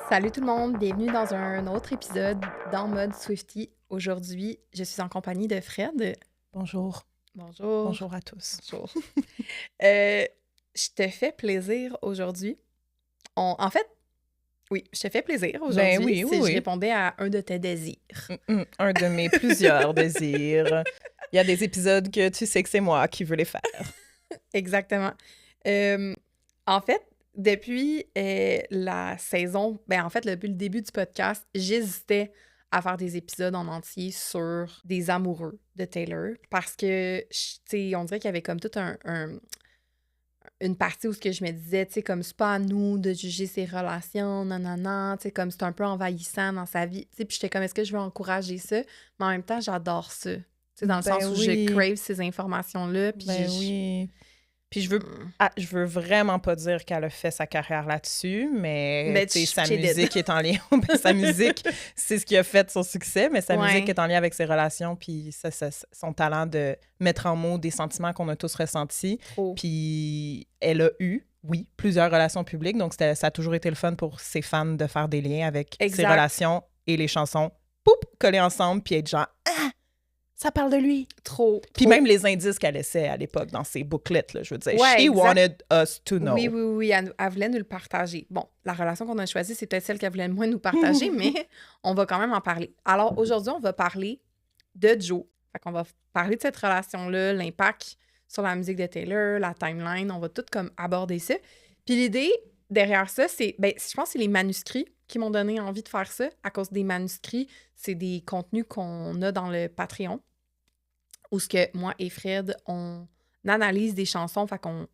Salut tout le monde, bienvenue dans un autre épisode dans Mode Swiftie. Aujourd'hui, je suis en compagnie de Fred. Bonjour. Bonjour. Bonjour à tous. Bonjour. Euh, je te fais plaisir aujourd'hui. En fait, oui, je te fais plaisir Ben aujourd'hui oui, oui, si je oui. répondais à un de tes désirs. Un de mes plusieurs désirs. Il y a des épisodes que tu sais que c'est moi qui veux les faire. Exactement. Euh, en fait, depuis la saison, en fait, depuis le début du podcast, j'hésitais à faire des épisodes en entier sur des amoureux de Taylor parce que, tu sais, on dirait qu'il y avait comme toute une partie où ce que je me disais, tu sais, comme c'est pas à nous de juger ses relations, nanana, tu sais, comme c'est un peu envahissant dans sa vie, tu sais, puis j'étais comme, est-ce que je veux encourager ça? Mais en même temps, j'adore ça, tu sais, dans le Ben sens où je oui, crave ces informations-là, puis ben oui. Puis Hmm. je veux vraiment pas dire qu'elle a fait sa carrière là-dessus, mais Ben, tu sais, sa she did. musique est en lien. Ben, sa musique, c'est ce qui a fait son succès, mais sa musique Ouais, est en lien avec ses relations, puis son talent de mettre en mots des sentiments qu'on a tous ressentis. trop. Puis elle a eu, oui, plusieurs relations publiques, donc ça a toujours été le fun pour ses fans de faire des liens avec ses Exact. relations et les chansons, poup, collées ensemble, puis être genre, ah, ça parle de lui. Trop, Puis trop. même les indices qu'elle laissait à l'époque dans ses booklets, là, je veux dire, Ouais, she exact. wanted us to Oui, know. oui, oui, elle voulait nous le partager. Bon, la relation qu'on a choisie, c'est peut-être celle qu'elle voulait le moins nous partager, mais on va quand même en parler. Alors, aujourd'hui, on va parler de Joe. Fait qu'on va parler de cette relation-là, l'impact sur la musique de Taylor, la timeline, on va tout comme aborder ça. Puis l'idée derrière ça, c'est, je pense que c'est les manuscrits qui m'ont donné envie de faire ça. À cause des manuscrits, c'est des contenus qu'on a dans le Patreon, où ce que moi et Fred, on analyse des chansons, fait qu'on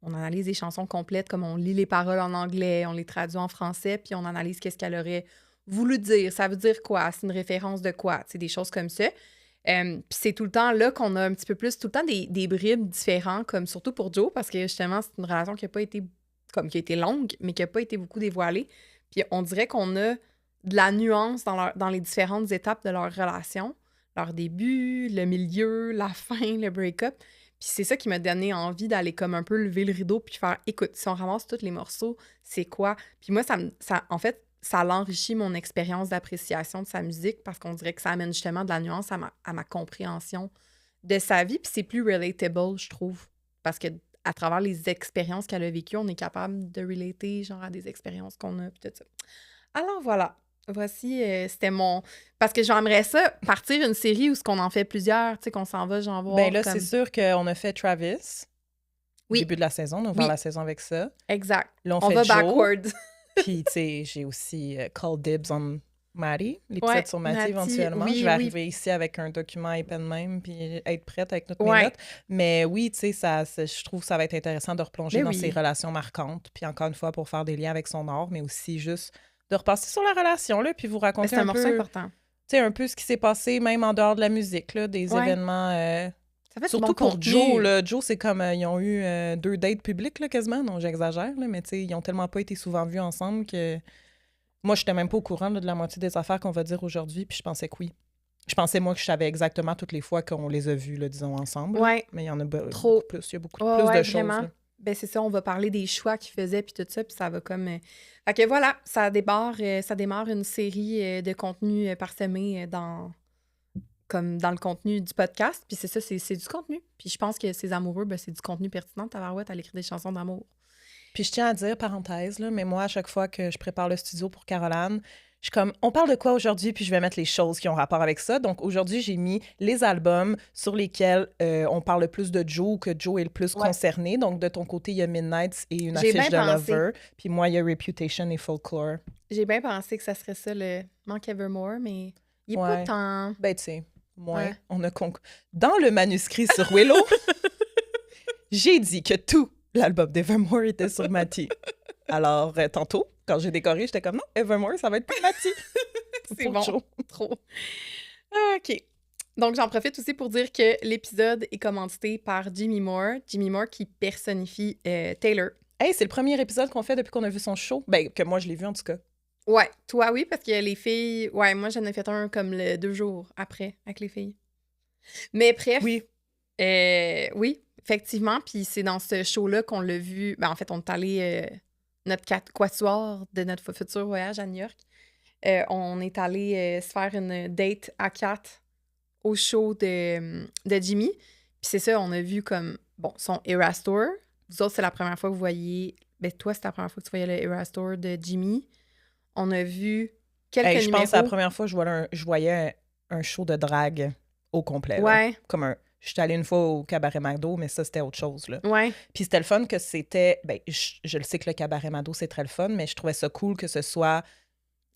on analyse des chansons complètes, comme on lit les paroles en anglais, on les traduit en français, puis on analyse qu'est-ce qu'elle aurait voulu dire. Ça veut dire quoi? C'est une référence de quoi? C'est des choses comme ça. Puis c'est tout le temps là qu'on a un petit peu plus, tout le temps des bribes différents, comme surtout pour Joe, parce que justement, c'est une relation qui a pas été, comme qui a été longue, mais qui a pas été beaucoup dévoilée. Puis on dirait qu'on a de la nuance dans les différentes étapes de leur relation, leur début, le milieu, la fin, le break-up. Puis c'est ça qui m'a donné envie d'aller comme un peu lever le rideau puis faire, écoute, si on ramasse tous les morceaux, c'est quoi? Puis moi, en fait, ça l'enrichit mon expérience d'appréciation de sa musique parce qu'on dirait que ça amène justement de la nuance à ma compréhension de sa vie. Puis c'est plus relatable, je trouve. Parce que à travers les expériences qu'elle a vécues, on est capable de relater genre à des expériences qu'on a, puis tout ça. Alors voilà, voici, c'était mon... Parce que j'aimerais ça, partir une série où ce qu'on en fait plusieurs, tu sais, qu'on s'en va, genre Ben voir là, c'est comme... sûr qu'on a fait Travis au Oui, début de la saison, on a ouvert oui, la saison avec ça. exact. Là, on On fait va Joe, backward. puis tu sais, j'ai aussi Call Dibs on Maddie, l'épisode Ouais, sur Maddie Nati, éventuellement. Je oui, vais oui, arriver ici avec un document épais de même, puis être prête avec toutes mes ouais. notes. Mais oui, tu sais, je trouve que ça va être intéressant de replonger Mais dans ses oui, relations marquantes, puis encore une fois, pour faire des liens avec son art, mais aussi juste de repasser sur la relation, là, puis vous ben, raconter c'est un un morceau peu, important. tu sais, un peu ce qui s'est passé, même en dehors de la musique, là, des Ouais, événements. ça fait du bon Surtout pour Joe, contenu. là. Joe, c'est comme ils ont eu 2 dates publiques, là, quasiment. Non, j'exagère, là, mais tu sais, ils ont tellement pas été souvent vus ensemble que moi, je n'étais même pas au courant là, de la moitié des affaires qu'on va dire aujourd'hui, puis je pensais que oui. Je pensais, moi, que je savais exactement toutes les fois qu'on les a vus, là, disons, ensemble. Là. Ouais, Mais il y en a beaucoup trop. plus. Il y a beaucoup Ouais, plus ouais, de choses. vraiment. Là. Ben, c'est ça, on va parler des choix qu'il faisait, puis tout ça, puis ça va comme... Fait que voilà, ça démarre une série de contenus parsemés comme dans le contenu du podcast, puis c'est ça, c'est du contenu. Puis je pense que ses amoureux, ben, c'est du contenu pertinent. Tabarouette, elle écrit des chansons d'amour. Puis je tiens à dire, parenthèse, là, mais moi, à chaque fois que je prépare le studio pour Caroline, je suis comme, on parle de quoi aujourd'hui? Puis je vais mettre les choses qui ont rapport avec ça. Donc aujourd'hui, j'ai mis les albums sur lesquels on parle le plus de Joe, que Joe est le plus Ouais. concerné. Donc de ton côté, il y a Midnights et une J'ai affiche bien de pensé. Lover. Puis moi, il y a Reputation et Folklore. J'ai bien pensé que ça serait ça, le Manque Evermore, mais il est pas Ouais. tant... Ben, tu sais, moins. Ouais. Dans le manuscrit sur Willow, j'ai dit que tout l'album d'Evermore était sur Matty. Alors, tantôt, quand j'ai décoré, j'étais comme, non, Evermore, ça va être pour Matty. C'est Pour bon, Joe. trop. Ah, OK. Donc, j'en profite aussi pour dire que l'épisode est commandité par Jimmy Moore. Jimmy Moore qui personnifie Taylor. Hey, c'est le premier épisode qu'on fait depuis qu'on a vu son show. Ben, que moi, je l'ai vu en tout cas. Ouais, toi, oui, parce que les filles... Ouais, moi, j'en ai fait un comme le 2 jours après, avec les filles. Mais bref, Oui. oui, effectivement, puis c'est dans ce show-là qu'on l'a vu... Ben, en fait, on est allé notre quatuor de notre futur voyage à New York, on est allé se faire une date à 4 au show de Jimmy. Puis c'est ça, on a vu comme, bon, son Eras Tour. Vous autres, c'est la première fois que vous voyez... Ben, toi, c'est la première fois que tu voyais le Eras Tour de Jimmy. On a vu quelques Hey, je numéros. pense que c'est la première fois que je voyais un show de drague au complet. Là. Ouais, Je suis allée une fois au Cabaret Mado, mais ça, c'était autre chose. Là. ouais. Puis c'était le fun que c'était... Ben, je le sais que le Cabaret Mado, c'est très le fun, mais je trouvais ça cool que ce soit...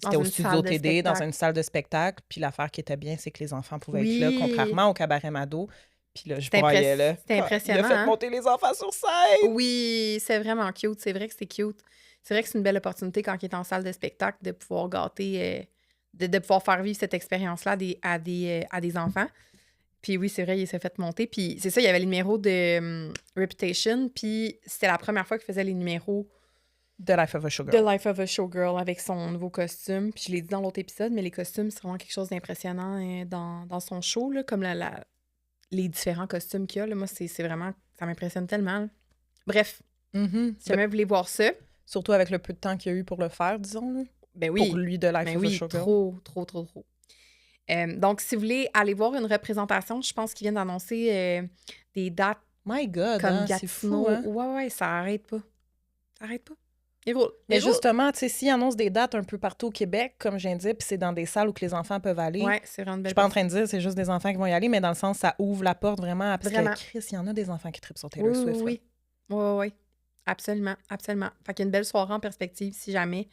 C'était Dans au une Studio salle de TD, dans spectacle. une salle de spectacle. Puis l'affaire qui était bien, c'est que les enfants pouvaient être là, Oui. contrairement au Cabaret Mado. Puis là, je C'était broyais, là. c'était Il a impressionnant, fait hein? monter les enfants sur scène! Oui, c'est vraiment cute. C'est vrai que c'est cute. C'est vrai que c'est une belle opportunité quand il est en salle de spectacle de pouvoir gâter, de pouvoir faire vivre cette expérience-là à des enfants. Puis oui, c'est vrai, il s'est fait monter. Puis c'est ça, il y avait les numéros de Reputation. Puis c'était la première fois qu'il faisait les numéros The Life of a Showgirl. The Life of a Showgirl avec son nouveau costume. Puis je l'ai dit dans l'autre épisode, mais les costumes, c'est vraiment quelque chose d'impressionnant dans son show, là, comme les différents costumes qu'il y a. Là. Moi, c'est vraiment... Ça m'impressionne tellement. Là. Bref, Mhm. si jamais vous voulez voir ça, Surtout avec le peu de temps qu'il y a eu pour le faire, disons. Là. ben oui. Pour lui, The Life Ben of a oui, Showgirl. trop. Donc, si vous voulez aller voir une représentation, je pense qu'ils viennent d'annoncer des dates My God, comme hein, c'est Gatineau. fou, hein? Ouais, ça arrête pas. Ça arrête pas. Il roule. Mais Il roule. justement, tu sais, s'ils annoncent des dates un peu partout au Québec, comme je viens de dire, puis c'est dans des salles où que les enfants peuvent aller, Ouais, c'est vraiment une je belle suis pas en train de dire c'est juste des enfants qui vont y aller, mais dans le sens, ça ouvre la porte vraiment. Parce Vraiment. que Chris, il y en a des enfants qui trippent sur Taylor Oui, Swift. là. oui. Oui. Absolument. Fait qu'il y a une belle soirée en perspective, si jamais.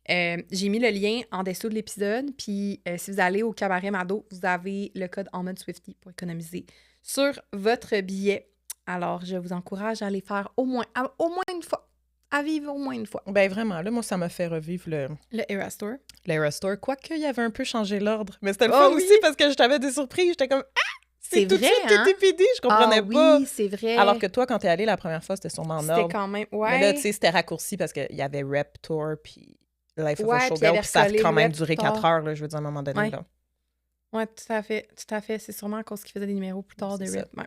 J'ai mis le lien en dessous de l'épisode. Puis si vous allez au Cabaret Mado, vous avez le code Almond Swifty pour économiser sur votre billet. Alors, je vous encourage à aller faire au moins une fois. À vivre au moins une fois. Ben vraiment, là, moi, ça m'a fait revivre Le Eras Tour. l'Eras Tour. Quoique, il y avait un peu changé l'ordre. Mais c'était le Oh fun oui! aussi parce que je t'avais des surprises. J'étais comme, C'est tout de vrai, suite hein? TTPD. Je comprenais pas. Oui, c'est vrai. Alors que toi, quand t'es allé la première fois, c'était sûrement en c'était ordre. quand même... Mais là, tu Ouais, sais, c'était raccourci parce qu'il y avait Rep Tour puis Life of a ouais, puis il Showgirl. avait Puis ça a recollé quand même Rep duré tard. 4 heures, là, je veux dire, à un moment donné. Ouais. Là. Ouais, tout à fait. C'est sûrement à cause qu'il faisait des numéros plus tard de C'est Rip. Ouais.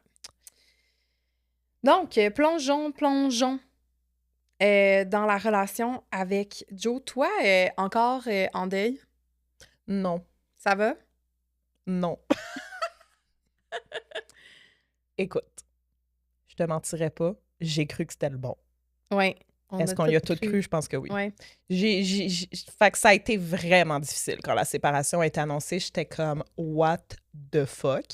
Donc, plongeons dans la relation avec Joe. Toi, encore en deuil, Non. ça va? Non. Écoute, je te mentirais pas, j'ai cru que c'était le bon. Oui. Est-ce qu'on y a tout cru? Je pense que oui. Ouais. Fait que ça a été vraiment difficile. Quand la séparation a été annoncée, j'étais comme « What the fuck? »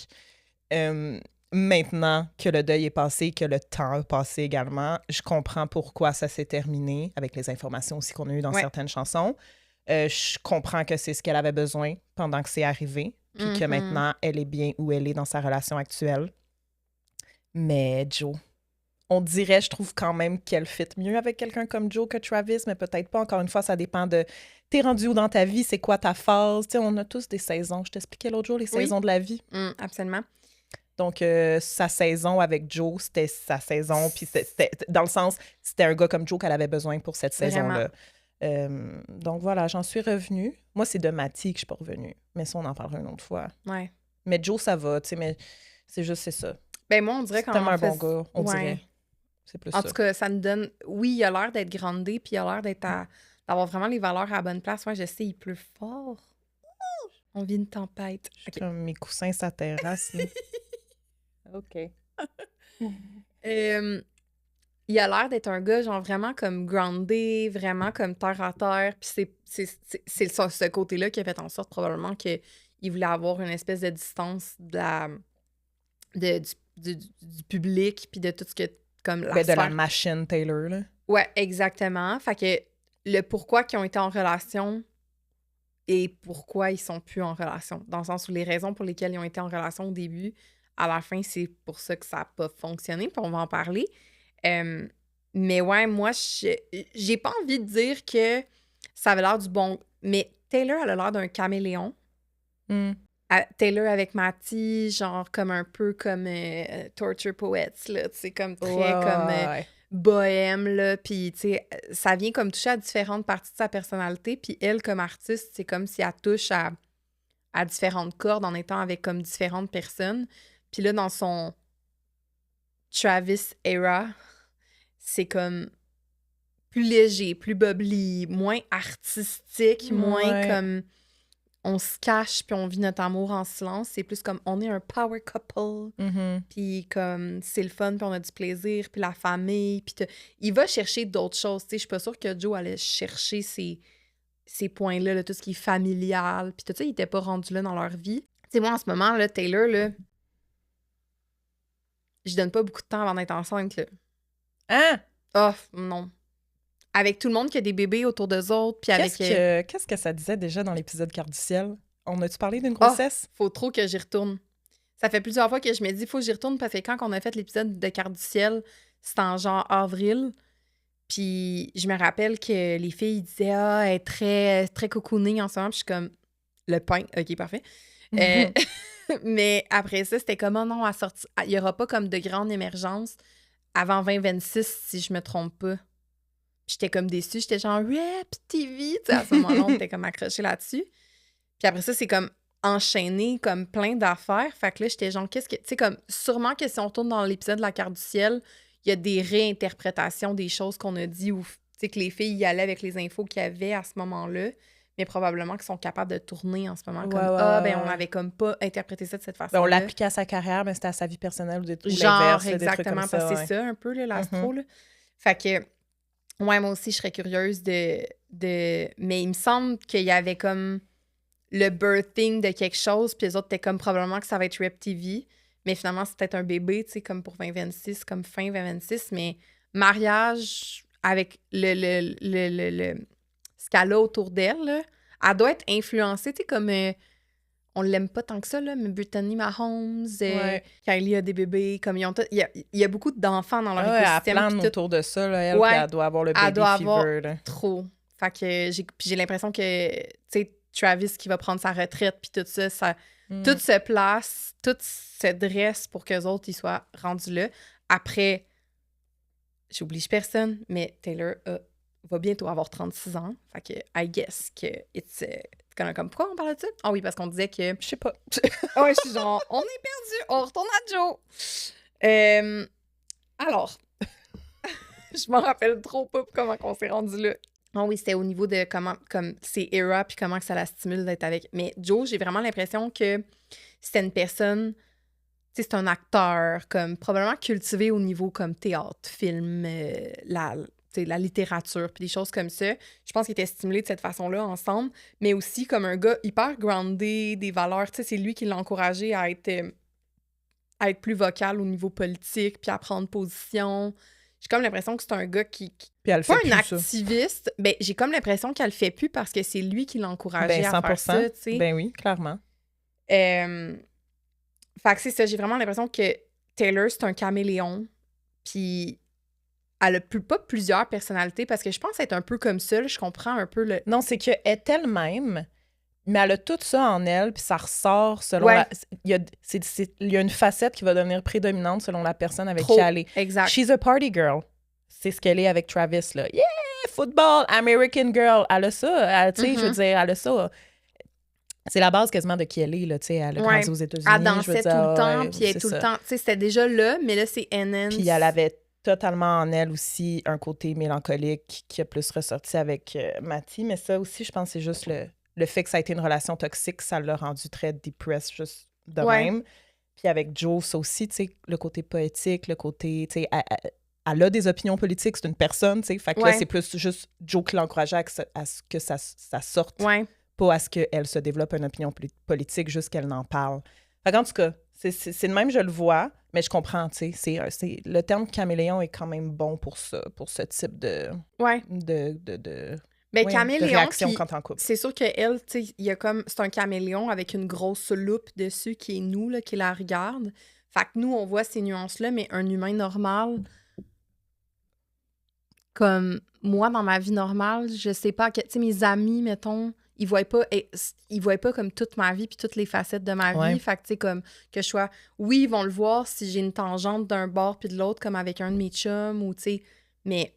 Maintenant que le deuil est passé, que le temps a passé également, je comprends pourquoi ça s'est terminé, avec les informations aussi qu'on a eues dans Ouais. certaines chansons. Je comprends que c'est ce qu'elle avait besoin pendant que c'est arrivé, puis que Mhm. maintenant, elle est bien où elle est dans sa relation actuelle. Mais Joe, on dirait, je trouve quand même qu'elle fit mieux avec quelqu'un comme Joe que Travis, mais peut-être pas. Encore une fois, ça dépend de t'es rendu où dans ta vie, c'est quoi ta phase. Tu sais, on a tous des saisons. Je t'expliquais l'autre jour les Oui. saisons de la vie. Absolument. Donc, sa saison avec Joe, c'était sa saison. Puis, c'était dans le sens, c'était un gars comme Joe qu'elle avait besoin pour cette saison-là. Donc, voilà, j'en suis revenue. Moi, c'est de Matty que je suis pas revenue. Mais ça, on en parlera une autre fois. Ouais. Mais Joe, ça va, tu sais, mais c'est juste, c'est ça. Ben moi, on dirait C'est quand tellement on un fait... bon gars, on Ouais. dirait. C'est plus En ça. tout cas, ça nous donne... Oui, il a l'air d'être grandé, puis il a l'air d'avoir vraiment les valeurs à la bonne place. Ouais, je sais, il pleut fort. On vit une tempête. Je suis OK. comme mes coussins sa terrasse. là. OK. Il a l'air d'être un gars, genre, vraiment comme groundé, vraiment comme terre à terre. Puis c'est ce côté-là qui a fait en sorte, probablement, qu'il voulait avoir une espèce de distance du public, puis de tout ce que... Comme la Ben, de la sphère. machine Taylor, là. Ouais, exactement. Fait que le pourquoi qu'ils ont été en relation et pourquoi ils sont plus en relation. Dans le sens où les raisons pour lesquelles ils ont été en relation au début, à la fin, c'est pour ça que ça n'a pas fonctionné, puis on va en parler. Mais ouais, moi, j'ai pas envie de dire que ça avait l'air du bon... Mais Taylor, elle a l'air d'un caméléon. Taylor avec Matty, genre comme un peu comme Torture Poets, là, tu sais, comme très comme bohème, là, puis tu sais, ça vient comme toucher à différentes parties de sa personnalité, puis elle, comme artiste, c'est comme si elle touche à différentes cordes en étant avec comme différentes personnes. Puis là, dans son Travis era, c'est comme plus léger, plus bubbly, moins artistique, moins comme on se cache puis on vit notre amour en silence. C'est plus comme on est un power couple, puis comme c'est le fun, puis on a du plaisir, puis la famille, puis il va chercher d'autres choses. Tu sais, je suis pas sûre que Joe allait chercher ces points-là, là, tout ce qui est familial, puis tout ça, il était pas rendu là dans leur vie. Tu sais, moi, en ce moment, là, Taylor, là, je donne pas beaucoup de temps avant d'être enceinte, là. Hein? Oh, non. Avec tout le monde qui a des bébés autour d'eux autres, puis avec... Qu'est-ce que ça disait déjà dans l'épisode Carte du ciel? On a-tu parlé d'une grossesse? Faut trop que j'y retourne. Ça fait plusieurs fois que je me dis, faut que j'y retourne, parce que quand on a fait l'épisode de Carte du ciel, c'était en genre avril, puis je me rappelle que les filles disaient « Ah, elle est très, très cocoonée en ce moment », puis je suis comme « Le pain, OK, parfait. Mais après ça, c'était comme « Oh non, il y aura pas comme de grande émergence avant 2026, si je me trompe pas. » J'étais comme déçue, j'étais genre « Rep TV », tu sais, à ce moment-là, on était comme accrochés là-dessus. Puis après ça, c'est comme enchaîné comme plein d'affaires. Fait que là, j'étais genre, qu'est-ce que... Tu sais, comme, sûrement que si on retourne dans l'épisode de la Carte du ciel, il y a des réinterprétations des choses qu'on a dit ou, tu sais, que les filles y allaient avec les infos qu'il y avait à ce moment-là, mais probablement qu'ils sont capables de tourner en ce moment comme, on avait comme pas interprété ça de cette façon-là. On l'appliquait à sa carrière, mais c'était à sa vie personnelle ou genre, l'inverse. Exactement, des trucs comme parce que c'est ça un peu, là, l'astro, là. Fait que, ouais, moi aussi, je serais curieuse de... Mais il me semble qu'il y avait comme le birthing de quelque chose, puis les autres étaient comme probablement que ça va être Rep TV, mais finalement, c'est peut-être un bébé, tu sais, comme pour 2026, comme fin 2026, mais mariage avec ce qu'elle a autour d'elle, là, elle doit être influencée, tu sais, comme... on l'aime pas tant que ça, là, mais Brittany Mahomes, Kylie a des bébés, comme ils ont il y a beaucoup d'enfants dans leur écosystème. Elle plane autour de ça, là, elle, elle doit avoir le baby fever. Là. Trop. Fait que j'ai l'impression que, tu sais, Travis qui va prendre sa retraite, puis tout ça, tout se place, tout se dresse pour qu'eux autres, ils soient rendus là. Après, j'oblige personne, mais Taylor va bientôt avoir 36 ans. Fait que, I guess que comme, pourquoi on parle de ça? Ah oui, parce qu'on disait que... Je sais pas. Ouais, je suis genre, on est perdu, on retourne à Joe. Alors, je m'en rappelle trop pas comment on s'est rendu là. Ah oui, c'était au niveau de comment, comme c'est Era, puis comment que ça la stimule d'être avec. Mais Joe, j'ai vraiment l'impression que c'était une personne, tu sais, c'est un acteur, comme probablement cultivé au niveau comme théâtre, film, la littérature, puis des choses comme ça. Je pense qu'ils étaient stimulés de cette façon-là ensemble, mais aussi comme un gars hyper groundé, des valeurs. Tu sais, c'est lui qui l'a encouragé à être plus vocal au niveau politique, puis à prendre position. J'ai comme l'impression que c'est un gars qui puis elle pas fait un plus, activiste. Ben, j'ai comme l'impression qu'elle le fait plus parce que c'est lui qui l'a encouragé à faire ça, tu sais. Ben oui, clairement. Fait que c'est ça, j'ai vraiment l'impression que Taylor, c'est un caméléon, puis elle a pas plusieurs personnalités, parce que je pense être un peu comme ça, là, je comprends un peu le... Non, c'est qu'elle est elle-même, mais elle a tout ça en elle, puis ça ressort selon il y a une facette qui va devenir prédominante selon la personne avec qui elle est. Exact. She's a party girl. C'est ce qu'elle est avec Travis, là. Yeah! Football! American girl! Elle a ça. Tu sais, je veux dire, elle a ça. C'est la base quasiment de qui elle est, là. Tu sais, elle a grandi aux États-Unis. Elle dansait tout le temps, puis elle est tout le temps... Tu sais, c'était déjà là, mais là, c'est enhanced. Puis elle avait totalement en elle aussi un côté mélancolique qui a plus ressorti avec Matty. Mais ça aussi, je pense, c'est juste le fait que ça a été une relation toxique, ça l'a rendu très depressed juste de même. Puis avec Joe, ça aussi, tu sais, le côté poétique, le côté, tu sais, elle a des opinions politiques, c'est une personne, tu sais. Fait que là, c'est plus juste Joe qui l'encourageait à ce que ça sorte, pas à ce qu'elle se développe une opinion politique, juste qu'elle n'en parle. Fait qu'en tout cas, c'est de même, je le vois, mais je comprends, tu sais. Le terme caméléon est quand même bon pour ça, pour ce type de... Ben, caméléon, de réaction quand t'es en couple. C'est sûr qu'elle, tu sais, il y a comme... C'est un caméléon avec une grosse loupe dessus qui est nous, là, qui la regarde. Fait que nous, on voit ces nuances-là, mais un humain normal... Comme moi, dans ma vie normale, je sais pas... Tu sais, mes amis, mettons... Ils voient pas comme toute ma vie puis toutes les facettes de ma vie. Fait que, tu sais, comme que je sois... Oui, ils vont le voir si j'ai une tangente d'un bord puis de l'autre, comme avec un de mes chums, ou, tu sais... Mais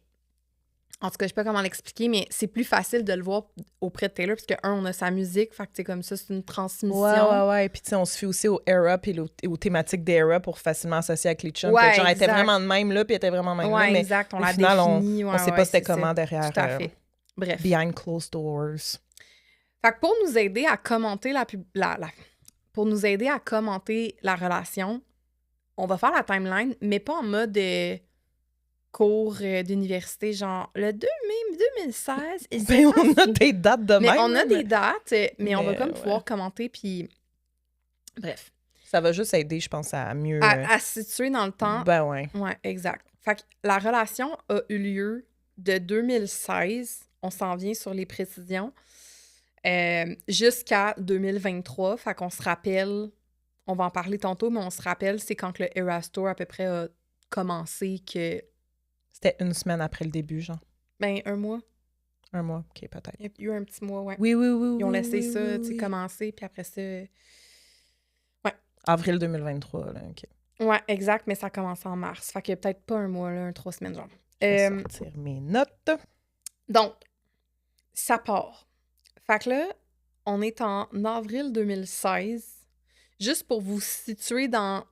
En tout cas, je sais pas comment l'expliquer, mais c'est plus facile de le voir auprès de Taylor, parce que, on a sa musique, fait que, tu sais, comme ça, c'est une transmission. Ouais. Puis, tu sais, on se fie aussi au era puis aux thématiques des era pour facilement associer avec les chums. Ouais, Genre, elle était exact. vraiment de même là, puis elle était vraiment de même là. Ouais, Mais exact, on au l'a final, défini. on sait pas c'était comment derrière. Tout à fait. Bref. Behind closed doors. Fait que pour nous aider à commenter pour nous aider à commenter la relation, on va faire la timeline, mais pas en mode cours d'université, genre le 2 mai 2016. Et Ben, on a des dates de mais même. on a des dates, mais on va Mais, comme ouais. pouvoir commenter, puis bref. Ça va juste aider, je pense, à mieux... À se situer dans le temps. Ben ouais. Ouais, exact. Fait que la relation a eu lieu de 2016, on s'en vient sur les précisions, jusqu'à 2023. Fait qu'on se rappelle, on va en parler tantôt, mais on se rappelle, c'est quand que le Eras Tour à peu près a commencé que... C'était une semaine après le début, genre. Ben, un mois. Un mois, OK, peut-être. Il y a eu un petit mois, ouais. Oui. Ils ont laissé ça, tu sais, commencer, puis après ça... Avril 2023, là, OK. Ouais, exact, mais ça a commencé en mars. Fait que peut-être pas un mois, là, 3 semaines, genre. Je vais sortir mes notes. Donc, ça part. Fait que là, on est en avril 2016. Juste pour vous situer dans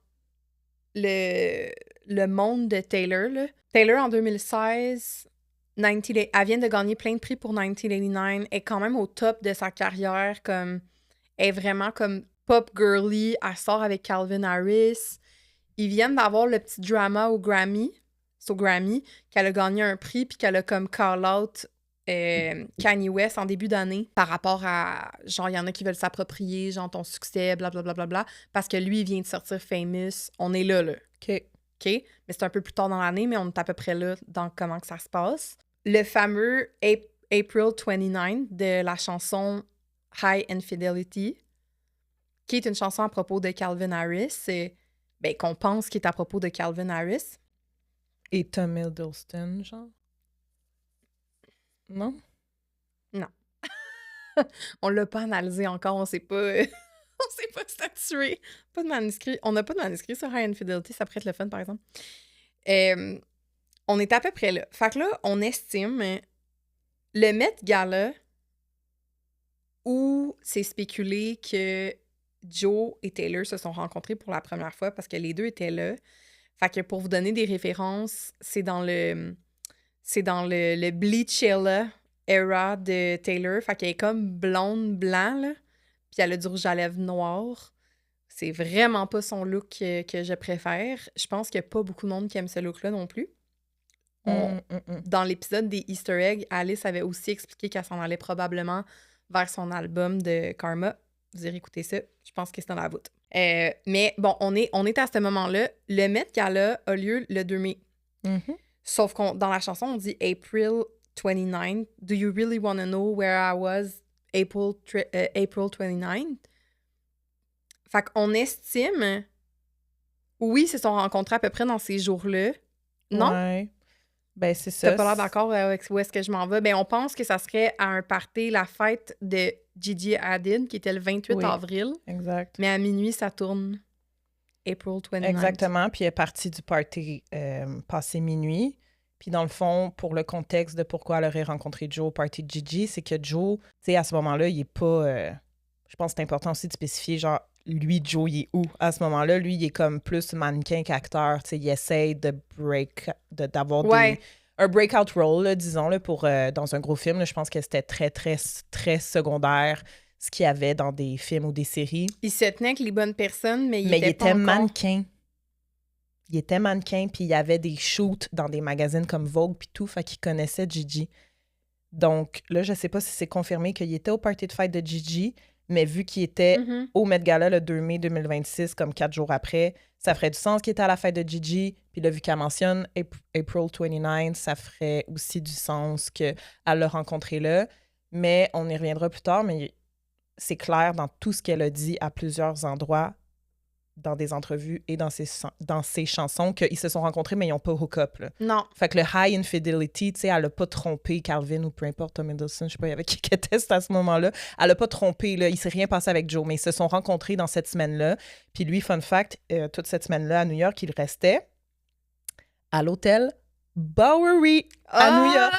le monde de Taylor, là. Taylor, en 2016, elle vient de gagner plein de prix pour 1989. Elle est quand même au top de sa carrière. Comme, elle est vraiment comme pop girly. Elle sort avec Calvin Harris. Ils viennent d'avoir le petit drama au Grammy. C'est au Grammy qu'elle a gagné un prix puis qu'elle a comme call-out Kanye West en début d'année par rapport à, genre, il y en a qui veulent s'approprier, genre, ton succès, blablabla, parce que lui, il vient de sortir Famous. On est là. OK. OK? Mais c'est un peu plus tard dans l'année, mais on est à peu près là dans comment que ça se passe. Le fameux April 29 de la chanson High Infidelity, qui est une chanson à propos de Calvin Harris, qu'on pense qu'il est à propos de Calvin Harris. Et Tom Hiddleston, genre? Non? Non. On l'a pas analysé encore, on sait pas... on sait pas statuer. Pas de manuscrit. On n'a pas de manuscrit sur High Infidelity, ça pourrait être le fun, par exemple. On est à peu près là. Fait que là, on estime le Met Gala où c'est spéculé que Joe et Taylor se sont rencontrés pour la première fois parce que les deux étaient là. Fait que pour vous donner des références, c'est dans le Bleachella era de Taylor. Fait qu'elle est comme blonde, blanc, là. Puis elle a du rouge à lèvres noir. C'est vraiment pas son look que je préfère. Je pense qu'il y a pas beaucoup de monde qui aime ce look-là non plus. Dans l'épisode des Easter eggs, Alice avait aussi expliqué qu'elle s'en allait probablement vers son album de Karma. Vous irez écouter ça. Je pense que c'est dans la voûte. Mais bon, on est à ce moment-là. Le Met Gala a lieu le 2 mai. Sauf qu'on dans la chanson, on dit April 29. Do you really want to know where I was April 29? Fait qu'on estime... Oui, ils se sont rencontrés à peu près dans ces jours-là. Non? Ouais. Ben, c'est ça. T'as pas l'air d'accord avec où est-ce que je m'en vais? Ben, on pense que ça serait à un party, la fête de Gigi Hadid, qui était le 28 avril. Exact. Mais à minuit, ça tourne April 29. Exactement. Puis elle est partie du party passé minuit. Puis dans le fond, pour le contexte de pourquoi elle aurait rencontré Joe au party de Gigi, c'est que Joe, tu sais, à ce moment-là, il est pas... je pense que c'est important aussi de spécifier, genre, lui, Joe, il est où? À ce moment-là, lui, il est comme plus mannequin qu'acteur. Tu sais, il essaye d'avoir un breakout role, là, disons, là, pour, dans un gros film. Là, je pense que c'était très, très, très secondaire ce qu'il y avait dans des films ou des séries. Il se tenait avec les bonnes personnes, mais il était pas encore... mannequin. Il était mannequin, puis il y avait des shoots dans des magazines comme Vogue, puis tout, fait qu'il connaissait Gigi. Donc, là, je sais pas si c'est confirmé qu'il était au party de fête de Gigi, mais vu qu'il était au Met Gala le 2 mai 2026, comme 4 jours après, ça ferait du sens qu'il était à la fête de Gigi. Puis là, vu qu'elle mentionne April 29, ça ferait aussi du sens qu'elle l'a rencontré là. Mais on y reviendra plus tard, mais c'est clair dans tout ce qu'elle a dit à plusieurs endroits, dans des entrevues et dans ses chansons, qu'ils se sont rencontrés, mais ils n'ont pas hook-up. Là. Non. Fait que le High Infidelity, tu sais, elle n'a pas trompé Calvin ou peu importe, Tom Hiddleston, je sais pas, il y avait qui était à ce moment-là. Elle n'a pas trompé, là, il s'est rien passé avec Joe, mais ils se sont rencontrés dans cette semaine-là. Puis lui, fun fact, toute cette semaine-là à New York, il restait à l'hôtel Bowery à New York.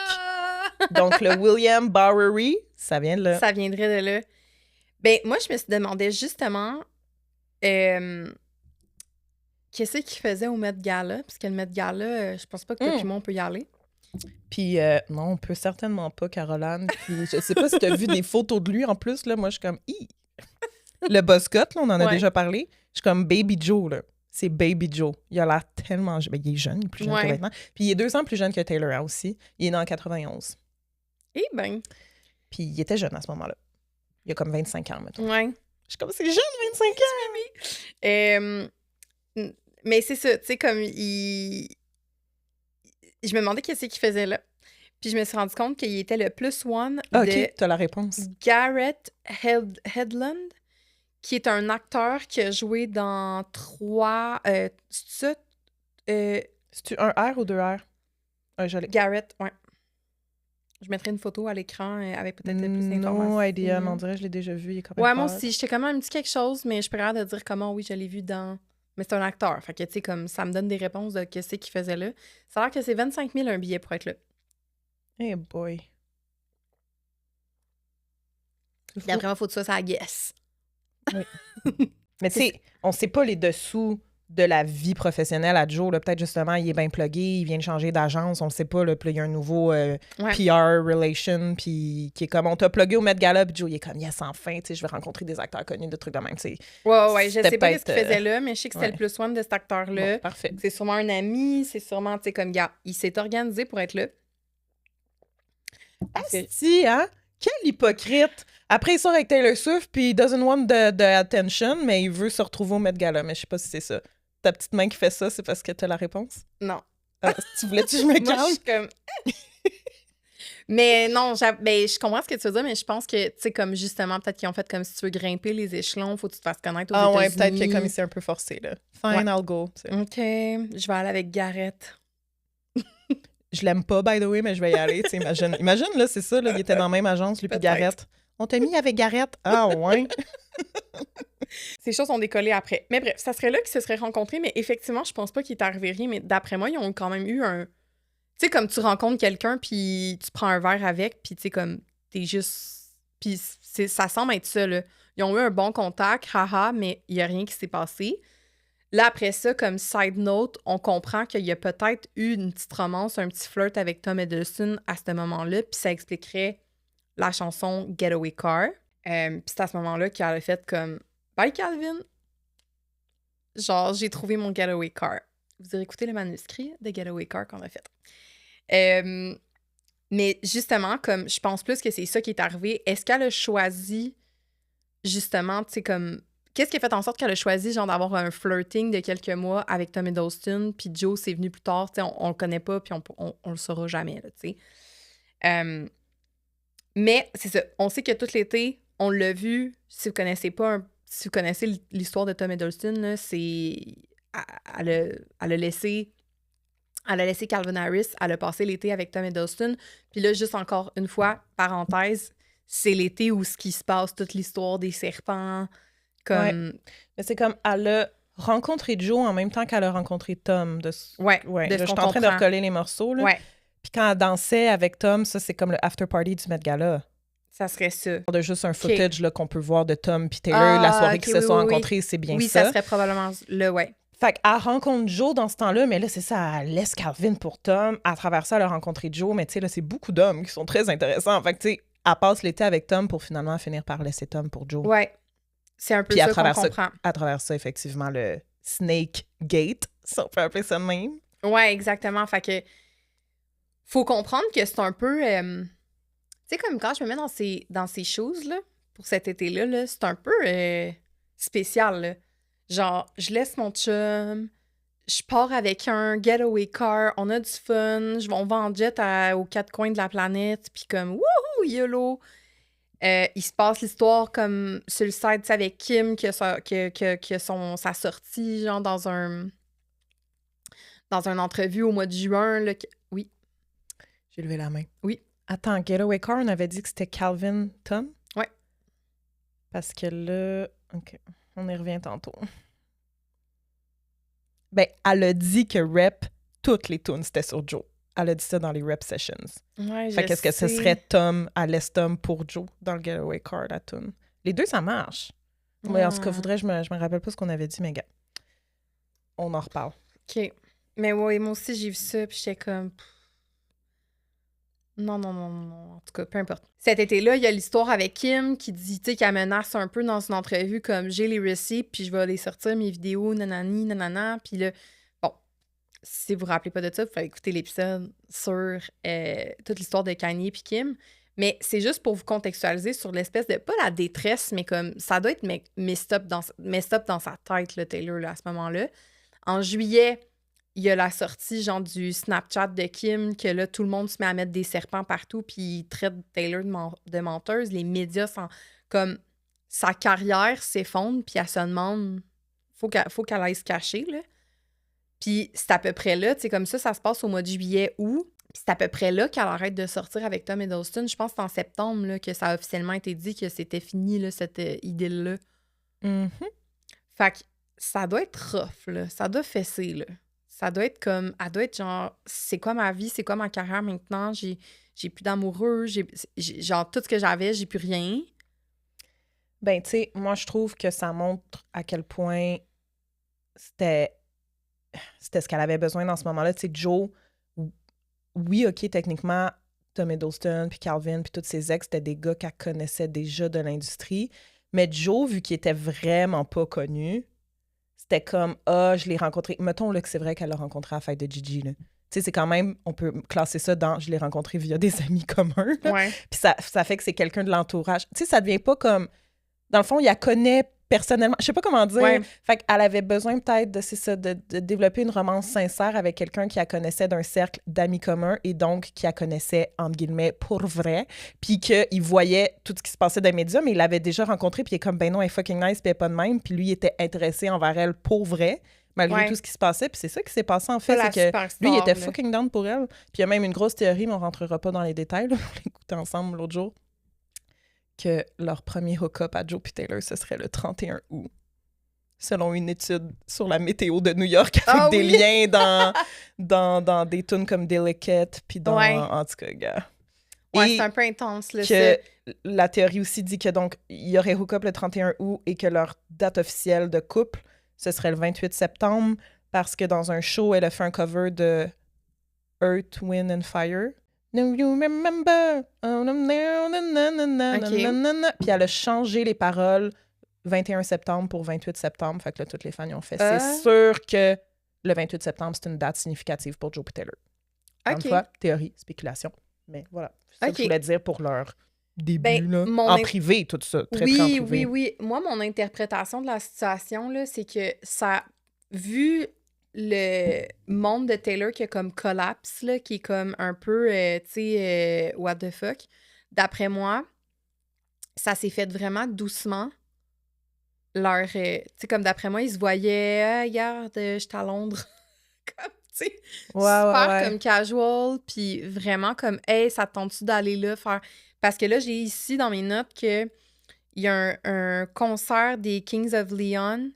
Donc, le William Bowery, ça vient de là. Ça viendrait de là. Ben, moi, je me suis demandé justement qu'est-ce qu'il faisait au Met Gala, parce que le Met Gala, je pense pas que toi puis moi, on peut y aller. Puis, non, on peut certainement pas, Caroline. Puis, je sais pas si tu as vu des photos de lui en plus. Là, moi, je suis comme, le Boscott, là, on en a déjà parlé. Je suis comme Baby Joe, là. C'est Baby Joe. Il a l'air tellement... Ben, il est jeune, il est plus jeune que maintenant. Puis, il est 2 ans plus jeune que Taylor aussi. Il est né en 91. Eh ben. Puis, il était jeune à ce moment-là. Il a comme 25 ans, maintenant. Ouais. Je suis comme, c'est jeune, 25 ans! Mais c'est ça, tu sais, comme je me demandais qu'est-ce qu'il faisait là. Puis je me suis rendu compte qu'il était le plus one OK, t'as la réponse. Garrett Hedlund, qui est un acteur qui a joué dans 3... c'est ça? C'est-tu un R ou 2 R? Garrett, ouais. Je mettrai une photo à l'écran avec peut-être plus d'informations. No idea, mais on dirait que je l'ai déjà vu. Il est quand même ouais, moi aussi. J'étais quand même un petit quelque chose, mais je suis pas capable de dire comment, oui, je l'ai vu dans... Mais c'est un acteur. Fait que, tu sais, comme ça me donne des réponses de qu'est-ce qu'il faisait là. Ça a l'air que c'est 25 000 un billet pour être là. Hey boy. Et après, il faut que ça à guess. Oui. Mais tu sais, on sait pas les dessous de la vie professionnelle à Joe. Là. Peut-être justement, il est bien plugué, il vient de changer d'agence, on le sait pas. Là. Puis il y a un nouveau PR relation, puis qui est comme, on t'a plugué au Met Gala, puis Joe, il est comme, yes, enfin, tu sais, je vais rencontrer des acteurs connus, des trucs de même. Ouais, je sais pas ce qu'il faisait là, mais je sais que c'était le plus one de cet acteur-là. Bon, parfait. C'est sûrement un ami, c'est sûrement, tu sais, comme, gars, il s'est organisé pour être là. Asti, hein? Quel hypocrite! Après, il sort avec Taylor Swift, puis il doesn't want the attention, mais il veut se retrouver au Met Gala. Mais je sais pas si c'est ça. Ta petite main qui fait ça, c'est parce que t'as la réponse? Non. Tu voulais-tu que je me calme? Moi, je suis comme... mais non, je comprends ce que tu veux dire, mais je pense que, tu sais, comme justement, peut-être qu'ils ont fait comme si tu veux grimper les échelons, faut que tu te fasses connaître aux États-Unis. Ouais, peut-être que comme il s'est un peu forcé, là. Fine, I'll go. T'sais. OK, je vais aller avec Garrett. Je l'aime pas, by the way, mais je vais y aller. Imagine, là, c'est ça, là, il était dans la même agence, lui puis Garrett. On t'a mis avec Garrett? Ah, ouais. Ces choses ont décollé après. Mais bref, ça serait là qu'ils se seraient rencontrés, mais effectivement, je pense pas qu'il est arrivé rien, mais d'après moi, ils ont quand même eu un... Tu sais, comme tu rencontres quelqu'un, puis tu prends un verre avec, puis tu sais, comme, t'es juste... Puis ça semble être ça, là. Ils ont eu un bon contact, haha, mais il y a rien qui s'est passé. Là, après ça, comme side note, on comprend qu'il y a peut-être eu une petite romance, un petit flirt avec Tom Hiddleston à ce moment-là, puis ça expliquerait la chanson Getaway Car. Puis c'est à ce moment-là qu'elle a fait comme « Bye, Calvin! » Genre, j'ai trouvé mon Getaway Car. Vous aurez écouté le manuscrit de Getaway Car qu'on a fait. Mais justement, comme je pense plus que c'est ça qui est arrivé, est-ce qu'elle a choisi, justement, tu sais, comme... Qu'est-ce qui a fait en sorte qu'elle a choisi, genre, d'avoir un flirting de quelques mois avec Tom Hiddleston, puis Joe, c'est venu plus tard, tu sais, on le connaît pas, puis on le saura jamais, là, tu sais. Mais c'est ça, on sait que tout l'été, on l'a vu, si vous connaissez pas, si vous connaissez l'histoire de Tom Hiddleston, là, c'est... Elle a laissé Calvin Harris, elle a passé l'été avec Tom Hiddleston, puis là, juste encore une fois, parenthèse, c'est l'été où ce qui se passe, toute l'histoire des serpents, comme... Ouais. Mais c'est comme, elle a rencontré Joe en même temps qu'elle a rencontré Tom. Ouais, là, je suis en train de recoller les morceaux, là. Ouais. Puis quand elle dansait avec Tom, ça, c'est comme le after-party du Met Gala. Ça serait ça. De juste un footage là, qu'on peut voir de Tom puis Taylor, la soirée qu'ils se sont rencontrés, c'est bien ça. Oui, ça serait probablement le, ouais. Fait qu'elle rencontre Joe dans ce temps-là, mais là, c'est ça, elle laisse Calvin pour Tom. À travers ça, elle a rencontré Joe, mais tu sais, là, c'est beaucoup d'hommes qui sont très intéressants. Fait que, tu sais, elle passe l'été avec Tom pour finalement finir par laisser Tom pour Joe. Ouais. C'est un peu puis ça qu'on comprend. À travers ça, effectivement, le Snake Gate, si on peut appeler ça de même. Ouais, exactement. Fait que faut comprendre que c'est un peu... tu sais, comme quand je me mets dans ces choses, là, pour cet été-là, là, c'est un peu spécial, là. Genre, je laisse mon chum, je pars avec un getaway car, on a du fun, on va en jet aux 4 coins de la planète, puis comme, wouhou, YOLO! Il se passe l'histoire comme sur le site, tu sais, avec Kim, qui a sa sortie, genre, dans une entrevue au mois de juin, là. Oui. J'ai levé la main. Oui. Attends, Getaway Car, on avait dit que c'était Calvin Tom? Ouais. Parce que là... OK, on y revient tantôt. Ben, elle a dit que Rep, toutes les tunes, c'était sur Joe. elle a dit ça dans les rep sessions. Ouais, Fait qu'est-ce que ce serait Tom à l'est Tom pour Joe dans le Getaway Car à Toon? Les deux, ça marche. Ouais, en tout cas, faudrait, je me rappelle pas ce qu'on avait dit, mais gars, on en reparle. OK. Mais ouais, moi aussi, j'ai vu ça, puis j'étais comme... Non. En tout cas, peu importe. Cet été-là, il y a l'histoire avec Kim qui dit, tu sais, qu'elle menace un peu dans une entrevue comme j'ai les receipts, puis je vais les sortir, mes vidéos, nanani, nanana. Puis là, bon, si vous vous rappelez pas de ça, vous pouvez écouter l'épisode sur toute l'histoire de Kanye puis Kim. Mais c'est juste pour vous contextualiser sur l'espèce de, pas la détresse, mais comme ça doit être messed up dans sa tête, là, Taylor, là, à ce moment-là. En juillet, il y a la sortie, genre, du Snapchat de Kim, que là, tout le monde se met à mettre des serpents partout, puis il traite Taylor de menteuse. Les médias sont comme... Sa carrière s'effondre, puis elle se demande... Faut qu'elle aille se cacher, là. Puis c'est à peu près là, tu sais, comme ça se passe au mois de juillet-août. Puis c'est à peu près là qu'elle arrête de sortir avec Tom Hiddleston. Je pense que c'est en septembre, là, que ça a officiellement été dit que c'était fini, là, cette idylle-là. Fait que ça doit être rough, là. Ça doit fesser, là. Ça doit être comme... Elle doit être genre... C'est quoi ma vie? C'est quoi ma carrière maintenant? J'ai plus d'amoureux. Genre, tout ce que j'avais, j'ai plus rien. Ben, tu sais, moi, je trouve que ça montre à quel point c'était ce qu'elle avait besoin dans ce moment-là. Tu sais, Joe, oui, OK, techniquement, Tom Hiddleston, puis Calvin, puis tous ses ex, c'était des gars qu'elle connaissait déjà de l'industrie. Mais Joe, vu qu'il était vraiment pas connu... C'était comme, je l'ai rencontré. Mettons là, que c'est vrai qu'elle l'a rencontré à la fête de Gigi. Tu sais, c'est quand même, on peut classer ça dans je l'ai rencontré via des amis communs. Ouais. Puis ça fait que c'est quelqu'un de l'entourage. Tu sais, ça devient pas comme. Dans le fond, il la connaît personnellement. Je sais pas comment dire. Ouais. Fait qu'elle avait besoin peut-être de développer une romance sincère avec quelqu'un qui la connaissait d'un cercle d'amis communs et donc qui la connaissait, entre guillemets, pour vrai. Puis qu'il voyait tout ce qui se passait dans les médias, mais il l'avait déjà rencontré, puis il est comme, ben non, elle est fucking nice, puis elle est pas de même. Puis lui, il était intéressé envers elle pour vrai, malgré tout ce qui se passait. Puis c'est ça qui s'est passé, en fait, c'est que lui, il était fucking down pour elle. Puis il y a même une grosse théorie, mais on rentrera pas dans les détails, là, on l'écoutait ensemble l'autre jour, que leur premier hook-up à Joe et Taylor, ce serait le 31 août. Selon une étude sur la météo de New York, avec des liens dans des tunes comme Delicate, puis dans... En tout cas, gars. Ouais, c'est un peu intense, là. La théorie aussi dit que, donc, il y aurait hook-up le 31 août et que leur date officielle de couple, ce serait le 28 septembre, parce que dans un show, elle a fait un cover de Earth, Wind and Fire. Do you remember? Puis elle a changé les paroles 21 septembre pour 28 septembre. Fait que là, toutes les fans y ont fait. C'est sûr que le 28 septembre, c'est une date significative pour Joe et Taylor. Encore une fois, théorie, spéculation. Mais voilà. C'est ça que je voulais dire pour leur début, là. En privé, tout ça. Très en privé. Oui. Moi, mon interprétation de la situation, là, c'est que ça... Vu le monde de Taylor qui a comme collapse, là, qui est comme un peu, tu sais, what the fuck, d'après moi, ça s'est fait vraiment doucement. Tu sais, comme d'après moi, ils se voyaient, regarde, je suis à Londres. Comme, tu sais, super comme casual, puis vraiment comme, hey, ça te tente-tu d'aller là faire. Parce que là, j'ai ici dans mes notes qu'il y a un concert des Kings of Leon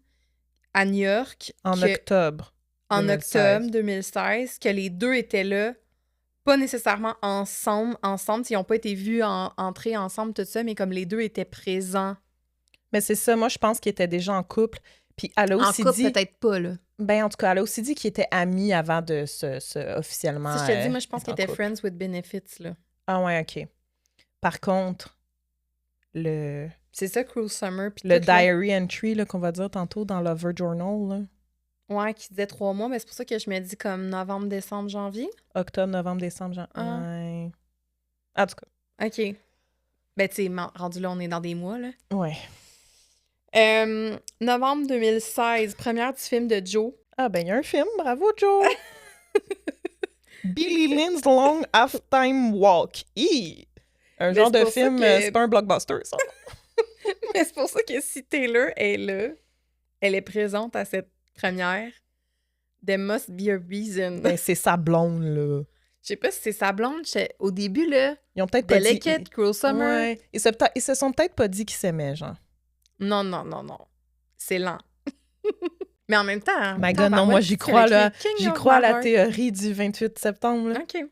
à New York. En octobre. En octobre 2016, que les deux étaient là, pas nécessairement ensemble, ils n'ont pas été vus entrer ensemble, tout ça, mais comme les deux étaient présents. Mais c'est ça, moi, je pense qu'ils étaient déjà en couple. Puis elle a aussi dit... peut-être pas, là. Ben, en tout cas, elle a aussi dit qu'ils étaient amis avant de se officiellement... Si je te dis, moi, je pense qu'ils étaient friends with benefits, là. Ah ouais, OK. Par contre, le... C'est ça, Cruel Summer. Le diary entry, là, qu'on va dire tantôt dans Lover Journal, là. Ouais, qui disait 3 mois, mais c'est pour ça que je me dis comme novembre, décembre, janvier. Octobre, novembre, décembre, janvier. Ouais. En tout cas. OK. Ben, tu sais, rendu là, on est dans des mois, là. Ouais. Novembre 2016, première du film de Joe. Ah, ben, il y a un film. Bravo, Joe! Billy Lynn's Long Halftime Walk. Un genre de film, c'est pas un blockbuster, ça. Mais c'est pour ça que si Taylor est là, elle est présente à cette première, there must be a reason. Ben, c'est sa blonde, là. Je sais pas si c'est sa blonde. Au début, là, ils ont peut-être pas dit... Cruel Summer. Ouais. Ils se sont peut-être pas dit qu'ils s'aimaient, genre. Non. C'est lent. Mais en même temps... My God, non, moi, j'y crois, là. J'y crois à la théorie du 28 septembre, là. OK.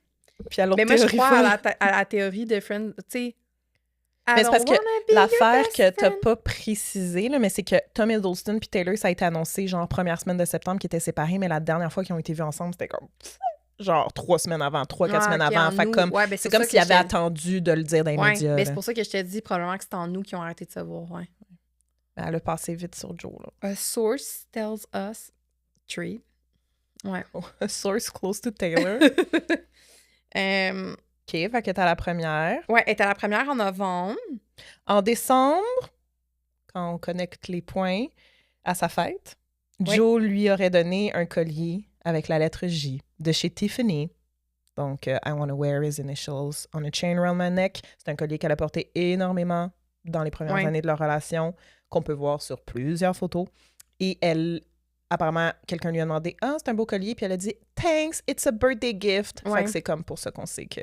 Puis à l'autre Mais moi, je théorie crois folle. à la théorie de Friends, tu sais... Mais c'est parce que l'affaire que t'as pas précisé, là, mais c'est que Tom Hiddleston puis Taylor, ça a été annoncé genre première semaine de septembre qu'ils étaient séparés, mais la dernière fois qu'ils ont été vus ensemble, c'était comme genre 3 semaines avant, 3-4 semaines avant. Fait comme, c'est comme s'ils avaient attendu de le dire dans les médias. Mais c'est pour ça que je te dis probablement que c'est en nous qui ont arrêté de se voir, ouais. Elle a passé vite sur Joe, là. A source tells us... Tree. Ouais. A source close to Taylor. OK, fait qu'elle est à la première. Ouais, elle est à la première en novembre. En décembre, quand on connecte les points, à sa fête, Joe lui aurait donné un collier avec la lettre J de chez Tiffany. Donc, I want to wear his initials on a chain around my neck. C'est un collier qu'elle a porté énormément dans les premières années de leur relation, qu'on peut voir sur plusieurs photos. Et elle, apparemment, quelqu'un lui a demandé « Ah, c'est un beau collier », puis elle a dit « Thanks, it's a birthday gift ». Fait que c'est comme pour ça qu'on sait que...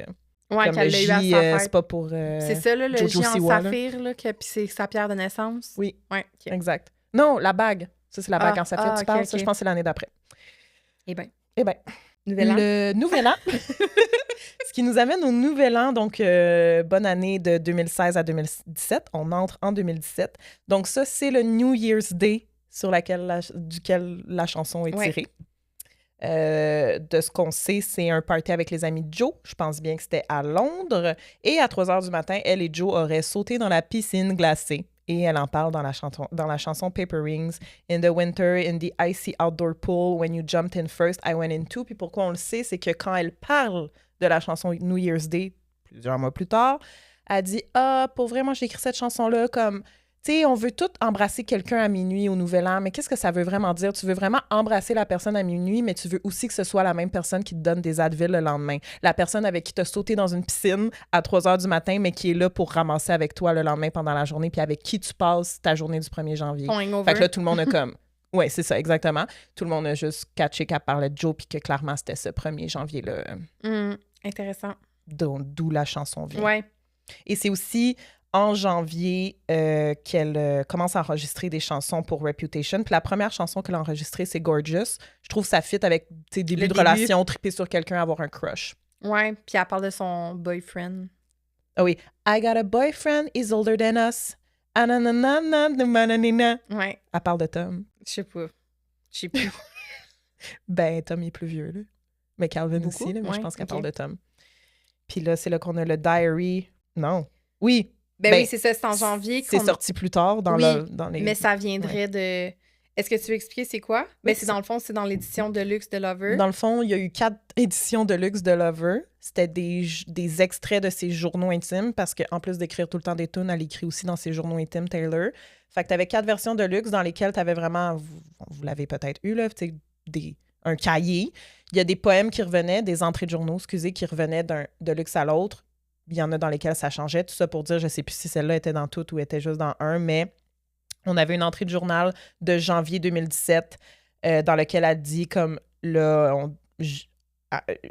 Ouais, qu'elle l'a eu à sa fête. C'est pas pour c'est ça, là, le Jojo J en Siwa, saphir, là, puis c'est sa pierre de naissance. Oui, ouais, okay. Exact. Non, la bague. Ça, c'est la bague en saphir. Tu parles, ça, je pense que c'est l'année d'après. Eh bien. Nouvel an. Le nouvel an. Ce qui nous amène au nouvel an, donc bonne année de 2016 à 2017. On entre en 2017. Donc ça, c'est le New Year's Day duquel la chanson est tirée. De ce qu'on sait, c'est un party avec les amis de Joe. Je pense bien que c'était à Londres. Et à 3 heures du matin, elle et Joe auraient sauté dans la piscine glacée. Et elle en parle dans la chanson Paper Rings. In the winter, in the icy outdoor pool, when you jumped in first, I went in too. Puis pourquoi on le sait, c'est que quand elle parle de la chanson New Year's Day, plusieurs mois plus tard, elle dit « Ah, pour vrai, moi, j'ai écrit cette chanson-là comme... » Tu sais, on veut tout embrasser quelqu'un à minuit au Nouvel An, mais qu'est-ce que ça veut vraiment dire? Tu veux vraiment embrasser la personne à minuit, mais tu veux aussi que ce soit la même personne qui te donne des Advil le lendemain. La personne avec qui tu as sauté dans une piscine à 3 heures du matin, mais qui est là pour ramasser avec toi le lendemain pendant la journée, puis avec qui tu passes ta journée du 1er janvier. Fait que là, tout le monde a comme... Oui, c'est ça, exactement. Tout le monde a juste catché qu'elle parlait de Joe, puis que clairement, c'était ce 1er janvier-là. Intéressant. D'où la chanson vient. Ouais. Et c'est aussi... en janvier, qu'elle commence à enregistrer des chansons pour Reputation. Puis la première chanson qu'elle a enregistrée, c'est Gorgeous. Je trouve ça fit avec tes débuts de relation, triper sur quelqu'un, avoir un crush. Ouais, puis elle parle de son boyfriend. Ah oui. I got a boyfriend, he's older than us. Ouais. Elle parle de Tom. Je sais pas. Je sais plus. Ben, Tom est plus vieux, là. Mais Calvin beaucoup? Aussi, là, mais je pense qu'elle parle de Tom. Puis là, c'est là qu'on a le diary. Non. Oui. Ben oui, c'est ça, c'est en janvier. C'est sorti plus tard dans les... mais ça viendrait de... Est-ce que tu veux expliquer c'est quoi? Ben c'est dans le fond, c'est dans l'édition de luxe de Lover. Dans le fond, il y a eu 4 éditions de luxe de Lover. C'était des extraits de ses journaux intimes, parce qu'en plus d'écrire tout le temps des tunes, elle écrit aussi dans ses journaux intimes, Taylor. Fait que t'avais 4 versions de luxe dans lesquelles t'avais vraiment... Vous l'avez peut-être eu, là, un cahier. Il y a des poèmes qui revenaient, des entrées de journaux, qui revenaient de luxe à l'autre. Il y en a dans lesquels ça changeait. Tout ça pour dire, je sais plus si celle-là était dans toutes ou était juste dans un, mais on avait une entrée de journal de janvier 2017 dans laquelle elle dit comme là, je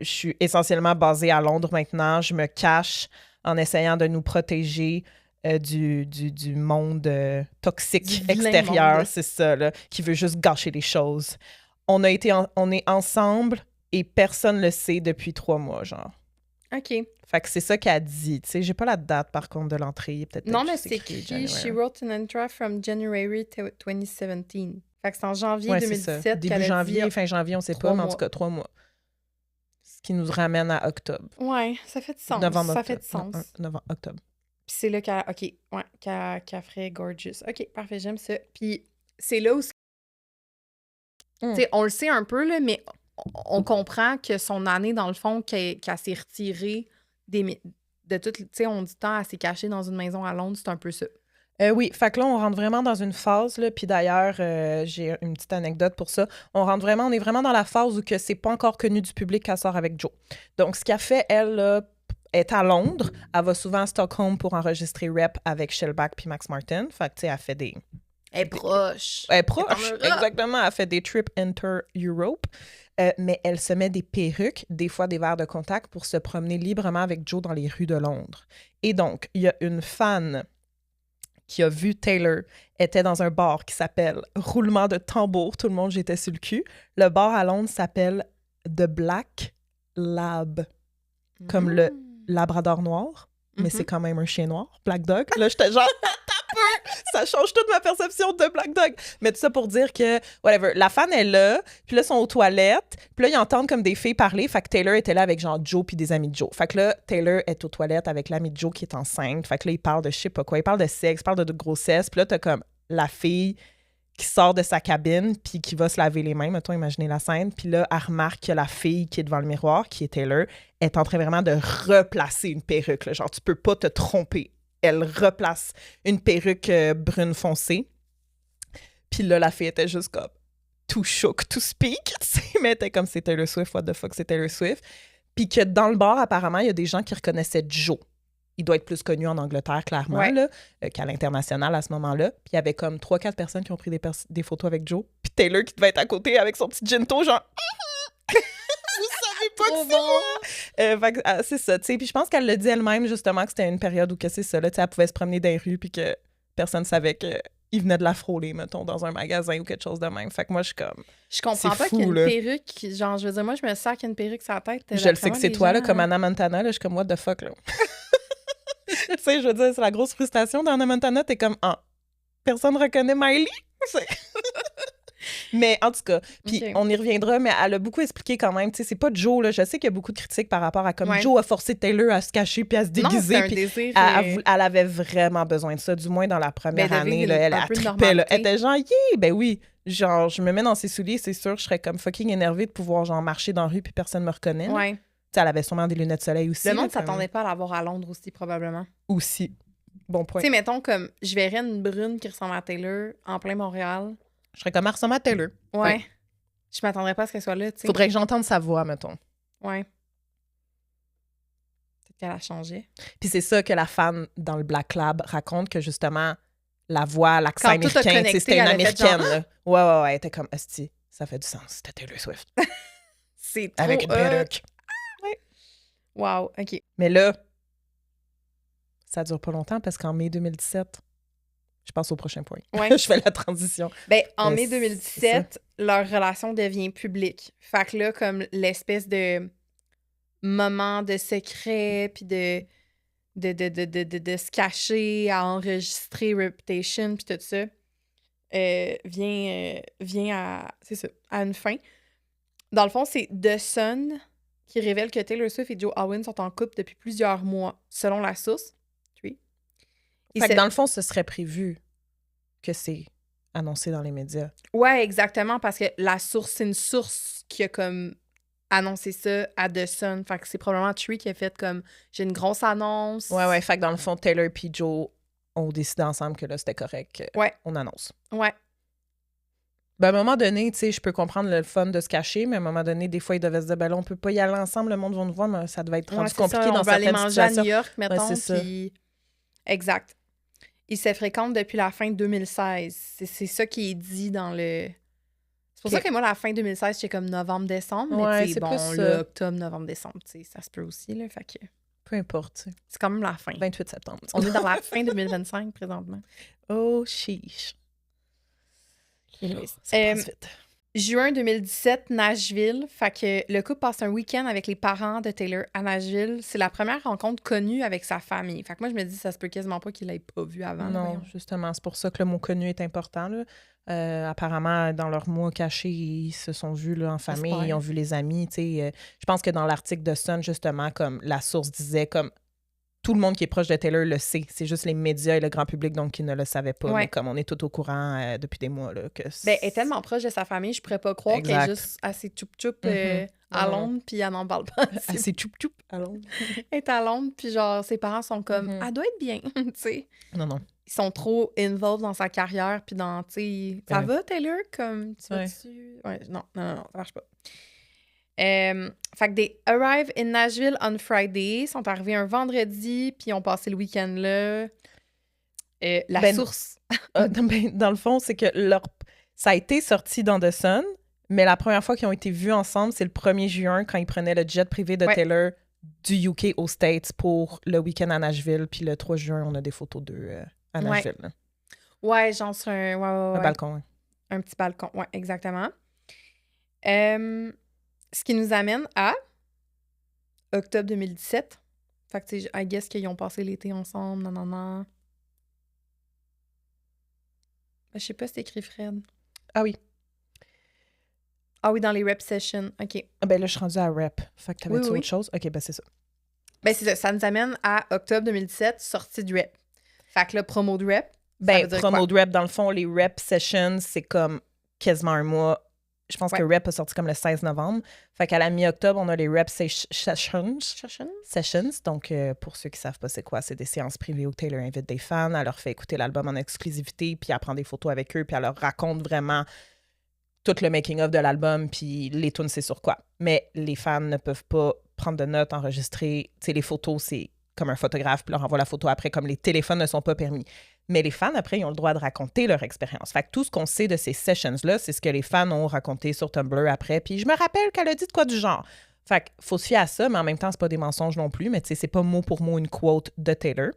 suis essentiellement basée à Londres maintenant, je me cache en essayant de nous protéger du monde toxique extérieur, c'est ça, là, qui veut juste gâcher les choses. On est ensemble et personne le sait depuis 3 mois, genre. OK. Fait que c'est ça qu'elle dit. Tu sais, j'ai pas la date, par contre, de l'entrée. Non, mais c'est écrit « She wrote an entry from January 2017 ». Fait que c'est en janvier 2017 Début janvier, fin janvier, on sait pas, mais en tout cas, 3 mois. Ce qui nous ramène à octobre. Ouais, ça fait du sens. Novembre, ça fait du sens. Novembre, octobre. Puis c'est là qu'elle ferait Gorgeous. OK, parfait, j'aime ça. Puis c'est là où... Tu sais, on le sait un peu, là, mais on comprend que son année, dans le fond, qu'elle s'est retirée de tout... Tu sais, on dit tant, elle s'est cachée dans une maison à Londres, c'est un peu ça. Oui, fait que là, on rentre vraiment dans une phase, là, puis d'ailleurs, j'ai une petite anecdote pour ça. On est vraiment dans la phase où que c'est pas encore connu du public qu'elle sort avec Joe. Donc, ce qu'elle fait, elle, là, est à Londres. Elle va souvent à Stockholm pour enregistrer Rep avec Shellback puis Max Martin. Fait que, tu sais, elle fait des... Elle est proche. Elle est proche, exactement. Elle fait des trips inter-Europe. Mais elle se met des perruques, des fois des verres de contact, pour se promener librement avec Joe dans les rues de Londres. Et donc, il y a une fan qui a vu Taylor était dans un bar qui s'appelle Roulement de tambour. Tout le monde, j'étais sur le cul. Le bar à Londres s'appelle The Black Lab, comme le labrador noir, mais c'est quand même un chien noir, Black Dog. Là, j'étais genre, ça change toute ma perception de Black Dog. Mais tout ça pour dire que, whatever, la fan est là, puis là, ils sont aux toilettes, puis là, ils entendent comme des filles parler, fait que Taylor était là avec genre Joe puis des amis de Joe. Fait que là, Taylor est aux toilettes avec l'ami de Joe qui est enceinte, fait que là, il parle de je sais pas quoi, il parle de sexe, il parle de grossesse, puis là, t'as comme la fille qui sort de sa cabine puis qui va se laver les mains, mettons, imaginez la scène, puis là, elle remarque que la fille qui est devant le miroir, qui est Taylor, est en train vraiment de replacer une perruque, là. Genre, tu peux pas te tromper. Elle replace une perruque brune foncée. Puis là, la fille était juste comme too shook to speak, tu sais, mais elle était comme c'est Taylor Swift, what the fuck, c'est Taylor Swift. Puis que dans le bar, apparemment, il y a des gens qui reconnaissaient Joe. Il doit être plus connu en Angleterre, clairement, là, qu'à l'international à ce moment-là. Puis il y avait comme 3-4 personnes qui ont pris des photos avec Joe. Puis Taylor qui devait être à côté avec son petit ginto, genre... Vous savez pas que c'est moi! C'est ça, tu sais. Puis je pense qu'elle l'a dit elle-même, justement, que c'était une période où que c'est ça, là, tu sais, elle pouvait se promener dans les rues puis que personne savait qu'il venait de la frôler, mettons, dans un magasin ou quelque chose de même. Fait que moi, je suis comme... Je comprends pas qu'il y ait une perruque. Genre, je veux dire, moi, je me sers qu'il y a une perruque sur la tête. Je le sais que c'est toi, là, comme Hannah Montana, là, je suis comme, what the fuck, là. Tu sais, je veux dire, c'est la grosse frustration dans Hannah Montana. T'es comme, personne reconnaît Miley? Mais en tout cas, puis on y reviendra, mais elle a beaucoup expliqué quand même. Tu sais, c'est pas Joe, là. Je sais qu'il y a beaucoup de critiques par rapport à comme Joe a forcé Taylor à se cacher puis à se déguiser. Non, c'est un désir. Elle avait vraiment besoin de ça, du moins dans la première année. Là, elle trippait, là. Elle était genre, ben oui. Genre, je me mets dans ses souliers, c'est sûr, je serais comme fucking énervée de pouvoir genre marcher dans la rue puis personne me reconnaît. Ouais. Tu sais, elle avait sûrement des lunettes de soleil aussi. Le monde s'attendait pas à l'avoir à Londres aussi, probablement. Aussi. Bon point. Tu sais, mettons comme, je verrais une brune qui ressemble à Taylor en plein Montréal. Je serais comme, elle ressemble à Taylor. Ouais. Je m'attendrais pas à ce qu'elle soit là, tu sais. Faudrait que j'entende sa voix, mettons. Ouais. Peut-être qu'elle a changé. Puis c'est ça que la fan dans le Black Lab raconte, que justement, la voix, l'accent américain, c'était une américaine. Genre... là. Ouais. Elle était comme, asti, ça fait du sens, c'était Taylor Swift. C'est trop... Avec une perruque. Ouais. Wow, OK. Mais là, ça dure pas longtemps parce qu'en mai 2017... Je passe au prochain point. Ouais. Je fais la transition. Ben, en mai 2017, leur relation devient publique. Fait que là, comme l'espèce de moment de secret, puis de se cacher, à enregistrer Reputation, puis tout ça, vient à... C'est ça, à une fin. Dans le fond, c'est The Sun qui révèle que Taylor Swift et Joe Alwyn sont en couple depuis plusieurs mois, selon la source. Fait que dans le fond, ce serait prévu que c'est annoncé dans les médias. Ouais, exactement, parce que la source, c'est une source qui a comme annoncé ça à The Sun. Fait que c'est probablement Tree qui a fait comme, j'ai une grosse annonce. Ouais. Fait que dans le fond, Taylor et Joe ont décidé ensemble que là, c'était correct. On annonce. Ouais. Ben, à un moment donné, tu sais, je peux comprendre le fun de se cacher, mais à un moment donné, des fois, ils devaient se dire, ben là, on peut pas y aller ensemble, le monde va nous voir, mais ça devait être rendu compliqué dans certaines situations. On va aller manger à New York, mettons, puis... Exact. Ils se fréquentent depuis la fin de 2016. C'est ça qui est dit dans le... C'est pour ça que moi, la fin 2016, j'étais comme novembre-décembre. Mais c'est bon, là, octobre, novembre-décembre, tu sais, ça se peut aussi, là, fait que... Peu importe. C'est quand même la fin. 28 septembre. On est dans la fin 2025, présentement. Oh, chiche. Ça passe vite. Juin 2017, Nashville. Fait que le couple passe un week-end avec les parents de Taylor à Nashville. C'est la première rencontre connue avec sa famille. Fait que moi, je me dis, ça se peut quasiment pas qu'il l'ait pas vu avant. Non, justement, c'est pour ça que le mot connu est important. Là. Apparemment, dans leur mois caché, ils se sont vus là, en famille, ils ont vu les amis. Je pense que dans l'article de Sun, justement, comme la source disait, comme tout le monde qui est proche de Taylor le sait. C'est juste les médias et le grand public donc qui ne le savaient pas. Mais comme on est tout au courant depuis des mois. Là, que elle est tellement proche de sa famille, je pourrais pas croire qu'elle est juste assez tchoup-choup à Londres, puis elle n'en parle pas. Assez tchoup-choup à Londres. Elle est à Londres, puis genre, ses parents sont comme, elle doit être bien, tu sais. Non. Ils sont trop involved dans sa carrière, puis dans, tu sais, ça va, Taylor? Comme, tu vas-tu... Ouais, non, ça marche pas. Fait que they arrive in Nashville on Friday, sont arrivés un vendredi, puis ont passé le week-end là. La source. Dans le fond, c'est que ça a été sorti dans The Sun, mais la première fois qu'ils ont été vus ensemble, c'est le 1er juin quand ils prenaient le jet privé de Taylor du UK aux States pour le week-end à Nashville, puis le 3 juin, on a des photos d'eux à Nashville. Là. Ouais, genre sur un... Un balcon, Un petit balcon, ouais, exactement. Ce qui nous amène à octobre 2017. Fait que, tu sais, I guess qu'ils ont passé l'été ensemble, non. Je sais pas si c'est écrit Fred. Ah oui. Ah oui, dans les rep sessions, OK. Ah ben là, je suis rendue à rep. Fait que t'avais-tu Oui. autre chose? OK, ben c'est ça. Ben c'est ça, ça nous amène à octobre 2017, sortie de rep. Fait que le promo de rep, ben promo de rep, dans le fond, les rep sessions, c'est comme quasiment un mois. Je pense que rep a sorti comme le 16 novembre. Fait qu'à la mi-octobre, on a les rep sessions. Donc, pour ceux qui savent pas c'est quoi, c'est des séances privées où Taylor invite des fans, elle leur fait écouter l'album en exclusivité, puis elle prend des photos avec eux, puis elle leur raconte vraiment tout le making-of de l'album, puis les tunes, c'est sur quoi. Mais les fans ne peuvent pas prendre de notes, enregistrer. Tu sais, les photos, c'est comme un photographe, puis leur envoie la photo après, comme les téléphones ne sont pas permis. Mais les fans, après, ils ont le droit de raconter leur expérience. Fait que tout ce qu'on sait de ces sessions-là, c'est ce que les fans ont raconté sur Tumblr après. Puis je me rappelle qu'elle a dit de quoi du genre. Fait que faut se fier à ça, mais en même temps, c'est pas des mensonges non plus. Mais tu sais, c'est pas mot pour mot une quote de Taylor.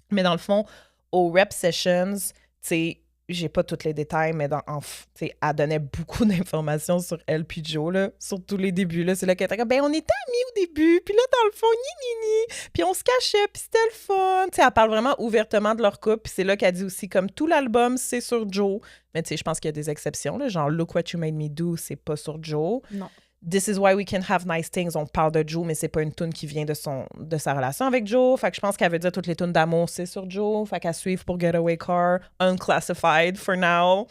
Mais dans le fond, aux rep sessions, tu sais, j'ai pas tous les détails, mais elle donnait beaucoup d'informations sur elle puis Joe, là, surtout les débuts. Là, c'est là qu'elle était comme, ben on était amis au début, puis là, dans le fond, ni, puis on se cachait, puis c'était le fun. T'sais, elle parle vraiment ouvertement de leur couple, puis c'est là qu'elle dit aussi, comme tout l'album, c'est sur Joe. Mais tu sais, je pense qu'il y a des exceptions, là, genre Look What You Made Me Do, c'est pas sur Joe. Non. This is why we can have nice things, on parle de Joe, mais c'est pas une tune qui vient de sa relation avec Joe. Fait que je pense qu'elle veut dire toutes les tunes d'amour, c'est sur Joe. Fait qu'à suivre pour Getaway Car, Unclassified for now.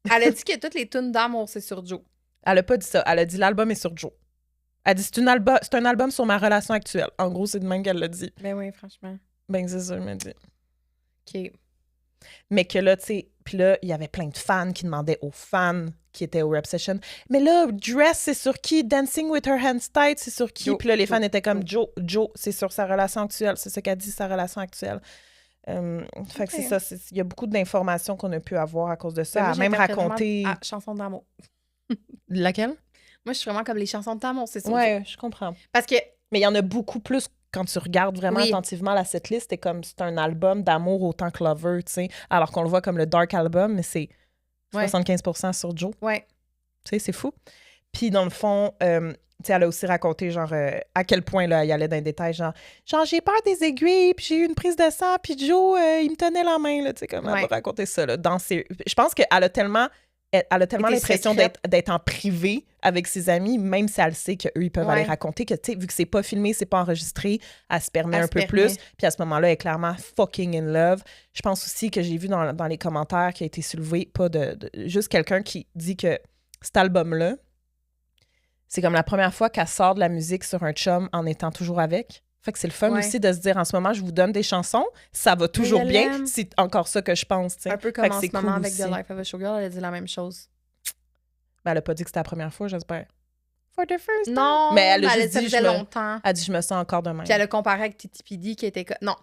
Elle a dit que toutes les tunes d'amour, c'est sur Joe. Elle a pas dit ça. Elle a dit l'album est sur Joe. Elle dit c'est un album sur ma relation actuelle. En gros, c'est de même qu'elle l'a dit. Ben oui, franchement. Ben c'est ça, elle m'a dit. OK. Mais que là, tu sais, puis là, il y avait plein de fans qui demandaient aux fans qui étaient au rep session. Mais là, Dress, c'est sur qui? Dancing with her hands tight, c'est sur qui? Puis là, les fans étaient comme Joe, c'est sur sa relation actuelle. C'est ce qu'a dit, sa relation actuelle. Fait que c'est ça. Il y a beaucoup d'informations qu'on a pu avoir à cause de ça. Elle a même raconté. Chanson d'amour. Laquelle? Moi, je suis vraiment comme les chansons d'amour, c'est ça. Ouais, je comprends. Parce que. Mais il y en a beaucoup plus quand tu regardes vraiment attentivement la setlist. C'est comme c'est un album d'amour autant que Lover, tu sais. Alors qu'on le voit comme le Dark Album, mais c'est 75% sur Joe. Ouais. Tu sais, c'est fou. Puis dans le fond, tu sais, elle a aussi raconté, genre, à quel point, là, il allait dans les détails, genre j'ai peur des aiguilles, puis j'ai eu une prise de sang, puis Joe, il me tenait la main, là, tu sais, comme elle va raconter ça, là. Je pense qu'elle a tellement l'impression d'être en privé avec ses amis, même si elle sait qu'eux, ils peuvent aller raconter, que, tu sais, vu que c'est pas filmé, c'est pas enregistré, elle se permet un peu plus. Puis à ce moment-là, elle est clairement fucking in love. Je pense aussi que j'ai vu dans les commentaires qui a été soulevé, pas juste quelqu'un qui dit que cet album-là, c'est comme la première fois qu'elle sort de la musique sur un chum en étant toujours avec. Fait que c'est le fun aussi de se dire, en ce moment, je vous donne des chansons, ça va toujours bien. C'est encore ça que je pense, t'sais. Un peu comme en ce moment cool avec The Life of a Showgirl, elle a dit la même chose. Ben, elle a pas dit que c'était la première fois, j'espère. For the first time. Non, mais elle a juste dit, ça faisait longtemps. Elle a dit, je me sens encore de même. Puis elle a comparé avec Titi Pidi qui était... Non.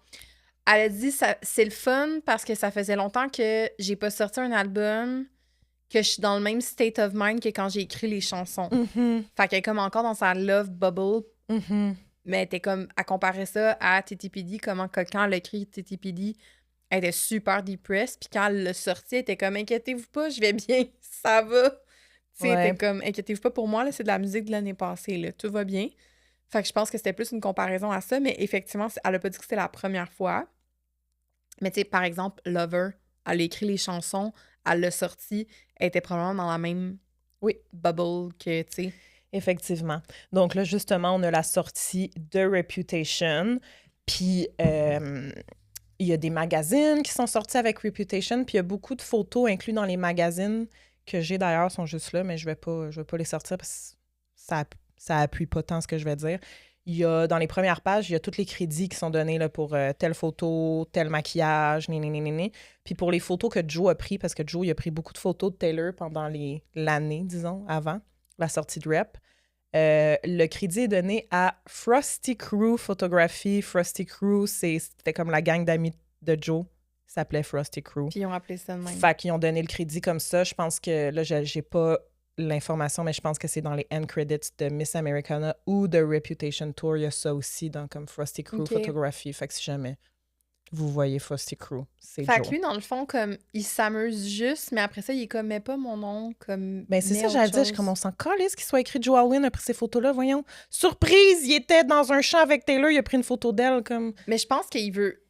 Elle a dit, c'est le fun parce que ça faisait longtemps que j'ai pas sorti un album, que je suis dans le même state of mind que quand j'ai écrit les chansons. Fait qu'elle est comme encore dans sa love bubble. Mais elle était comme, à comparer ça à Titi Pidi, comment que quand elle a écrit Titi Pidi, elle était super depressed. Puis quand elle l'a sorti, elle était comme, inquiétez-vous pas, je vais bien, ça va. Tu sais, elle était comme, inquiétez-vous pas pour moi, là, c'est de la musique de l'année passée, là, tout va bien. Fait que je pense que c'était plus une comparaison à ça, mais effectivement, elle a pas dit que c'était la première fois. Mais tu sais, par exemple, Lover, elle a écrit les chansons, elle l'a sorti, elle était probablement dans la même bubble que, tu sais. Effectivement. Donc là, justement, on a la sortie de Reputation. Puis, il y a des magazines qui sont sortis avec Reputation. Puis, il y a beaucoup de photos inclus dans les magazines que j'ai d'ailleurs, sont juste là, mais je vais pas les sortir parce que ça appuie pas tant ce que je vais dire. Il y a, dans les premières pages, il y a tous les crédits qui sont donnés là, pour telle photo, tel maquillage, Puis pour les photos que Joe a pris, parce que Joe, il a pris beaucoup de photos de Taylor pendant l'année, disons, avant la sortie de Rep. Le crédit est donné à Frosty Crew Photography. Frosty Crew, c'était comme la gang d'amis de Joe. Ça s'appelait Frosty Crew. Puis ils ont appelé ça de même. Fait qu'ils ont donné le crédit comme ça. Je pense que, là, j'ai pas l'information, mais je pense que c'est dans les end credits de Miss Americana ou de Reputation Tour. Il y a ça aussi dans comme Frosty Crew Photography. Fait que si jamais Vous voyez Frosty Crew, c'est Fait Joe. que lui, dans le fond, comme, il s'amuse juste, mais après ça, il est comme, mets pas mon nom, comme, Ben, c'est mets ça, autre j'allais dire, chose. comme on s'en calisse qu'il soit écrit Joe Alwyn après ces photos-là, voyons. Surprise, il était dans un champ avec Taylor, il a pris une photo d'elle, comme... Mais je pense qu'il veut...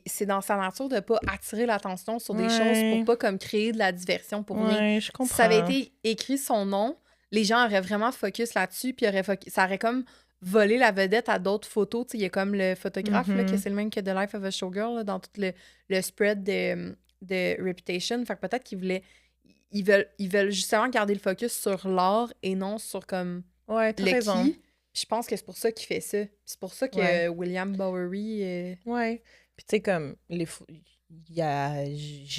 c'est dans sa nature de pas attirer l'attention sur des Ouais. choses pour pas comme créer de la diversion pour rien. Ouais, je Si comprends. ça avait été écrit son nom, les gens auraient vraiment focus là-dessus, puis ça aurait comme volé la vedette à d'autres photos. Tu sais, il y a comme le photographe, là, que c'est le même que The Life of a Showgirl, là, dans tout le spread de Reputation. Fait que peut-être qu'ils voulaient... Ils veulent justement garder le focus sur l'art et non sur comme Ouais, t'as le raison. qui. Je pense que c'est pour ça qu'il fait ça. C'est pour ça que Ouais. William Bowery... Ouais. Puis tu sais, comme, j'ai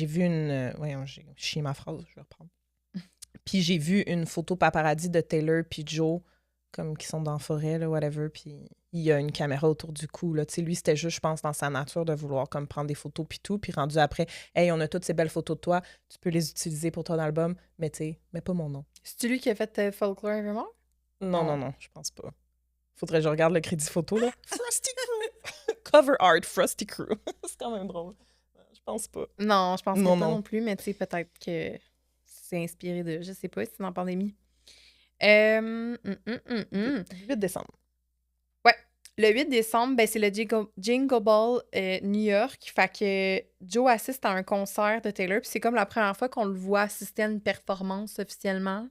vu une... voyons, j'ai chié ma phrase, je vais reprendre. Puis j'ai vu une photo paparazzi de Taylor puis Joe, comme qui sont dans la forêt, là, whatever, puis il y a une caméra autour du cou, là. Tu sais, lui, c'était juste, je pense, dans sa nature de vouloir comme prendre des photos puis tout, puis rendu après, « Hey, on a toutes ces belles photos de toi, tu peux les utiliser pour ton album, mais tu sais, mets pas mon nom. C'est-tu lui qui a fait Folklore Evermore? » Non, je pense pas. Faudrait que je regarde le crédit photo, là. Frosty Crew! Cover art, Frosty Crew. C'est quand même drôle. Je pense pas. Non, je pense Non, pas non. non plus, mais tu sais, peut-être que c'est inspiré de... Je sais pas si c'est dans la pandémie. 8 décembre. Ouais. Le 8 décembre, ben, c'est le Jingle Ball New York. Fait que Joe assiste à un concert de Taylor. Puis c'est comme la première fois qu'on le voit assister à une performance officiellement.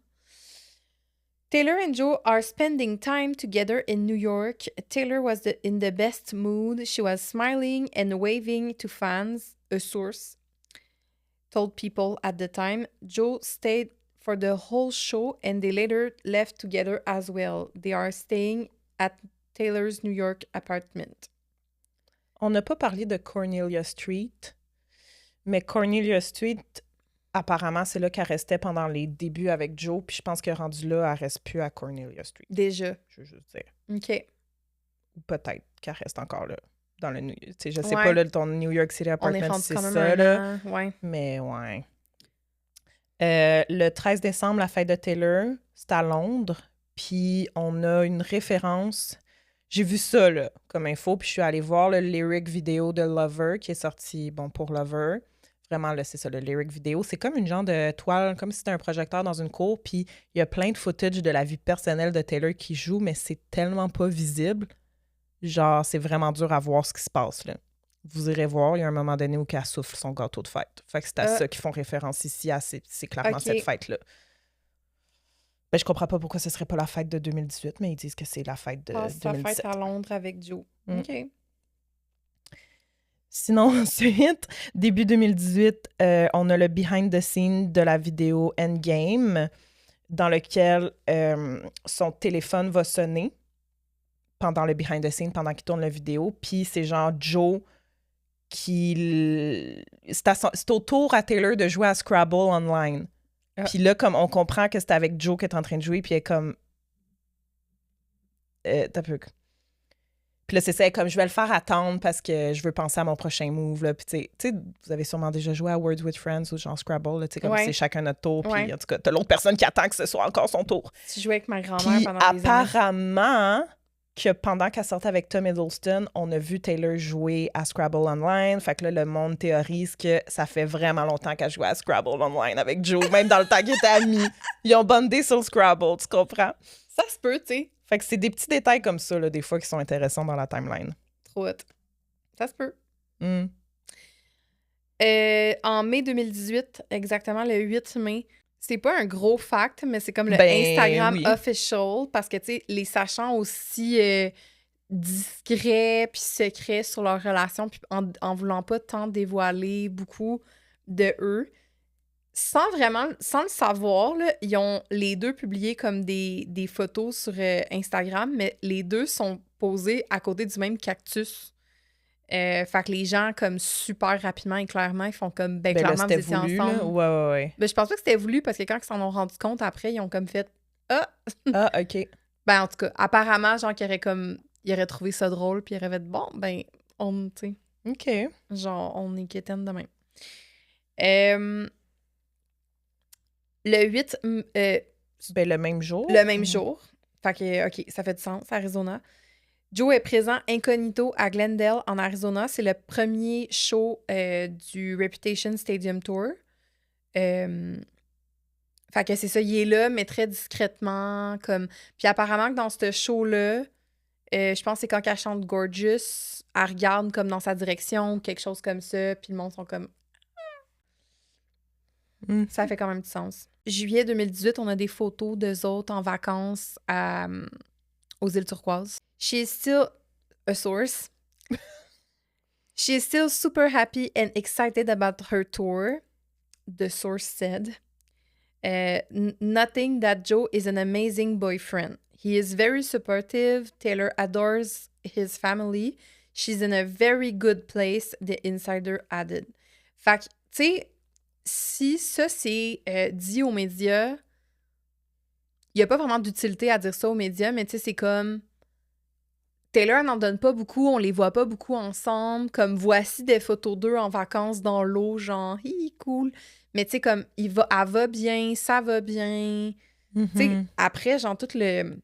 Taylor and Joe are spending time together in New York. Taylor was in the best mood. She was smiling and waving to fans, a source told People at the time. Joe stayed for the whole show and they later left together as well. They are staying at Taylor's New York apartment. On n'a pas parlé de Cornelia Street, mais Cornelia Street, apparemment, c'est là qu'elle restait pendant les débuts avec Joe, puis je pense que rendu là, elle reste plus à Cornelia Street. Déjà. Je veux juste dire. OK. Ou peut-être qu'elle reste encore là. Dans le New... Tu sais, je sais Ouais. pas, là, ton New York City On est apartment, rendu c'est quand même ça, un là. an. Ouais. Mais ouais. Le 13 décembre, la fête de Taylor, c'est à Londres. Puis on a une référence. J'ai vu ça, là, comme info. Puis je suis allée voir le lyric vidéo de Lover qui est sorti, bon, pour Lover. Vraiment, là, c'est ça, le lyric vidéo. C'est comme une genre de toile, comme si c'était un projecteur dans une cour. Puis il y a plein de footage de la vie personnelle de Taylor qui joue, mais c'est tellement pas visible. Genre, c'est vraiment dur à voir ce qui se passe, là. Vous irez voir, il y a un moment donné où elle souffle son gâteau de fête. Fait que c'est à ça qu'ils font référence ici, c'est clairement cette fête-là. Ben, je comprends pas pourquoi ce serait pas la fête de 2018, mais ils disent que c'est la fête de 2017. C'est la fête à Londres avec Joe. OK. Sinon, ensuite, début 2018, on a le behind the scene de la vidéo Endgame, dans lequel son téléphone va sonner pendant le behind the scene, pendant qu'il tourne la vidéo. Puis c'est genre Joe qui... C'est au tour à Taylor de jouer à Scrabble online. Puis là, comme on comprend que c'est avec Joe qu'elle est en train de jouer, puis elle est comme... t'as peu... Puis là, c'est ça, comme je vais le faire attendre parce que je veux penser à mon prochain move. Là. Puis tu sais, vous avez sûrement déjà joué à Words with Friends ou genre Scrabble, là, comme c'est chacun notre tour. Puis en tout cas, t'as l'autre personne qui attend que ce soit encore son tour. Tu jouais avec ma grand-mère pendant des années. Apparemment, que pendant qu'elle sortait avec Tom Hiddleston, on a vu Taylor jouer à Scrabble Online. Fait que là, le monde théorise que ça fait vraiment longtemps qu'elle jouait à Scrabble Online avec Joe, même dans le temps qu'ils étaient amis. Ils ont bondé sur le Scrabble, tu comprends? Ça se peut, tu sais. Fait que c'est des petits détails comme ça, là, des fois, qui sont intéressants dans la timeline. Trop hot. Ça se peut. Mm. En mai 2018, exactement le 8 mai, c'est pas un gros fact, mais c'est comme le Instagram official, parce que, tu sais, les sachant aussi discrets puis secrets sur leur relation, puis en voulant pas tant dévoiler beaucoup de eux, sans le savoir, là, ils ont les deux publié comme des photos sur Instagram, mais les deux sont posés à côté du même cactus. Fait que les gens, comme super rapidement et clairement, ils font comme, clairement, là, vous étiez voulu, ensemble. Là? Ouais. Ben, je pense pas que c'était voulu, parce que quand ils s'en ont rendu compte après, ils ont comme fait « Ah! » OK. Ben, en tout cas, apparemment, genre, ils auraient trouvé ça drôle, puis ils auraient fait « Bon, ben, on, tu sais. » OK. Genre, on est quétaine de même. Le 8... le même jour. Le même jour. Fait que, OK, ça fait du sens, Arizona. Joe est présent incognito à Glendale, en Arizona. C'est le premier show du Reputation Stadium Tour. Fait que c'est ça, il est là, mais très discrètement. Comme... Puis apparemment que dans ce show-là, je pense que c'est quand elle chante Gorgeous, elle regarde comme dans sa direction ou quelque chose comme ça, puis le monde sont comme... Ça fait quand même du sens. Juillet 2018, on a des photos d'eux autres en vacances aux îles Turquoises. She is still a source. She is still super happy and excited about her tour, the source said. Nothing that Joe is an amazing boyfriend. He is very supportive. Taylor adores his family. She's in a very good place, the insider added. Fait que, tu sais, si ça c'est dit aux médias, il n'y a pas vraiment d'utilité à dire ça aux médias, mais tu sais, c'est comme... Taylor n'en donne pas beaucoup, on les voit pas beaucoup ensemble. Comme, voici des photos d'eux en vacances dans l'eau, genre, hi, cool. Mais tu sais, comme, elle va bien, ça va bien. Tu sais, après, genre, tout le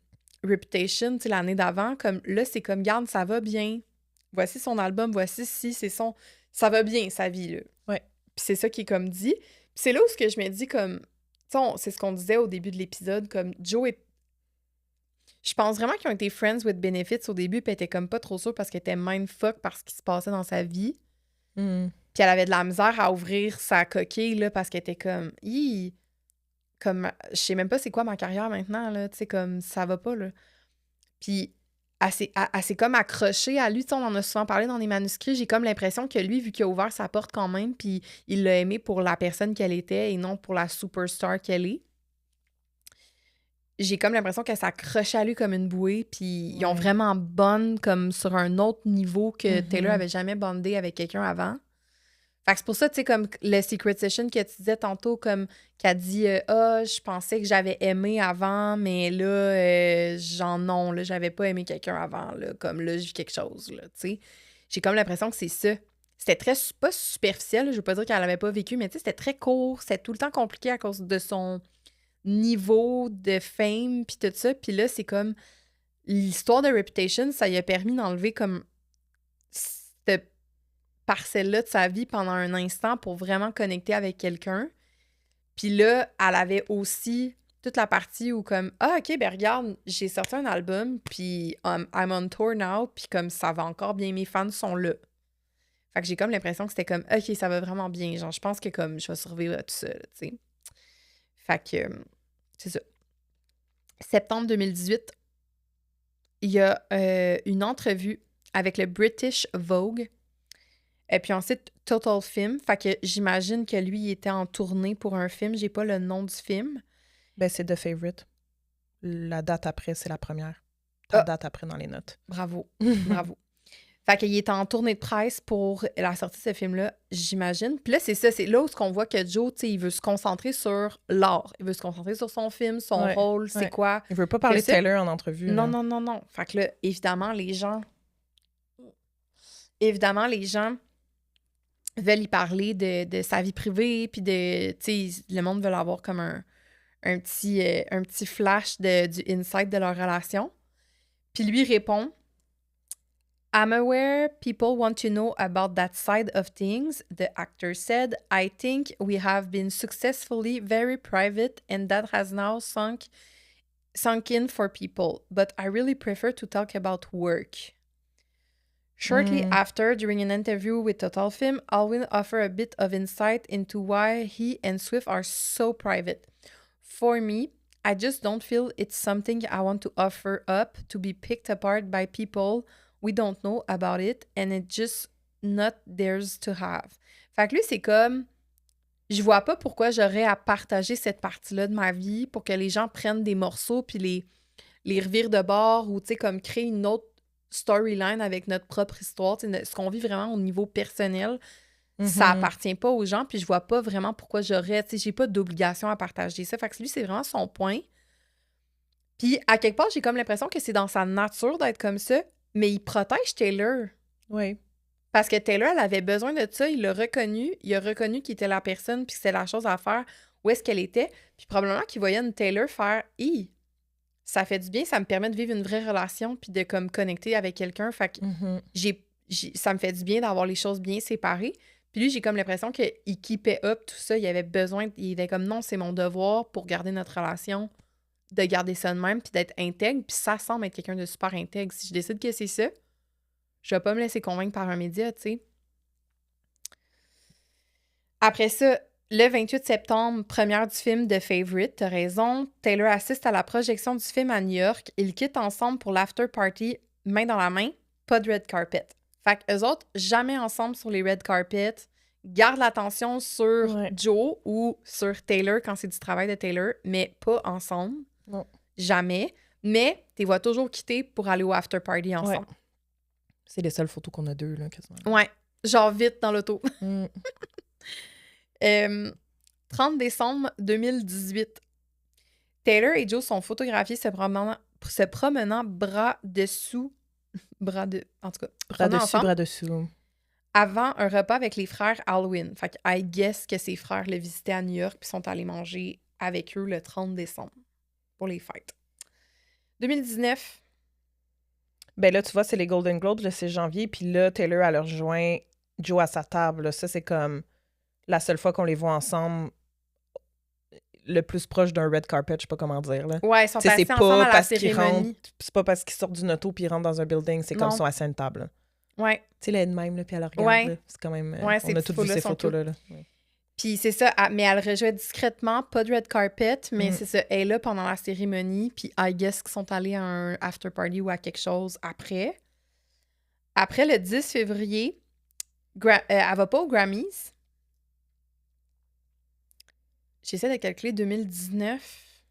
Reputation, tu sais, l'année d'avant, comme, là, c'est comme, garde, ça va bien. Voici son album, voici c'est son... Ça va bien, sa vie, là. Ouais. Puis c'est ça qui est comme dit. Puis c'est là où ce que je me dis, comme... Tu sais, c'est ce qu'on disait au début de l'épisode, comme, Joe est... Je pense vraiment qu'ils ont été friends with benefits au début, puis elle était comme pas trop sûre parce qu'elle était mindfuck par ce qui se passait dans sa vie. Puis elle avait de la misère à ouvrir sa coquille, là, parce qu'elle était comme... Hi! Comme, je sais même pas c'est quoi ma carrière maintenant, là, tu sais, comme, ça va pas, là. Puis elle s'est comme accrochée à lui, tu sais, on en a souvent parlé dans les manuscrits, j'ai comme l'impression que lui, vu qu'il a ouvert sa porte quand même, puis il l'a aimé pour la personne qu'elle était et non pour la superstar qu'elle est. J'ai comme l'impression qu'elle s'accrochait à lui comme une bouée, puis ils ont vraiment bond comme sur un autre niveau que Taylor avait jamais bondé avec quelqu'un avant. Fait que c'est pour ça, tu sais, comme le Secret Session que tu disais tantôt, comme qu'elle dit « Ah, je pensais que j'avais aimé avant, mais là, non, là, j'avais pas aimé quelqu'un avant, là, comme là, je vis quelque chose, là, tu sais. » J'ai comme l'impression que c'est ça. C'était très, pas superficiel, là, je veux pas dire qu'elle avait pas vécu, mais tu sais, c'était très court, c'était tout le temps compliqué à cause de son niveau de fame, puis tout ça. Puis là, c'est comme l'histoire de Reputation, ça lui a permis d'enlever comme cette parcelle-là de sa vie pendant un instant pour vraiment connecter avec quelqu'un. Puis là, elle avait aussi toute la partie où comme « Ah, OK, ben regarde, j'ai sorti un album, puis I'm on tour now, puis comme ça va encore bien, mes fans sont là. » Fait que j'ai comme l'impression que c'était comme « OK, ça va vraiment bien. » Genre, je pense que comme je vais survivre à tout ça, tu sais. Fait que c'est ça. Septembre 2018, il y a une entrevue avec le British Vogue. Et puis ensuite, Total Film. Fait que j'imagine que lui, il était en tournée pour un film. J'ai pas le nom du film. Ben, c'est The Favorite. La date après, c'est la première. Ta date après dans les notes. Bravo. Bravo. Fait qu'il était en tournée de presse pour la sortie de ce film-là, j'imagine. Puis là, c'est ça. C'est là où on voit que Joe, tu sais, il veut se concentrer sur l'art. Il veut se concentrer sur son film, son rôle, c'est quoi. Il veut pas parler de Taylor en entrevue. Non, non, non, non. Fait que là, évidemment, les gens veulent y parler de sa vie privée, puis de, tu sais, le monde veut avoir comme un petit flash du insight de leur relation. Puis lui répond, I'm aware people want to know about that side of things, the actor said. I think we have been successfully very private and that has now sunk in for people, but I really prefer to talk about work. Shortly after, during an interview with Total Film, Alwyn offered a bit of insight into why he and Swift are so private. For me, I just don't feel it's something I want to offer up to be picked apart by people we don't know about it, and it's just not theirs to have. Fait que lui, c'est comme, je vois pas pourquoi j'aurais à partager cette partie-là de ma vie pour que les gens prennent des morceaux puis les revirent de bord ou, tu sais, comme créer une autre storyline avec notre propre histoire. Ce qu'on vit vraiment au niveau personnel, ça appartient pas aux gens, puis je vois pas vraiment pourquoi j'aurais, tu sais, j'ai pas d'obligation à partager ça. Fait que lui, c'est vraiment son point. Puis, à quelque part, j'ai comme l'impression que c'est dans sa nature d'être comme ça, mais il protège Taylor. Oui. Parce que Taylor, elle avait besoin de ça, il l'a reconnu, il a reconnu qu'il était la personne, puis que c'était la chose à faire, où est-ce qu'elle était, puis probablement qu'il voyait une Taylor faire « Hi, ça fait du bien, ça me permet de vivre une vraie relation puis de comme connecter avec quelqu'un. Fait que ça me fait du bien d'avoir les choses bien séparées. Puis lui, j'ai comme l'impression qu'il keepait up tout ça. Il avait besoin, il était comme non, c'est mon devoir pour garder notre relation, de garder ça de même puis d'être intègre. Puis ça semble être quelqu'un de super intègre. Si je décide que c'est ça, je vais pas me laisser convaincre par un média, tu sais. Après ça, le 28 septembre, première du film The Favourite, t'as raison. Taylor assiste à la projection du film à New York. Ils quittent ensemble pour l'after party, main dans la main, pas de red carpet. Fait qu'eux autres, jamais ensemble sur les red carpets, gardent l'attention sur Joe ou sur Taylor quand c'est du travail de Taylor, mais pas ensemble. Non. Jamais. Mais t'es vois toujours quitter pour aller au after party ensemble. Ouais. C'est les seules photos qu'on a d'eux, là, quasiment. Ouais. Genre vite dans l'auto. 30 décembre 2018. Taylor et Joe sont photographiés se promenant bras dessous. Bras dessous. Avant un repas avec les frères Halloween. Fait que I guess que ses frères le visitaient à New York puis sont allés manger avec eux le 30 décembre pour les fêtes. 2019. Ben là, tu vois, c'est les Golden Globes le 6 janvier. Puis là, Taylor, elle a rejoint Joe à sa table. Là. Ça, c'est comme la seule fois qu'on les voit ensemble le plus proche d'un red carpet, je sais pas comment dire. Là. Ouais, ils sont assis ensemble à la cérémonie. C'est pas parce qu'ils sortent d'une auto puis ils rentrent dans un building. C'est comme ils sont assis à une table. Là. Ouais. Tu sais, là, elle-même, puis elle regarde. Ouais. Là. C'est quand même... Ouais, on a toutes vu ces photos-là. Là. Ouais. Puis c'est ça, mais elle rejoint discrètement, pas de red carpet, mais c'est ça, elle est là pendant la cérémonie, puis I guess qu'ils sont allés à un after party ou à quelque chose après. Après le 10 février, elle va pas aux Grammys. J'essaie de calculer 2019.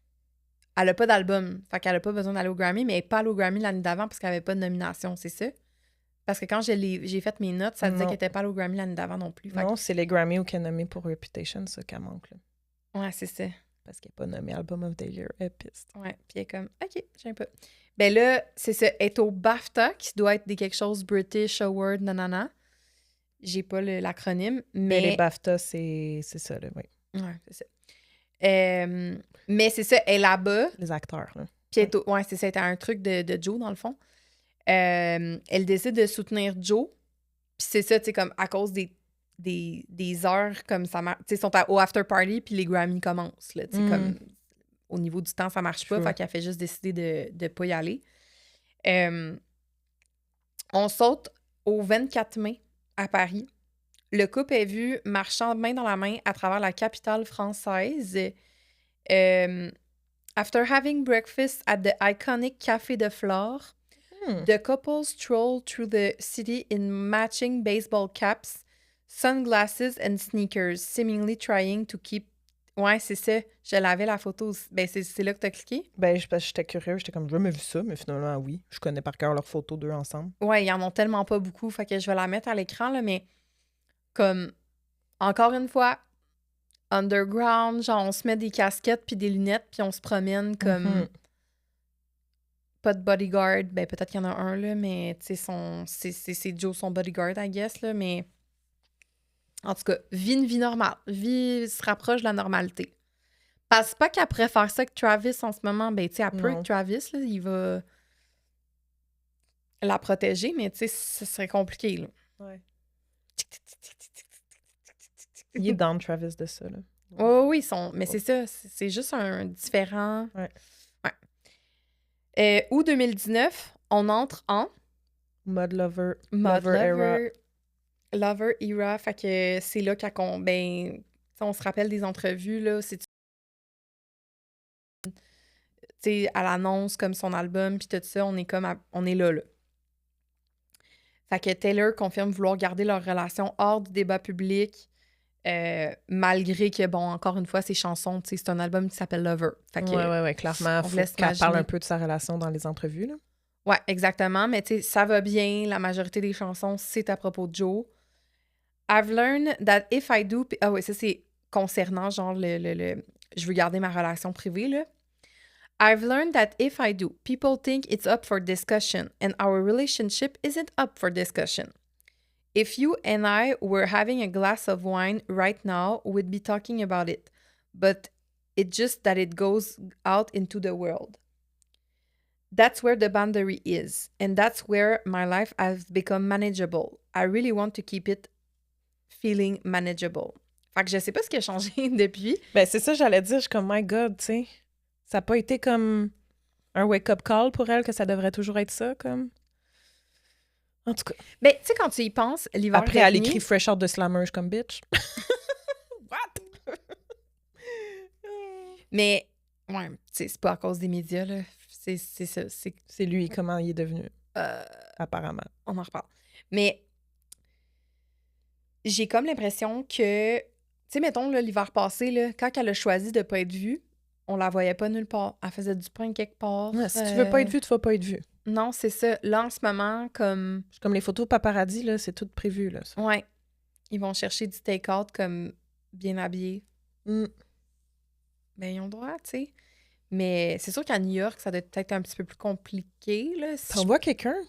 Elle a pas d'album, fait qu'elle a pas besoin d'aller au Grammy, mais elle est pas allée au Grammy l'année d'avant parce qu'elle avait pas de nomination, c'est ça? Parce que quand j'ai fait mes notes, ça disait qu'elle était pas allée au Grammy l'année d'avant non plus. Non, c'est les Grammy ou qu'elle est nommée pour Reputation, ça, qu'elle manque. Là. Ouais, c'est ça. Parce qu'elle n'est pas nommée Album of the Year. Elle est piste. Ouais, puis elle est comme, OK, j'aime pas. Ben là, c'est ça. Elle est au BAFTA, qui doit être des quelque chose British Award, nanana. J'ai pas l'acronyme, mais... les BAFTA, c'est ça, là, oui. Ouais, c'est ça. Mais c'est ça, elle est là-bas. Les acteurs, là. Puis ouais, c'est ça, c'était un truc de Joe, dans le fond. Elle décide de soutenir Joe. Puis c'est ça, tu sais, comme à cause des heures, comme ça marche. Tu sais, ils sont au after party, puis les Grammy commencent, là. Tu sais, comme au niveau du temps, ça marche pas. Fait qu'elle fait juste décider de pas y aller. On saute au 24 mai à Paris. Le couple est vu marchant main dans la main à travers la capitale française. After having breakfast at the iconic Café de Flore, the couple stroll through the city in matching baseball caps, sunglasses and sneakers, seemingly trying to keep... Ouais, c'est ça. Je l'avais, la photo. Ben, c'est là que t'as cliqué? Ben, j'étais curieuse. J'étais comme, je jamais vu ça, mais finalement, oui. Je connais par cœur leurs photos d'eux ensemble. Ouais, ils en ont tellement pas beaucoup, fait que je vais la mettre à l'écran, là, mais comme, encore une fois, underground, genre, on se met des casquettes puis des lunettes, puis on se promène comme... Pas de bodyguard. Ben, peut-être qu'il y en a un, là, mais, tu sais, c'est Joe, son bodyguard, I guess, là, mais... En tout cas, vit une vie normale. Vie se rapproche de la normalité. Parce pas qu'elle préfère ça que Travis en ce moment. Ben, tu sais, elle peut que Travis, là, il va la protéger, mais, tu sais, ce serait compliqué, là. Ouais. Il est down, Travis, de ça, là. Oh, oui, mais c'est ça. C'est juste un différent... Ouais. Août 2019, on entre en... Mud Lover Era. Lover Era, fait que c'est là qu'on... Ben, on se rappelle des entrevues, là, c'est... Tu sais, elle annonce comme son album, puis tout ça, on est comme... On est là. Fait que Taylor confirme vouloir garder leur relation hors du débat public, malgré que, bon, encore une fois, ses chansons, tu sais, c'est un album qui s'appelle Lover. Fait que, ouais, clairement. Faut qu'elle parle un peu de sa relation dans les entrevues, là. Ouais, exactement. Mais tu sais, ça va bien. La majorité des chansons, c'est à propos de Joe. I've learned that if I do... Ah oui, ça, c'est concernant, genre, je veux garder ma relation privée, là. I've learned that if I do, people think it's up for discussion, and our relationship isn't up for discussion. If you and I were having a glass of wine right now, we'd be talking about it. But it's just that it goes out into the world. That's where the boundary is. And that's where my life has become manageable. I really want to keep it feeling manageable. Fait que je sais pas ce qui a changé depuis. Ben, c'est ça, j'allais dire. Je suis comme, my God, tu sais. Ça n'a pas été comme un wake-up call pour elle que ça devrait toujours être ça, comme. En tout cas. Ben, tu sais, quand tu y penses, l'hiver Après, elle écrit Fresh Out de Slammer, je suis comme, bitch. What? Mais, ouais, c'est pas à cause des médias, là. C'est ça. C'est lui, comment il est devenu. Apparemment. On en reparle. Mais, j'ai comme l'impression que, tu sais, mettons, là, l'hiver passé, là, quand elle a choisi de pas être vue, on la voyait pas nulle part. Elle faisait du pain quelque part. Ouais, si tu veux pas être vue, tu vas pas être vue. Non, c'est ça. Là, en ce moment, comme... Comme les photos paparazzi, là, c'est tout prévu, là. Ça. Ouais. Ils vont chercher du take-out comme bien habillé. Ben, ils ont le droit, tu sais. Mais c'est sûr qu'à New York, ça doit être peut-être un petit peu plus compliqué, là. Si T'envoies quelqu'un, elle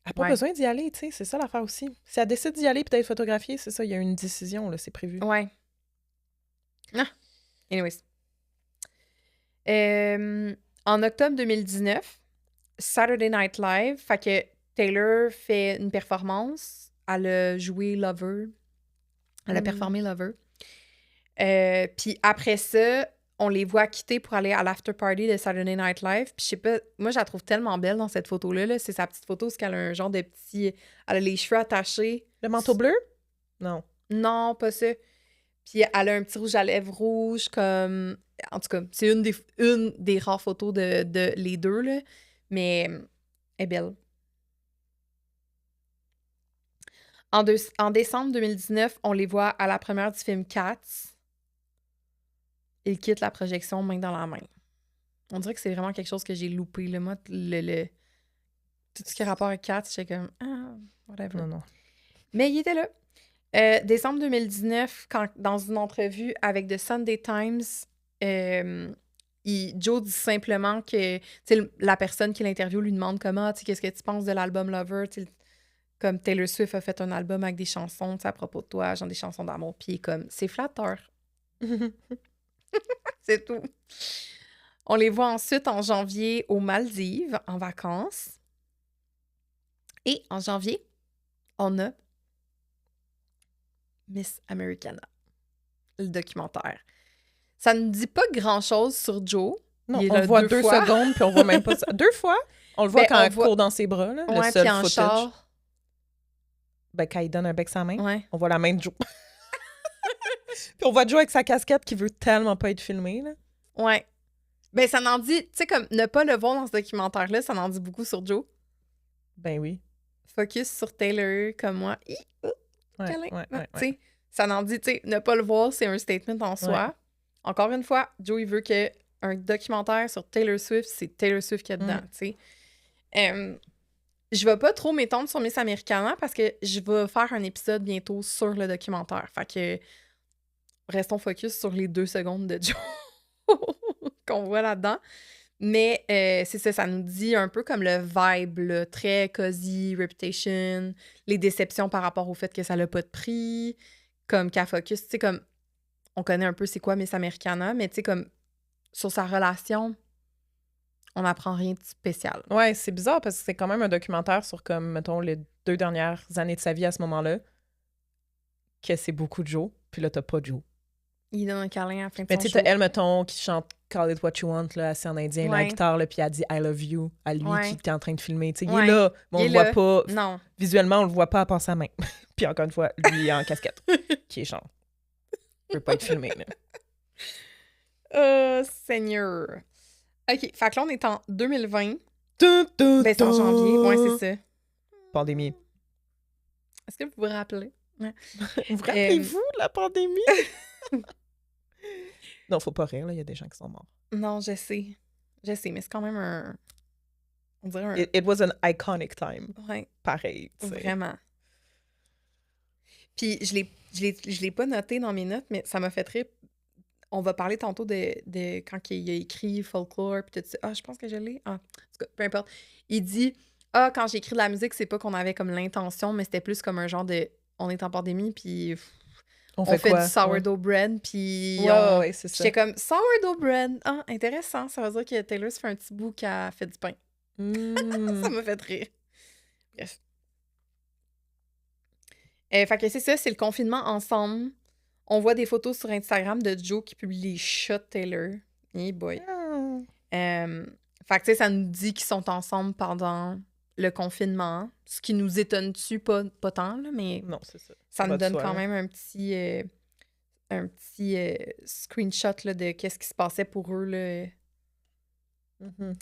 n'a pas besoin d'y aller, tu sais. C'est ça l'affaire aussi. Si elle décide d'y aller et d'être photographiée, c'est ça, il y a une décision, là, c'est prévu. Ouais. Ah. Anyways. En octobre 2019, Saturday Night Live, fait que Taylor fait une performance. Elle a joué Lover. Elle a performé Lover. Puis après ça, on les voit quitter pour aller à l'after party de Saturday Night Live. Puis je sais pas, moi je la trouve tellement belle dans cette photo-là. Là. C'est sa petite photo, parce qu'elle a un genre de petit... Elle a les cheveux attachés. Le manteau bleu? Non. Non, pas ça. Puis elle a un petit rouge à lèvres rouge, comme... En tout cas, c'est une des rares photos de les deux, là. Mais elle est belle. En décembre 2019, on les voit à la première du film Cats. Ils quittent la projection main dans la main. On dirait que c'est vraiment quelque chose que j'ai loupé. Là. Moi, tout ce qui a rapport avec Cats, j'étais comme... Ah, whatever. Non. Mais il était là. Décembre 2019, dans une entrevue avec The Sunday Times, Joe dit simplement que la personne qui l'interviewe lui demande comment, qu'est-ce que tu penses de l'album Lover, comme Taylor Swift a fait un album avec des chansons à propos de toi, genre des chansons d'amour, puis comme c'est flatteur. C'est tout. On les voit ensuite en janvier aux Maldives, en vacances. Et en janvier, on a Miss Americana, le documentaire. Ça ne dit pas grand-chose sur Joe. Non, on le voit 2 secondes, puis on voit même pas ça. 2 fois? On le voit quand elle court dans ses bras, là, le seul footage. Char. Ben, quand il donne un bec sa main, on voit la main de Joe. Puis on voit Joe avec sa casquette qui veut tellement pas être filmé, là. Ouais. Ben, ça n'en dit... Tu sais, comme ne pas le voir dans ce documentaire-là, ça n'en dit beaucoup sur Joe. Ben oui. Focus sur Taylor, comme moi. Ouais. Ça n'en dit, tu sais, ne pas le voir, c'est un statement en soi. Ouais. Encore une fois, Joe, il veut qu'un documentaire sur Taylor Swift, c'est Taylor Swift qui est dedans, tu sais. Je vais pas trop m'étendre sur Miss Americana parce que je vais faire un épisode bientôt sur le documentaire. Fait que restons focus sur les 2 secondes de Joe qu'on voit là-dedans. Mais c'est ça, ça nous dit un peu comme le vibe, là, très cozy, Reputation, les déceptions par rapport au fait que ça n'a pas de prix, comme qu'elle focus, tu sais, comme on connaît un peu c'est quoi Miss Americana, mais tu sais, comme sur sa relation, on n'apprend rien de spécial. Ouais, c'est bizarre parce que c'est quand même un documentaire sur, comme, mettons, les 2 dernières années de sa vie à ce moment-là, que c'est beaucoup de Joe, puis là, t'as pas Joe. Il donne un câlin à la fin de son show. Mais tu sais, t'as elle, mettons, qui chante Call It What You Want, là, assis en indien, la guitare, là, puis elle dit I love you à lui qui était en train de filmer. Tu sais, il est là, mais on le voit pas. Non. Visuellement, on le voit pas à part sa main. Puis encore une fois, lui, il est en casquette, qui est genre. Il peut pas être filmé, là. Oh, Seigneur. OK, fait que là, on est en 2020. Ben, c'est en janvier. Ouais, c'est ça. Pandémie. Est-ce que vous vous rappelez? Ouais. Vous rappelez-vous de la pandémie? Non, faut pas rire, là. Il y a des gens qui sont morts. Non, je sais. Je sais, mais c'est quand même un... On dirait un... It was an iconic time. Ouais. Pareil, tu sais. Vraiment. Puis, je l'ai pas noté dans mes notes, mais ça m'a fait rire. On va parler tantôt de quand il a écrit Folklore, puis tout ça. Ah, je pense que je l'ai. Ah, en tout cas, peu importe. Il dit, quand j'ai écrit de la musique, c'est pas qu'on avait comme l'intention, mais c'était plus comme un genre de... On est en pandémie, puis... On fait du sourdough bread, puis... Ouais, c'est ça. J'étais comme, sourdough bread! Ah, intéressant. Ça veut dire que Taylor se fait un petit bout qu'elle fait du pain. Ça m'a fait rire. Bref. Fait que c'est ça, c'est le confinement ensemble. On voit des photos sur Instagram de Joe qui publie les shots Taylor. Hey boy. Fait que tu sais, ça nous dit qu'ils sont ensemble pendant le confinement. Ce qui nous étonne-tu pas tant, là, mais Non, c'est ça. ça nous va de donne soi, quand là. même un petit screenshot là, de qu'est-ce qui se passait pour eux. Là. Mhm.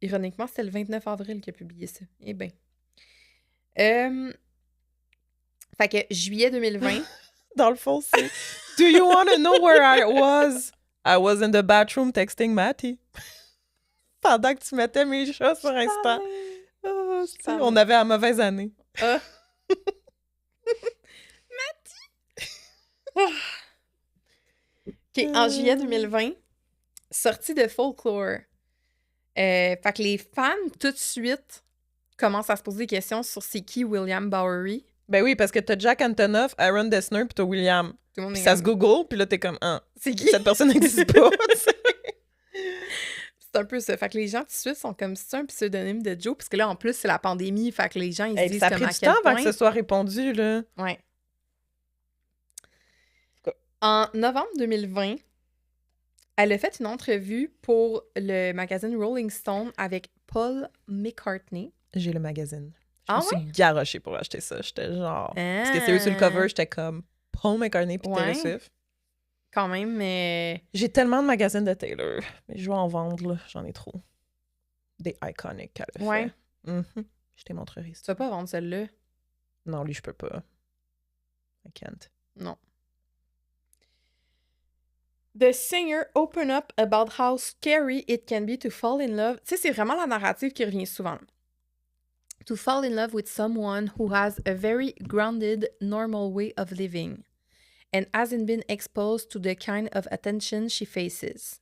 Ironiquement, c'était le 29 avril qu'il a publié ça. Eh bien. Fait que juillet 2020. Dans le fond, c'est Do you want to know where I was? I was in the bathroom texting Matty. Pendant que tu mettais mes chats sur Insta. Oh, on avait la mauvaise année. OK, en juillet 2020, sortie de Folklore. Fait que les fans, tout de suite, commencent à se poser des questions sur c'est qui William Bowery. Ben oui, parce que t'as Jack Antonoff, Aaron Dessner, puis t'as William. Tout le monde Puis est ça se comme, Google, puis là, t'es comme, c'est qui? cette personne n'existe pas. C'est un peu ça. Fait que les gens, tout de suite, sont comme, c'est un pseudonyme de Joe, parce que là, en plus, c'est la pandémie, fait que les gens, ils se Hey, disent ça a comme pris à du quel temps avant point... que ce soit répondu, là. Ouais. En novembre 2020, elle a fait une entrevue pour le magazine Rolling Stone avec Paul McCartney. J'ai le magazine. Je Ah me suis garochée pour acheter ça. J'étais genre... C'était sérieux sur le cover, j'étais comme Paul McCartney puis Taylor Swift. Quand même, mais... J'ai tellement de magazines de Taylor. Mais je vais en vendre, là. J'en ai trop. Des iconiques qu'elle a fait. Je te montrerai ça. Tu vas pas vendre celle-là? Non, lui, je peux pas. I can't. Non. The singer opened up about how scary it can be to fall in love. Tu sais, c'est vraiment la narrative qui revient souvent. To fall in love with someone who has a very grounded, normal way of living and hasn't been exposed to the kind of attention she faces.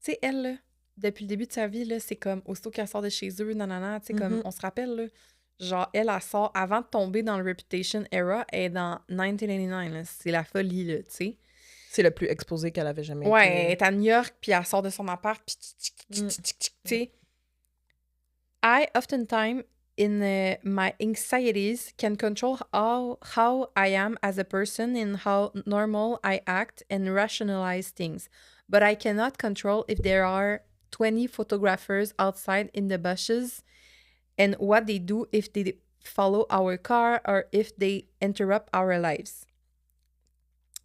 Tu sais, elle, là, depuis le début de sa vie, là, c'est comme, aussitôt qu'elle sort de chez eux, nanana, tu sais, comme, on se rappelle, là, genre, elle sort, avant de tomber dans le Reputation era, elle est dans 1989, là, c'est la folie, là, tu sais. C'est le plus exposé qu'elle avait jamais Ouais, été. elle est à New York, puis elle sort de son appart, puis tu sais. I oftentimes, in my anxieties, can control how I am as a person and how normal I act and rationalize things. But I cannot control if there are 20 photographers outside in the bushes and what they do if they follow our car or if they interrupt our lives.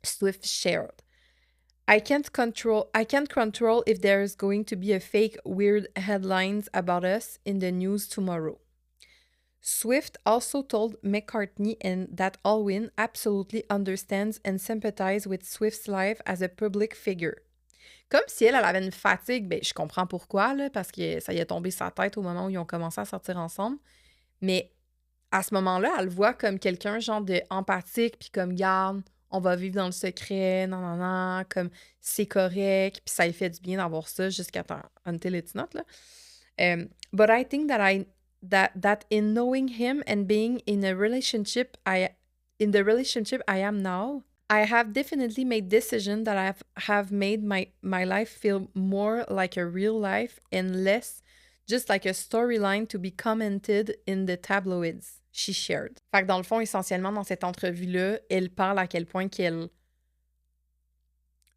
Swift shared. I can't control if there is going to be a fake weird headlines about us in the news tomorrow. Swift also told McCartney that Alwyn absolutely understands and sympathizes with Swift's life as a public figure. Comme si elle avait une fatigue, ben je comprends pourquoi, là, parce que ça y est tombé sa tête au moment où ils ont commencé à sortir ensemble. Mais à ce moment-là, elle le voit comme quelqu'un genre de empathique, puis comme garde, on va vivre dans le secret, non, comme c'est correct, puis ça lui fait du bien d'avoir ça jusqu'à until it's not, là. But I think that in knowing him and being in the relationship I am now, I have definitely made decisions that have made my life feel more like a real life and less just like a storyline to be commented in the tabloids. She shared. Fait que dans le fond, essentiellement, dans cette entrevue-là, elle parle à quel point qu'elle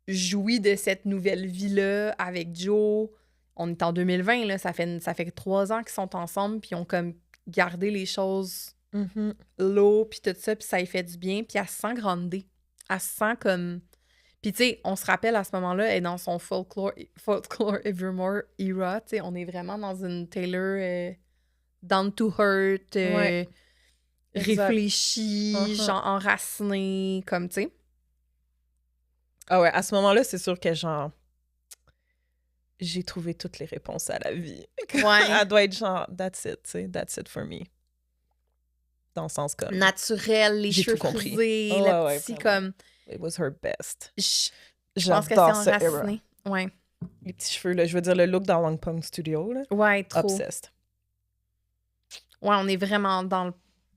jouit de cette nouvelle vie-là avec Joe. On est en 2020, là, ça fait 3 ans qu'ils sont ensemble, puis ils ont comme gardé les choses low, puis tout ça, puis ça lui fait du bien, puis elle se sent grandée. Elle se sent comme... Puis tu sais, on se rappelle à ce moment-là, elle est dans son folklore Evermore era, tu sais, on est vraiment dans une Taylor down to earth, réfléchie, genre enracinée, comme tu sais. Ah ouais, à ce moment-là, c'est sûr que genre... J'ai trouvé toutes les réponses à la vie. Ouais. Elle doit être genre, that's it, tu sais, that's it for me. Dans le sens comme... Naturel, les cheveux frisés, le petit comme... It was her best. Je pense que c'est enraciné. Ouais. Les petits cheveux, là, je veux dire, le look dans Long Pong Studio, là. Ouais, trop. Obsessed. Ouais, on est vraiment dans le...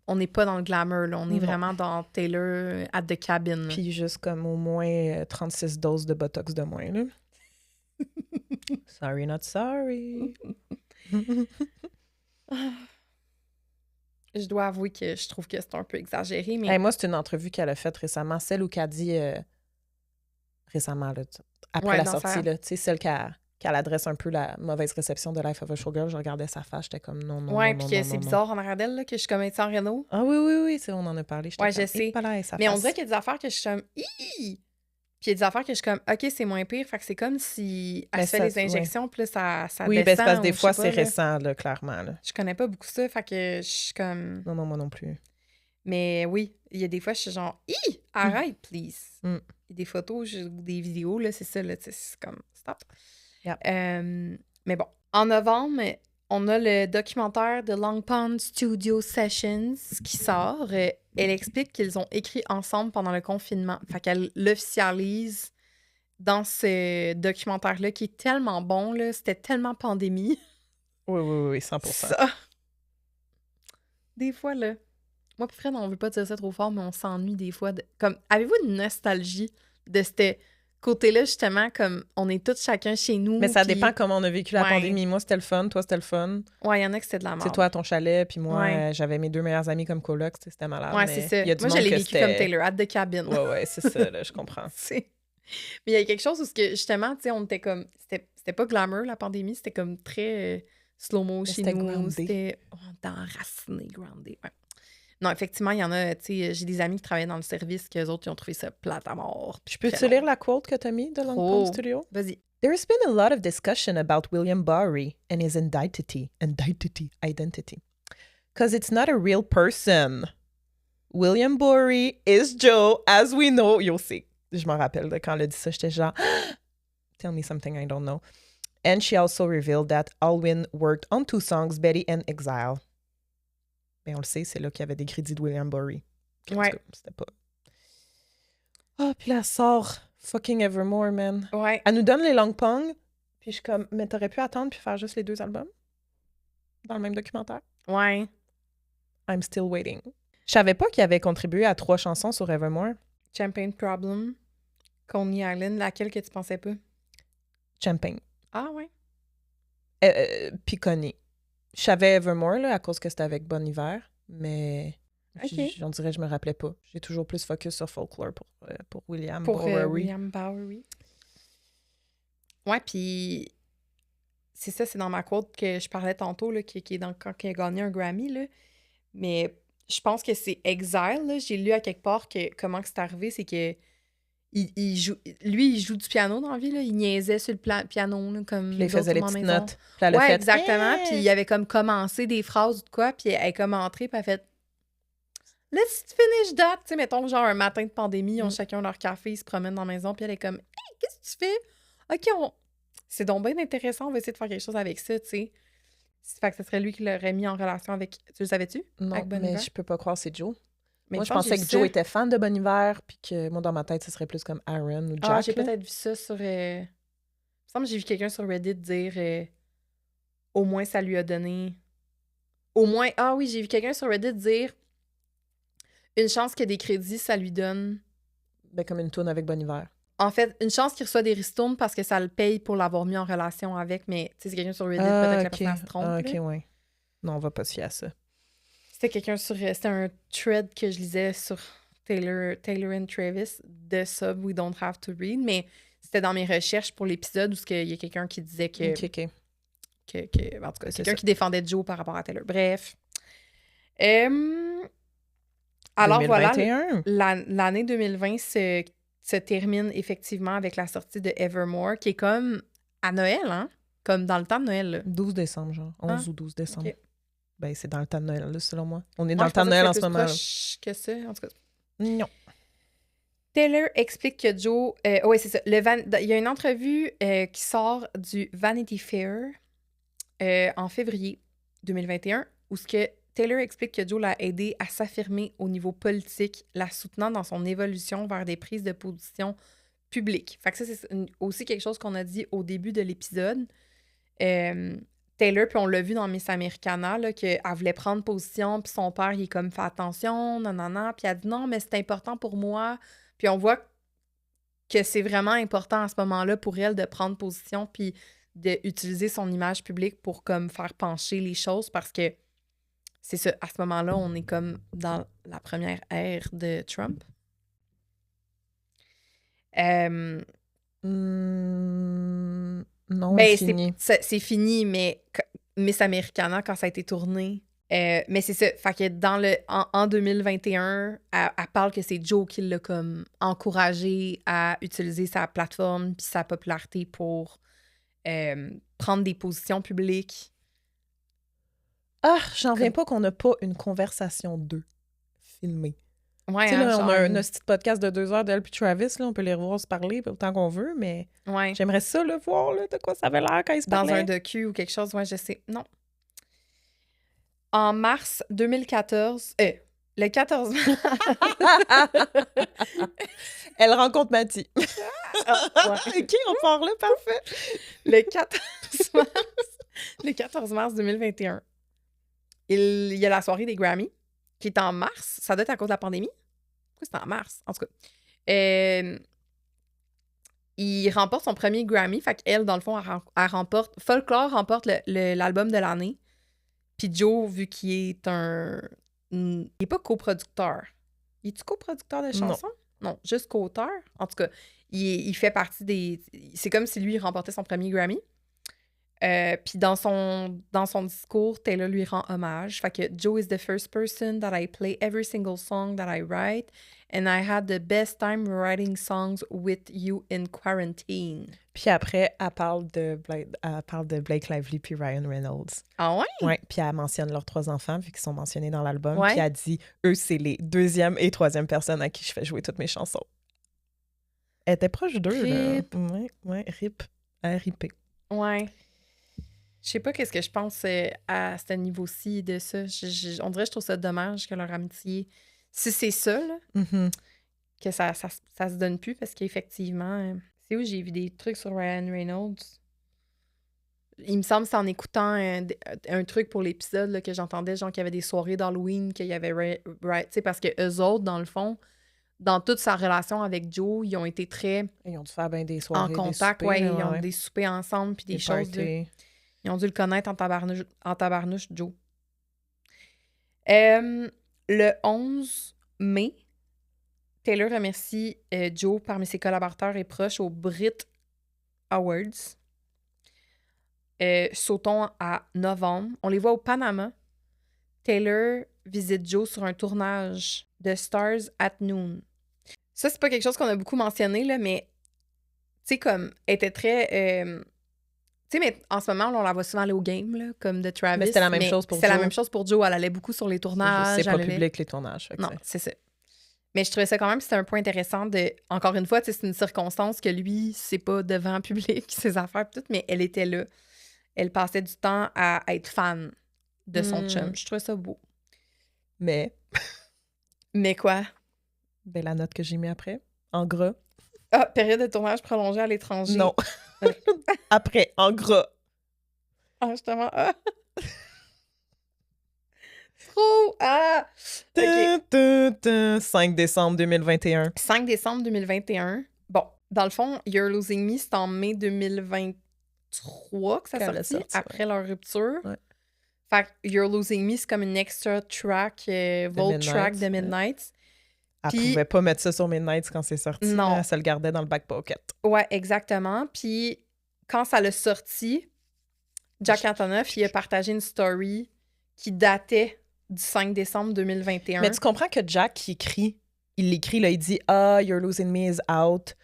On n'est pas dans le glamour, là. On est vraiment dans Taylor at the cabin. Là. Puis juste comme au moins 36 doses de Botox de moins, là. Sorry, not sorry. Je dois avouer que je trouve que c'est un peu exagéré, mais... Hey, moi, c'est une entrevue qu'elle a faite récemment, celle où qu'elle dit récemment, là, après Ouais, la dans sortie, sa- là, tu sais, celle qu'elle adresse un peu la mauvaise réception de Life of a Showgirl. Je regardais sa face, j'étais comme non, non, Ouais, non, puis non, que non, c'est non, non. bizarre en arrière d'elle, là, que je suis comme Étienne Renault. Ah oui, oui, oui, on en a parlé. J'étais Ouais, comme, je sais. voilà, sa Mais on face. dirait qu'il y a des affaires que je suis comme... Hi! Puis il y a des affaires que je suis comme, OK, c'est moins pire. Fait que c'est comme si elle Mais se fait ça, les injections, puis là, ça oui, ben c'est parce que descend, des ou je fois, sais c'est pas, là. récent, là, clairement. Là. Je connais pas beaucoup ça, fait que je suis comme... Non, non, moi non plus. Mais oui, il y a des fois, je suis genre, hi! Arrête, please. Mm. Il y a des photos ou des vidéos, là, c'est ça, là, tu sais, c'est comme, stop. Yep. Mais bon, en novembre, on a le documentaire de Long Pond Studio Sessions qui sort. Elle explique qu'ils ont écrit ensemble pendant le confinement. Fait qu'elle l'officialise dans ce documentaire-là qui est tellement bon, là. C'était tellement pandémie. Oui, oui, oui, 100%. Ça. Des fois, là. Moi pis Fred, on veut pas dire ça trop fort, mais on s'ennuie des fois. Comme, avez-vous une nostalgie de ce côté-là, justement, comme on est tous chacun chez nous? Mais ça puis- dépend comment on a vécu la Ouais. pandémie. Moi, c'était le fun. Toi, c'était le fun. Ouais, il y en a que c'était de la merde. C'est toi à ton chalet, puis moi, Ouais. j'avais mes 2 meilleurs amis comme coloc. C'était malade. Ouais, mais c'est ça. il y a du Moi, je monde l'ai que vécu c'était- comme Taylor, hâte de cabine. Ouais, ouais, c'est ça, là, je comprends. Mais il y a quelque chose où, justement, tu sais, on était comme... C'était pas glamour, la pandémie. C'était comme très slow-mo chez c'était nous. groundé. C'était enraciné, groundé. Ouais. Non, effectivement, il y en a, tu sais, j'ai des amis qui travaillaient dans le service, qu'eux autres, ils ont trouvé ça plate à mort. Je peux-tu lire la quote que t'as mis de Long Pond Studio? Vas-y. There's been a lot of discussion about William Bowery and his identity. Because it's not a real person. William Bowery is Joe, as we know. Yo, c'est... Je m'en rappelle de quand elle a dit ça, j'étais genre... Tell me something I don't know. And she also revealed that Alwyn worked on 2 songs, Betty and Exile. Ben, on le sait, c'est là qu'il y avait des crédits de William Bowery. En tout Ouais. cas, c'était pas... Ah, puis là, elle sort fucking Evermore, man. Ouais. Elle nous donne les Long Pong, puis je suis comme, mais t'aurais pu attendre puis faire juste les 2 albums dans le même documentaire. Ouais. I'm still waiting. Je savais pas qu'il avait contribué à 3 chansons sur Evermore. Champagne Problem, Coney Island, laquelle que tu pensais pas? Champagne. Ah ouais? Puis Coney. Je savais Evermore, là, à cause que c'était avec Bon Hiver, mais Ok. j'en dirais, je me rappelais pas. J'ai toujours plus focus sur Folklore pour William Pour Bowery. William Bowery. Ouais, puis c'est ça, c'est dans ma quote que je parlais tantôt, là, qui est dans quand il a gagné un Grammy, là. Mais je pense que c'est Exile, là. J'ai lu à quelque part que comment que c'est arrivé, c'est que il joue, lui, il joue du piano dans la vie, là. Il niaisait sur le piano, là, comme Puis là, il d'autres faisait les dans la petites maison. notes. Puis elle a Ouais, fait, exactement. Eh! Puis il avait comme commencé des phrases ou de quoi, puis elle est comme entrée, puis elle a fait Let's finish that. Tu sais, mettons, genre un matin de pandémie, ils ont chacun leur café, ils se promènent dans la maison, puis elle est comme Hey, qu'est-ce que tu fais? OK, c'est donc bien intéressant, on va essayer de faire quelque chose avec ça, tu sais. Fait que ce serait lui qui l'aurait mis en relation avec. Tu le savais-tu? Non, Avec Bon mais Iver? je peux pas croire c'est Joe. Mais Moi, il je me semble pensais j'ai que vu Joe ça. était fan de Bon Hiver, puis que moi, dans ma tête, ce serait plus comme Aaron ou Jack. Ah, j'ai là. peut-être vu ça sur. Il me semble que j'ai vu quelqu'un sur Reddit dire au moins ça lui a donné. Au moins. Ah oui, j'ai vu quelqu'un sur Reddit dire une chance que des crédits, ça lui donne. Ben, comme une tourne avec Bon Hiver. En fait, une chance qu'il reçoit des ristournes parce que ça le paye pour l'avoir mis en relation avec, mais tu sais, c'est quelqu'un sur Reddit, peut-être que la personne elle se trompe. Ah, là. OK, ouais. Non, on va pas se fier à ça. C'était quelqu'un sur. C'était un thread que je lisais sur Taylor and Travis de Sub We Don't Have to Read, mais c'était dans mes recherches pour l'épisode où il y a quelqu'un qui disait que. OK. En tout cas, C'est quelqu'un ça. qui défendait Joe par rapport à Taylor. Bref. Alors 2021. voilà, l'année 2020 se termine effectivement avec la sortie de Evermore, qui est comme à Noël, hein? Comme dans le temps de Noël, là. 12 décembre, genre. 11 Ah, ou 12 décembre. ok. Ben, c'est dans le temps de Noël, là, selon moi. On est Moi, dans le je temps de pensais Noël que en ce c'était plus moment. là. proche que ça, en tout cas. Non. Taylor explique que Joe... oui, c'est ça. Il y a une entrevue qui sort du Vanity Fair en février 2021 où Taylor explique que Joe l'a aidé à s'affirmer au niveau politique, la soutenant dans son évolution vers des prises de position publiques. Fait que ça, c'est aussi quelque chose qu'on a dit au début de l'épisode. Taylor, puis on l'a vu dans Miss Americana, là, qu'elle voulait prendre position, puis son père, il est comme « Fais attention, nanana », puis elle dit « Non, mais c'est important pour moi ». Puis on voit que c'est vraiment important à ce moment-là pour elle de prendre position, puis d'utiliser son image publique pour comme faire pencher les choses parce que c'est ça, à ce moment-là, on est comme dans la première ère de Trump. Non, Ben, c'est fini. c'est fini, mais Miss Americana, quand ça a été tourné, mais c'est ça. Fait que en 2021, elle parle que c'est Joe qui l'a comme encouragé à utiliser sa plateforme puis sa popularité pour prendre des positions publiques. Ah, j'en reviens pas qu'on n'a pas une conversation d'eux filmée. Ouais, Tu sais, là, genre... on a un petit podcast de 2 heures d'elle puis Travis, là, on peut les revoir se parler autant qu'on veut, mais Ouais. j'aimerais ça, le voir, là, de quoi ça avait l'air quand ils se parlaient. Dans un docu ou quelque chose, ouais, je sais. Non. En mars 2014... le 14 mars... Elle rencontre Mathie. Ouais. OK, on part là, parfait. Le 14 mars 2021, il y a la soirée des Grammy, qui est en mars. Ça doit être à cause de la pandémie. Pourquoi c'est en mars? En tout cas. Il remporte son premier Grammy. Fait qu'elle, dans le fond, elle remporte... Folklore remporte l'album de l'année. Puis Joe, vu qu'il est il n'est pas coproducteur. Il est-tu coproducteur de chansons? Non, juste co-auteur. En tout cas, il fait partie des... C'est comme si lui remportait son premier Grammy. Puis dans son discours, Taylor lui rend hommage. Fait que Joe is the first person that I play every single song that I write, and I had the best time writing songs with you in quarantine. Puis après, elle parle de Blake Lively puis Ryan Reynolds. Ah ouais? Ouais, puis elle mentionne leurs 3 enfants, vu qu'ils sont mentionnés dans l'album. Ouais. Puis elle dit, eux, c'est les 2e et 3e personnes à qui je fais jouer toutes mes chansons. Elle était proche d'eux, là. Rip. Ouais, rip. R.I.P. Ouais. Je sais pas qu'est-ce que je pense à ce niveau-ci de ça. On dirait que je trouve ça dommage que leur amitié, si c'est ça, là, que ça se donne plus, parce qu'effectivement, c'est où j'ai vu des trucs sur Ryan Reynolds. Il me semble que c'est en écoutant un truc pour l'épisode là, que j'entendais, genre qu'il y avait des soirées d'Halloween, qu'il y avait... tu sais, parce que eux autres, dans le fond, dans toute sa relation avec Joe, ils ont été très... Ils ont dû faire bien des soirées, en contact, des soupers, ils ont des soupers ensemble, puis des choses... Ils ont dû le connaître en tabarnouche, Joe. Le 11 mai, Taylor remercie Joe parmi ses collaborateurs et proches aux Brit Awards. Sautons à novembre. On les voit au Panama. Taylor visite Joe sur un tournage de Stars at Noon. Ça, c'est pas quelque chose qu'on a beaucoup mentionné, là, mais tu sais, comme, elle était très... tu sais, mais en ce moment, on la voit souvent aller au game, là, comme de Travis. Mais c'était la même chose pour Joe. C'était la même chose pour Joe. Elle allait beaucoup sur les tournages. C'est pas public, les tournages. Non, c'est ça. Mais je trouvais ça quand même, c'était un point intéressant de... Encore une fois, c'est une circonstance que lui, c'est pas devant public, ses affaires et tout, mais elle était là. Elle passait du temps à être fan de son chum. Je trouvais ça beau. Mais... Mais quoi? Ben, la note que j'ai mis après, en gras. Ah, période de tournage prolongée à l'étranger. Non. Après, en gras. Ah, justement. Ah. Trop. Ah. Okay. 5 décembre 2021. 5 décembre 2021. Bon, dans le fond, You're Losing Me, c'est en mai 2023 que ça sortit, après leur rupture. Ouais. Fait que You're Losing Me, c'est comme une extra track, vault track de Midnight. Elle pouvait pas mettre ça sur Midnight quand c'est sorti. Non. Elle se le gardait dans le back pocket. Ouais, exactement. Puis quand ça l'a sorti, Jack Antonoff, il a partagé une story qui datait du 5 décembre 2021. Mais tu comprends que Jack, il l'écrit, là, il dit « Ah, You're Losing Me is out.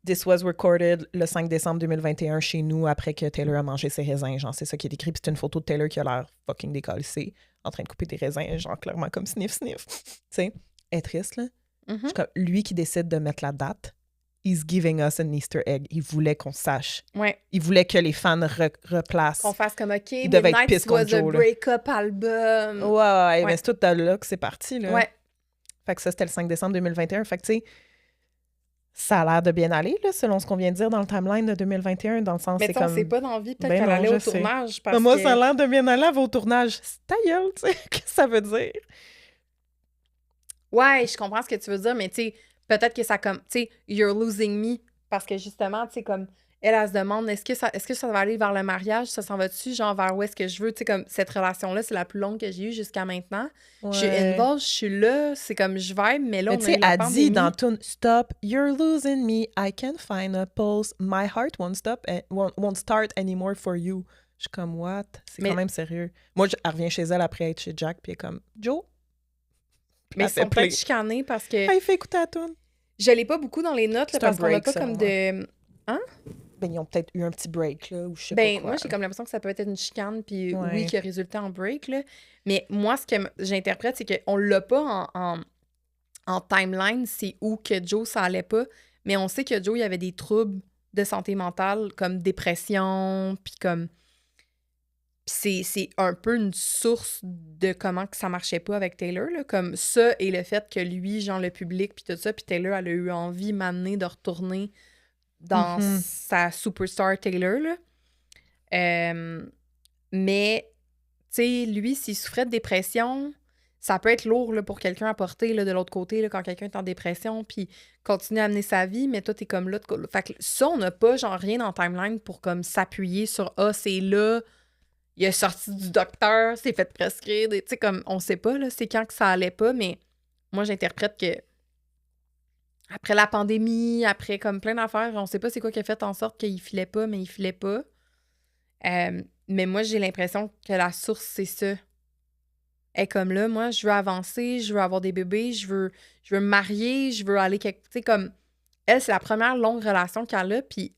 This was recorded le 5 décembre 2021 chez nous après que Taylor a mangé ses raisins. » Genre, c'est ça qui est écrit. Puis c'est une photo de Taylor qui a l'air fucking décalissée, en train de couper des raisins, genre clairement comme sniff. Tu sais, elle est triste, là. Mm-hmm. Comme lui qui décide de mettre la date, he's giving us an Easter egg. Il voulait qu'on sache. Ouais. Il voulait que les fans replacent. Qu'on fasse comme, OK, il devait Midnight être was Joe, a break-up album. Ouais, mais c'est tout de là que c'est parti, là. Ouais. Fait que ça, c'était le 5 décembre 2021. Fait que, tu sais, ça a l'air de bien aller, là, selon ce qu'on vient de dire dans le timeline de 2021, dans le sens, mais c'est comme... Mais c'est pas d'envie, peut-être qu'elle allait au tournage, parce moi, que... ça a l'air de bien aller, elle va au tournage. C'est ta gueule, tu sais, qu'est-ce que ça veut dire? Ouais, je comprends ce que tu veux dire, mais tu sais, peut-être que ça comme, tu sais, You're Losing Me, parce que justement, tu sais, comme, elle se demande, est-ce que ça va aller vers le mariage? Ça s'en va-tu? Genre, vers où est-ce que je veux? Tu sais, comme, cette relation-là, c'est la plus longue que j'ai eue jusqu'à maintenant. Je suis Ouais. involved, je suis là, c'est comme, je vibe, mais là, Mais on tu a eu sais, la elle dit dans pandémie. Tune Stop, you're losing me. I can't find a pulse. My heart won't start anymore for you. Je suis comme, what? C'est quand Mais, même sérieux. Moi, elle revient chez elle après être chez Jack, puis elle est comme, Joe? Puis mais elle ils fait sont peut-être play. chicanés parce que Elle fait écouter la tune. je l'ai pas beaucoup dans les notes, là, C'est un parce qu'on n'a break, pas selon comme moi. de... Hein? Ben, ils ont peut-être eu un petit break, là, ou je sais pas Ben, quoi. moi, j'ai comme l'impression que ça peut être une chicane, puis oui, Ouais. qui a résulté en break, là. Mais moi, ce que j'interprète, c'est qu'on l'a pas en timeline, c'est où que Joe, ça allait pas. Mais on sait que Joe, il y avait des troubles de santé mentale, comme dépression, puis comme... C'est un peu une source de comment que ça marchait pas avec Taylor, là. Comme ça et le fait que lui, genre le public, puis tout ça, puis Taylor, elle a eu envie, m'amener de retourner dans Mhm. sa superstar Taylor, là. Mais, tu sais, lui, s'il souffrait de dépression, ça peut être lourd là, pour quelqu'un à porter là, de l'autre côté, là, quand quelqu'un est en dépression, puis continue à amener sa vie, mais toi, t'es comme là. Fait que ça, on n'a pas, genre, rien en timeline pour, comme, s'appuyer sur « Ah, c'est là, il est sorti du docteur, c'est fait prescrire. » Tu sais, comme, on sait pas, là, c'est quand que ça allait pas, mais moi, j'interprète que après la pandémie, après, comme, plein d'affaires, on sait pas c'est quoi qui a fait en sorte qu'il filait pas, mais il filait pas. Mais moi, j'ai l'impression que la source, c'est ça. Elle est comme là, moi, je veux avancer, je veux avoir des bébés, je veux me marier, je veux aller quelque... Tu sais, comme... Elle, c'est la première longue relation qu'elle a, puis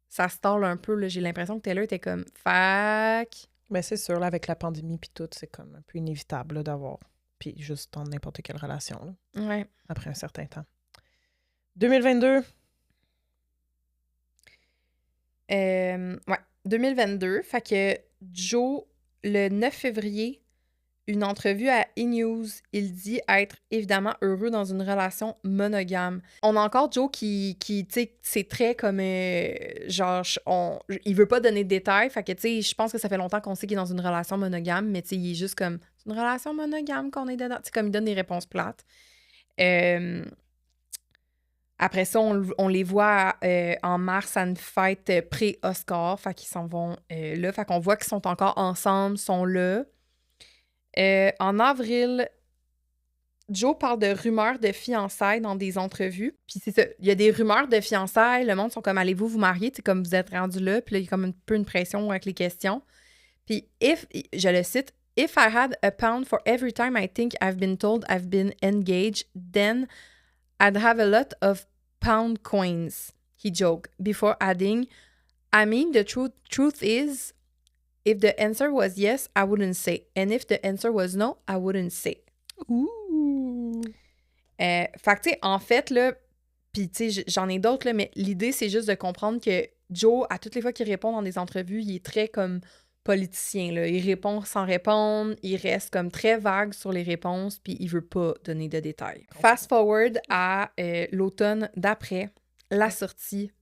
ça stall un peu, là. J'ai l'impression que Taylor était comme « Fac... » Ben, c'est sûr, là, avec la pandémie puis tout, c'est comme un peu inévitable là, d'avoir. Puis juste dans n'importe quelle relation, là, Ouais. après un certain temps. 2022. Ouais, 2022. Fait que Joe, le 9 février, une entrevue à E-News, il dit être évidemment heureux dans une relation monogame. On a encore Joe qui tu sais, c'est très comme, genre, il veut pas donner de détails, fait que, tu sais, je pense que ça fait longtemps qu'on sait qu'il est dans une relation monogame, mais tu sais, il est juste comme, c'est une relation monogame qu'on est dedans, tu sais, comme il donne des réponses plates. Après ça, on les voit en mars à une fête pré-Oscar, fait qu'ils s'en vont là, fait qu'on voit qu'ils sont encore ensemble, sont là. En avril, Joe parle de rumeurs de fiançailles dans des entrevues. Puis c'est ça, il y a des rumeurs de fiançailles, le monde sont comme « Allez-vous vous marier? » Tu sais, comme vous êtes rendu là, puis là, il y a comme un peu une pression avec les questions. Puis, je le cite, « If I had a pound for every time I think I've been told I've been engaged, then I'd have a lot of pound coins. » He joked, before adding, « I mean, the truth is, if the answer was yes, I wouldn't say. And if the answer was no, I wouldn't say. » Ouh! Fait que, tu sais, en fait, là, puis, tu sais, j'en ai d'autres, là, mais l'idée, c'est juste de comprendre que Joe, à toutes les fois qu'il répond dans des entrevues, il est très comme politicien, là. Il répond sans répondre, il reste comme très vague sur les réponses, puis il veut pas donner de détails. Fast forward à l'automne d'après, la sortie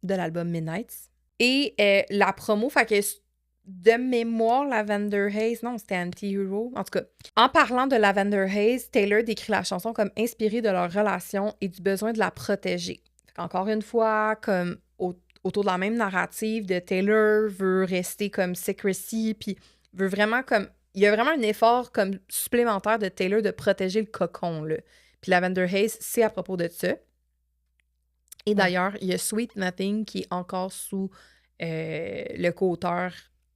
de l'album Midnights. Et la promo, fait que de mémoire, Lavender Haze, non, c'était Anti-Hero. En tout cas, en parlant de Lavender Haze, Taylor décrit la chanson comme inspirée de leur relation et du besoin de la protéger. Encore une fois, comme autour de la même narrative de Taylor veut rester comme secrecy, puis veut vraiment comme... Il y a vraiment un effort comme supplémentaire de Taylor de protéger le cocon, là. Puis Lavender Haze, c'est à propos de ça. Et d'ailleurs, il y a Sweet Nothing qui est encore sous le co-auteur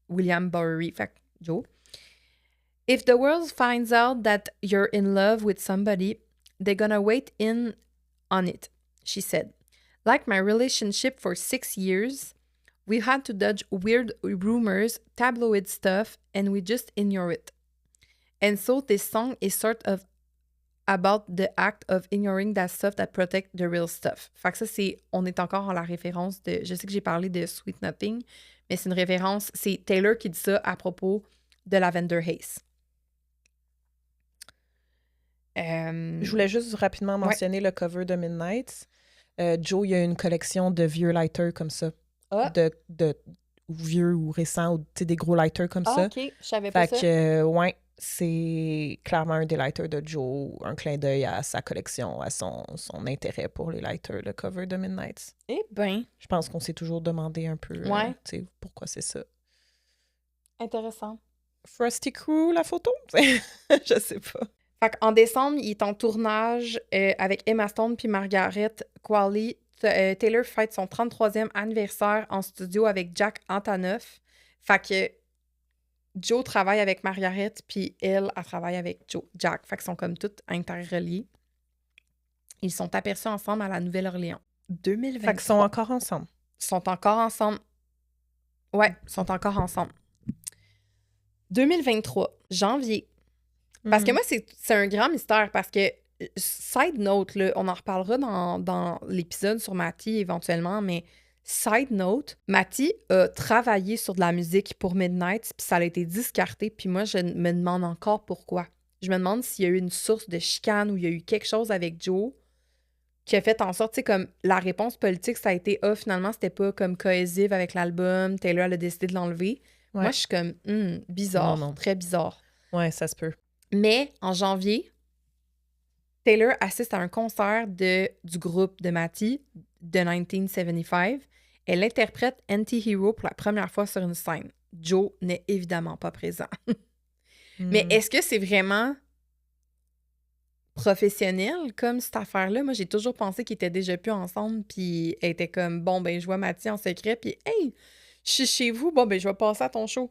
William Bowery. Fait que, Joe. If the world finds out that you're in love with somebody, they're gonna wait in on it, she said. Like my relationship for 6 years, we had to dodge weird rumors, tabloid stuff, and we just ignore it. And so this song is sort of about the act of ignoring that stuff that protect the real stuff. Fait que ça, c'est... On est encore en la référence de... Je sais que j'ai parlé de Sweet Nothing, mais c'est une référence... C'est Taylor qui dit ça à propos de Lavender Haze. Je voulais juste rapidement mentionner le cover de Midnights. Joe, il y a une collection de vieux lighters comme ça. De vieux ou récents, ou des gros lighters comme ça. OK, je savais pas ça. Fait que, ouais, c'est clairement un des lighters de Joe, un clin d'œil à sa collection, à son intérêt pour les lighters, le cover de Midnights. Eh ben, Je pense qu'on s'est toujours demandé un peu Ouais. tu sais, pourquoi c'est ça. intéressant. Frosty Crew, la photo? Je sais pas. Fait qu'en décembre, il est en tournage avec Emma Stone puis Margaret Qualley. Taylor fête son 33e anniversaire en studio avec Jack Antonoff. Fait que Joe travaille avec Margaret, puis elle travaille avec Jack. Fait qu'ils sont comme toutes interreliés. Ils sont aperçus ensemble à la Nouvelle-Orléans. 2023. Fait qu'ils sont encore ensemble. Ils sont encore ensemble. Ouais, ils sont encore ensemble. 2023, janvier. Parce que moi, c'est un grand mystère parce que, side note, là, on en reparlera dans l'épisode sur Matty éventuellement, mais side note, Matty a travaillé sur de la musique pour Midnight, puis ça a été discarté, puis moi, je me demande encore pourquoi. Je me demande s'il y a eu une source de chicane ou il y a eu quelque chose avec Joe qui a fait en sorte, tu sais, comme la réponse politique, ça a été « Ah, finalement, c'était pas comme cohésif avec l'album, Taylor, elle a décidé de l'enlever. Ouais. Moi, je suis comme bizarre, Non. très bizarre. Ouais, ça se peut. Mais en janvier, Taylor assiste à un concert du groupe de Matty, de 1975. Elle interprète Anti-Hero pour la première fois sur une scène. Joe n'est évidemment pas présent. Mais est-ce que c'est vraiment professionnel comme cette affaire-là? Moi, j'ai toujours pensé qu'ils étaient déjà plus ensemble, puis elle était comme, bon, ben, je vois Matty en secret, puis hey, je suis chez vous, bon, ben, je vais passer à ton show.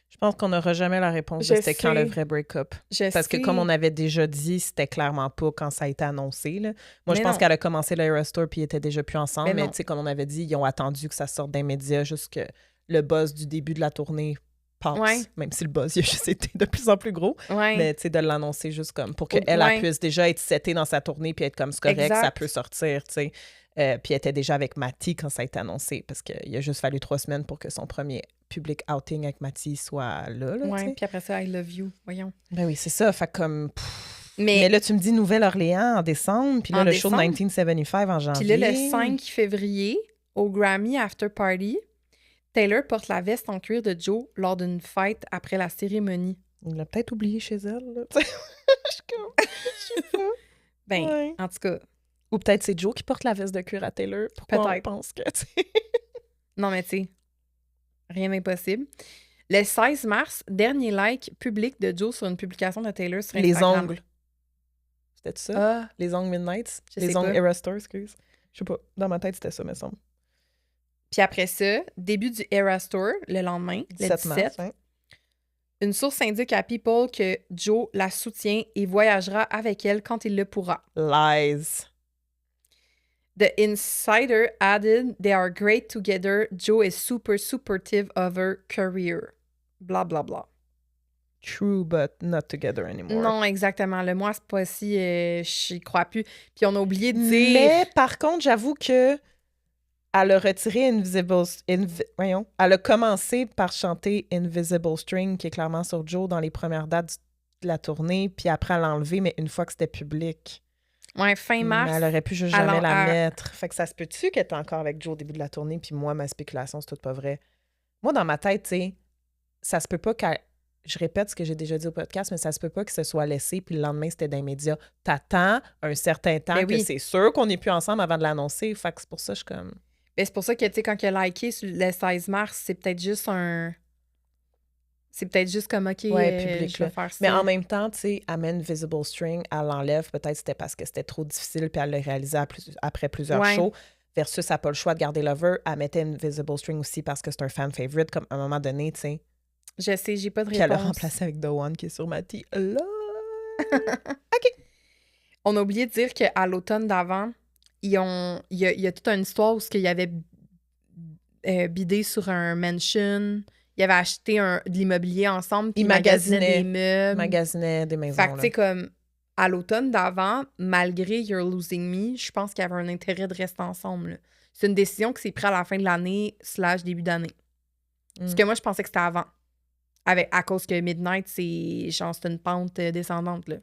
Je pense qu'on n'aura jamais la réponse de c'était quand le vrai break-up. Parce que comme on avait déjà dit, c'était clairement pas quand ça a été annoncé. Là. Moi, je pense qu'elle a commencé le Eras Tour puis ils étaient déjà plus ensemble. Mais tu sais, comme on avait dit, ils ont attendu que ça sorte d'un média jusque le buzz du début de la tournée passe. Ouais. Même si le buzz, il a juste été de plus en plus gros. Ouais. Mais tu sais, de l'annoncer juste comme pour qu'elle puisse déjà être setée dans sa tournée puis être comme c'est correct, ça peut sortir, tu sais. Puis elle était déjà avec Matty quand ça a été annoncé parce qu'il a juste fallu 3 semaines pour que son premier public outing avec Matty soit là. Ouais, puis après ça, I love you, voyons. Ben oui, c'est ça. Fait comme... Mais là, tu me dis Nouvelle-Orléans en décembre, puis là, le show de 1975 en janvier. Puis là, le 5 février, au Grammy After Party, Taylor porte la veste en cuir de Joe lors d'une fête après la cérémonie. Il l'a peut-être oublié chez elle, là. Je sais pas. Ben, en tout cas... Ou peut-être c'est Joe qui porte la veste de cuir à Taylor. Pourquoi on pense que... Non, mais tu sais, rien d'impossible. Le 16 mars, dernier like public de Joe sur une publication de Taylor sur Instagram. Les ongles. C'était ça? Les ongles Midnights? Les ongles Eras Tour, excuse. Je sais pas. Dans ma tête, c'était ça, me semble. Puis après ça, début du Eras Tour, le lendemain, le 17 mars, hein? Une source indique à People que Joe la soutient et voyagera avec elle quand il le pourra. Lies. The Insider added, they are great together. Joe is super supportive of her career. Blah, blah, blah. True, but not together anymore. Non, exactement. Le moi, c'est pas si j'y crois plus. Puis on a oublié de dire... Mais par contre, j'avoue que elle a retiré elle a commencé par chanter Invisible String, qui est clairement sur Joe dans les premières dates de la tournée, puis après elle l'a enlevé, mais une fois que c'était public. Ouais, fin mars. Mais elle aurait pu juste jamais la mettre. Fait que ça se peut-tu qu'elle était encore avec Joe au début de la tournée, puis moi, ma spéculation, c'est tout pas vrai. Moi, dans ma tête, tu sais, ça se peut pas qu'elle... Je répète ce que j'ai déjà dit au podcast, mais ça se peut pas que ce soit laissé, puis le lendemain, c'était dans les médias. T'attends un certain temps que c'est sûr qu'on n'est plus ensemble avant de l'annoncer. Fait que c'est pour ça que je suis comme... Ben, c'est pour ça que, tu sais, quand il a liké le 16 mars, c'est peut-être juste un... C'est peut-être juste comme, OK, public, je vais faire ça. Mais en même temps, tu sais, elle met Invisible String, elle l'enlève. Peut-être c'était parce que c'était trop difficile, puis elle l'a réalisé après plusieurs shows. Versus, elle n'a pas le choix de garder Lover. Elle mettait Invisible String aussi parce que c'est un fan favorite, comme à un moment donné, tu sais. Je sais, j'ai pas de réponse. Puis elle l'a remplacé avec The One qui est sur Matty. Là! OK. On a oublié de dire qu'à l'automne d'avant, il y a toute une histoire où il y avait bidé sur un mansion. Ils avaient acheté de l'immobilier ensemble. Puis ils magasinaient des meubles. Magasinaient des maisons. Fait que, tu sais, comme à l'automne d'avant, malgré You're Losing Me, je pense qu'il y avait un intérêt de rester ensemble. Là. C'est une décision qui s'est prise à la fin de l'année / début d'année. Parce que moi, je pensais que c'était avant. À cause que Midnight, c'est une pente descendante. Là.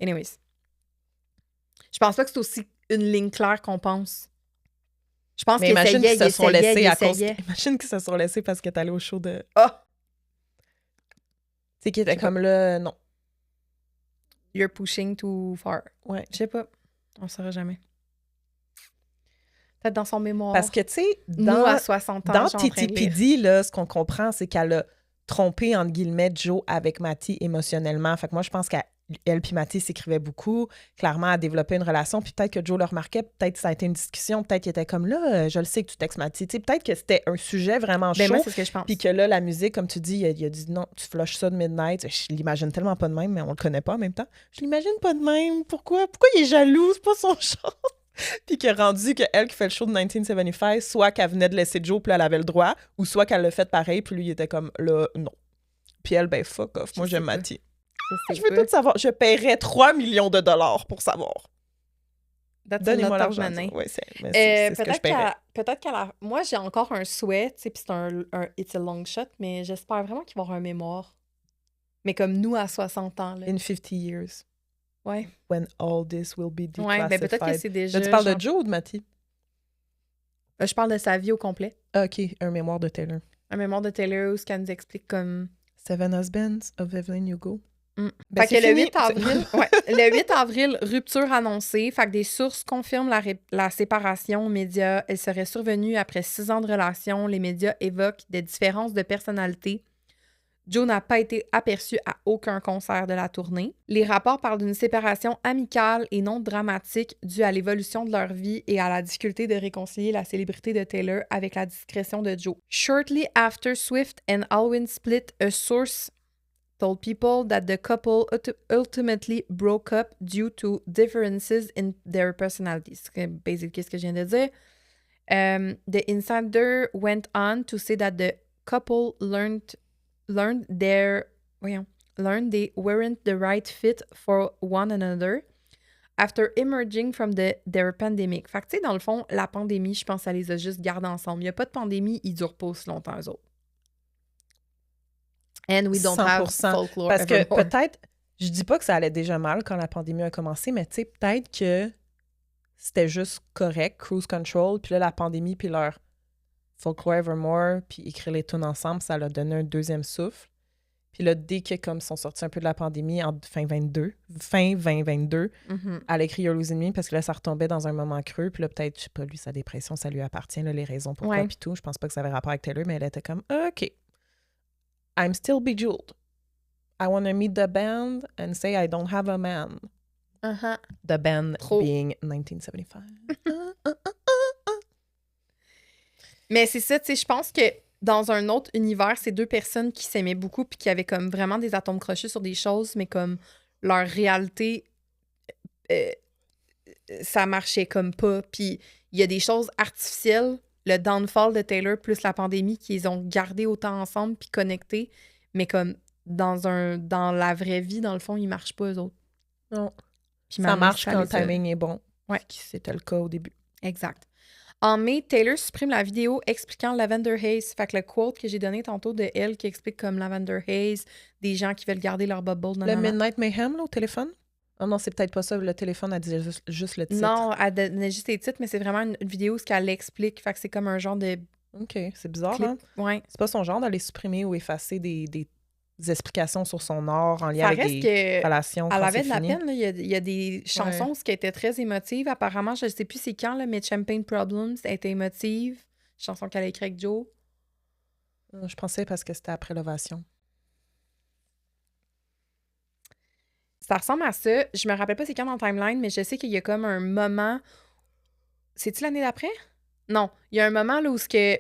Anyways. Je pense pas que c'est aussi une ligne claire qu'on pense. Je pense qu'ils essayaient, Imagine qu'ils se sont laissés parce qu'elle est allée au show de... Ah! Tu sais, qui était comme là, non. you're pushing too far. Ouais. Je sais pas. On saura jamais. Peut-être dans son mémoire. Parce que, tu sais, nous, à 60 ans, dans je suis en train de lire. TTPD, là, ce qu'on comprend, c'est qu'elle a trompé, entre guillemets, Joe avec Matty émotionnellement. Fait que moi, je pense qu'elle puis Matty s'écrivaient beaucoup. Clairement, elle a développé une relation. Puis peut-être que Joe le remarquait. Peut-être que ça a été une discussion. Peut-être qu'il était comme là, je le sais que tu textes Matty. Tu sais, peut-être que c'était un sujet vraiment Ben, chaud. moi, c'est ce que je pense. Puis que là, la musique, comme tu dis, il a dit non, tu flushes ça de Midnight. Je l'imagine tellement pas de même, mais on le connaît pas en même temps. Je l'imagine pas de même. Pourquoi? Pourquoi il est jaloux? C'est pas son genre. Puis qu'il a rendu qu'elle qui fait le show de 1975, soit qu'elle venait de laisser Joe, puis elle avait le droit, ou soit qu'elle l'a fait pareil, puis lui, il était comme là, non. Puis elle, ben fuck off, moi j'aime Matty. Je veux tout savoir. Je paierais 3 millions de dollars pour savoir. Donnez-moi l'argent. Ouais, c'est ce que je paierais. Peut-être qu'elle a... Moi, j'ai encore un souhait, tu sais, puis c'est un it's a long shot, mais j'espère vraiment qu'il va avoir un mémoire. Mais comme nous, à 60 ans. Là. In 50 years. Ouais. When all this will be declassified. Ouais, ben peut-être que c'est déjà... Là, tu parles de Joe ou de Matty? Je parle de sa vie au complet. Ah, OK, un mémoire de Taylor. Un mémoire de Taylor où ce qu'elle nous explique comme... Seven Husbands of Evelyn Hugo. Ben fait que le 8 avril, le 8 avril, rupture annoncée. Fait que des sources confirment la séparation aux médias. Elle serait survenue après 6 ans de relation. Les médias évoquent des différences de personnalité. Joe n'a pas été aperçu à aucun concert de la tournée. Les rapports parlent d'une séparation amicale et non dramatique due à l'évolution de leur vie et à la difficulté de réconcilier la célébrité de Taylor avec la discrétion de Joe. Shortly after Swift and Alwyn split, a source told people that the couple ultimately broke up due to differences in their personalities. C'est basically ce que je viens de dire. The insider went on to say that the couple learned they weren't the right fit for one another after emerging from their pandemic. Fait que, tu sais, dans le fond, la pandémie, je pense, ça les a juste gardés ensemble. Il n'y a pas de pandémie, ils durent pas aussi longtemps, eux autres. And we don't 100%. Have folklore Parce que evermore. peut-être, je dis pas que ça allait déjà mal quand la pandémie a commencé, mais tu sais, peut-être que c'était juste correct, cruise control, puis là, la pandémie, puis leur Folklore Evermore, puis écrire les tunes ensemble, ça leur a donné un deuxième souffle. Puis là, dès que comme ils sont sortis un peu de la pandémie en fin 2022, elle a écrit You're Losing Me parce que là, ça retombait dans un moment creux. Puis là, peut-être, je sais pas, lui, sa dépression, ça lui appartient, là, les raisons pourquoi, puis tout. Je pense pas que ça avait rapport avec Taylor, mais elle était comme, OK, I'm still bejeweled. I want to meet the band and say I don't have a man. The band being 1975. Mais c'est ça, tu sais, je pense que dans un autre univers, c'est deux personnes qui s'aimaient beaucoup puis qui avaient comme vraiment des atomes crochus sur des choses, mais comme leur réalité, ça marchait comme pas. Puis il y a des choses artificielles, le downfall de Taylor plus la pandémie, qu'ils ont gardé autant ensemble puis connectés, mais comme dans la vraie vie, dans le fond, ils marchent pas, eux autres. Non. Puis ça marche quand le timing est bon. Ouais. C'était le cas au début. Exact. En mai, Taylor supprime la vidéo expliquant Lavender Haze. Fait que le quote que j'ai donné tantôt de elle qui explique comme Lavender Haze, des gens qui veulent garder leur bubble. Le Midnight Mayhem, là, au téléphone? Oh non, c'est peut-être pas ça. Le téléphone, elle disait juste le titre. Non, elle donnait juste les titres, mais c'est vraiment une vidéo où elle l'explique. Fait que c'est comme un genre de... OK, c'est bizarre, clip. Hein? Ouais. C'est pas son genre d'aller supprimer ou effacer des explications sur son art en lien avec des relations. Elle avait de la peine. Là. Il y a des chansons qui étaient très émotives. Apparemment, je ne sais plus c'est quand, là, mais Champagne Problems était émotive. Chanson qu'elle a écrite avec Joe. Je pensais parce que c'était après l'ovation. Ça ressemble à ça. Je me rappelle pas c'est quand dans le timeline, mais je sais qu'il y a comme un moment... C'est-tu l'année d'après? Non. Il y a un moment là où que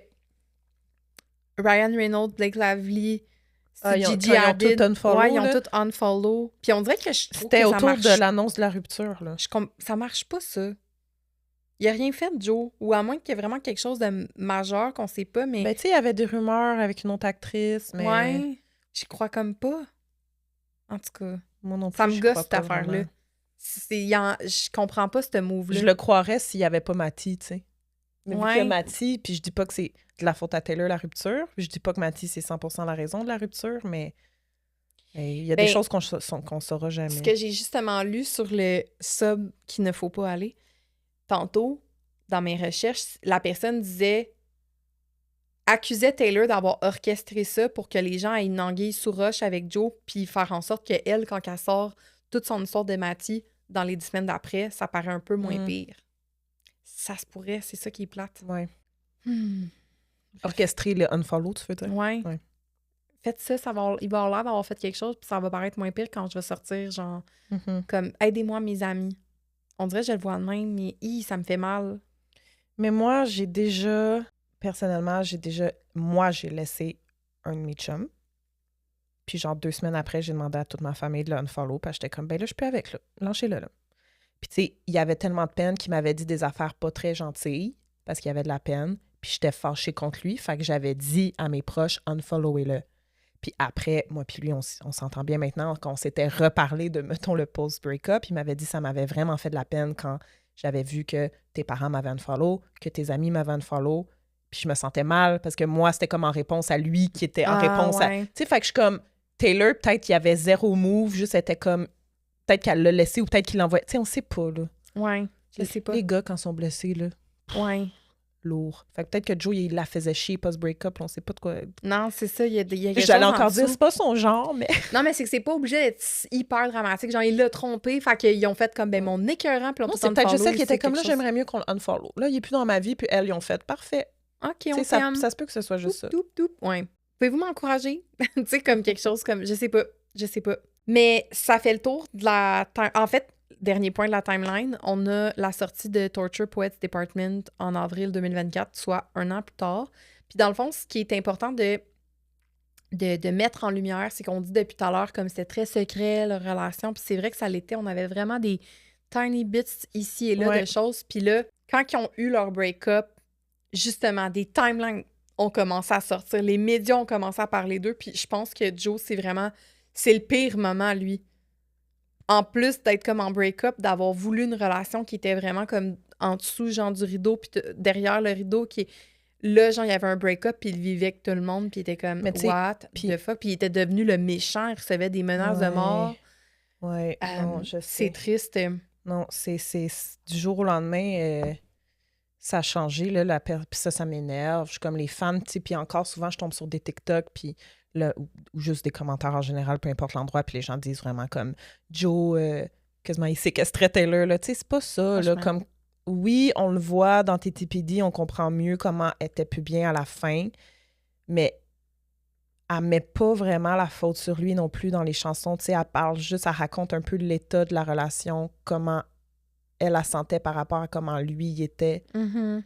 Ryan Reynolds, Blake Lively... ils ont tout unfollow. Ouais, ils ont tout unfollow. Puis on dirait que c'était autour de l'annonce de la rupture. Là. Ça marche pas, ça. Il a rien fait, Joe. Ou à moins qu'il y ait vraiment quelque chose de majeur qu'on sait pas, mais... Ben, tu sais, il y avait des rumeurs avec une autre actrice, mais... Ouais, j'y crois comme pas. En tout cas, moi non plus, ça me gosse, cette affaire-là. Je comprends pas ce move-là. Je le croirais s'il y avait pas Matty, tu sais. Mais vu Ouais. qu'il y a Matty, puis je dis pas que c'est de la faute à Taylor, la rupture. Je dis pas que Matty, c'est 100% la raison de la rupture, mais il y a des choses qu'on saura jamais. Ce que j'ai justement lu sur le sub qu'il ne faut pas aller, tantôt, dans mes recherches, la personne accusait Taylor d'avoir orchestré ça pour que les gens aient une anguille sous roche avec Joe, puis faire en sorte qu'elle, quand elle sort toute son histoire de Matty, dans les 10 semaines d'après, ça paraît un peu moins Mm. pire. Ça se pourrait, c'est ça qui est plate. Ouais. Hmm. Orchestrer le unfollow, tu veux dire? Ouais. Ouais. Faites ça, il va avoir l'air d'avoir fait quelque chose, puis ça va paraître moins pire quand je vais sortir, genre, Mhm. comme, aidez-moi, mes amis. On dirait que je le vois de même, mais ça me fait mal. Mais moi, personnellement, j'ai laissé un de mes chums. Puis genre 2 semaines après, j'ai demandé à toute ma famille de le unfollow, parce que j'étais comme, ben là, je suis plus avec, là. Lâchez-le, là. Puis tu sais, il y avait tellement de peine qu'il m'avait dit des affaires pas très gentilles, parce qu'il y avait de la peine. Puis j'étais fâchée contre lui, fait que j'avais dit à mes proches, unfollowez-le. Puis après, moi puis lui, on s'entend bien maintenant, quand on s'était reparlé de, mettons, le post-breakup, il m'avait dit ça m'avait vraiment fait de la peine quand j'avais vu que tes parents m'avaient unfollow, que tes amis m'avaient unfollow, puis je me sentais mal, parce que moi, c'était comme en réponse à lui qui était en réponse à... Tu sais, fait que je suis comme, Taylor, peut-être qu'il y avait zéro move, juste c'était comme, peut-être qu'elle l'a laissé ou peut-être qu'il l'envoyait. Tu sais, on sait pas, là. Ouais, je sais pas. Les gars, quand ils sont blessés, là, Ouais. lourd. Fait que peut-être que Joe, il la faisait chier post-breakup, on sait pas de quoi... Non, c'est ça, il y a quelque chose J'allais en encore dire, dessous. c'est pas son genre, mais... Non, mais c'est que c'est pas obligé d'être hyper dramatique. Genre, il l'a trompé, fait qu'ils ont fait comme, ben, mon écœurant, puis on Non, tout c'est peut-être juste unfollow, elle qui était c'est comme là, quelque chose. j'aimerais mieux qu'on l'unfollow. Là, il est plus dans ma vie, puis elles, ils ont fait parfait. OK, Tu on sais, ça t'aime. se peut que ce soit juste ça. Toup, toup. Ouais. Pouvez-vous m'encourager? Tu sais, comme quelque chose comme... Je sais pas. Mais ça fait le tour de la... En fait, dernier point de la timeline, on a la sortie de Torture Poets Department en avril 2024, soit 1 an plus tard. Puis dans le fond, ce qui est important de mettre en lumière, c'est qu'on dit depuis tout à l'heure comme c'était très secret, leur relation. Puis c'est vrai que ça l'était. On avait vraiment des tiny bits ici et là de choses. Puis là, quand ils ont eu leur break-up, justement, des timelines ont commencé à sortir. Les médias ont commencé à parler d'eux. Puis je pense que Joe, c'est le pire moment, lui. En plus d'être comme en break-up, d'avoir voulu une relation qui était vraiment comme en dessous, genre du rideau, puis derrière le rideau, qui est... Là, genre, il y avait un break-up, puis il vivait avec tout le monde, puis il était comme, what the fuck? Puis il était devenu le méchant, il recevait des menaces de mort. Ouais, non, je sais. C'est triste. Non, c'est du jour au lendemain, ça a changé, là, puis ça m'énerve. Je suis comme les fans, tu sais, puis encore, souvent, je tombe sur des TikTok, puis ou juste des commentaires en général, peu importe l'endroit, puis les gens disent vraiment comme Joe, quasiment il séquestrait Taylor, là. Tu sais, c'est pas ça, là, comme... Oui, on le voit dans TTPD, on comprend mieux comment elle était plus bien à la fin, mais elle met pas vraiment la faute sur lui non plus dans les chansons. Tu sais, elle parle juste, elle raconte un peu l'état de la relation, comment elle la sentait par rapport à comment lui il était. Mm-hmm.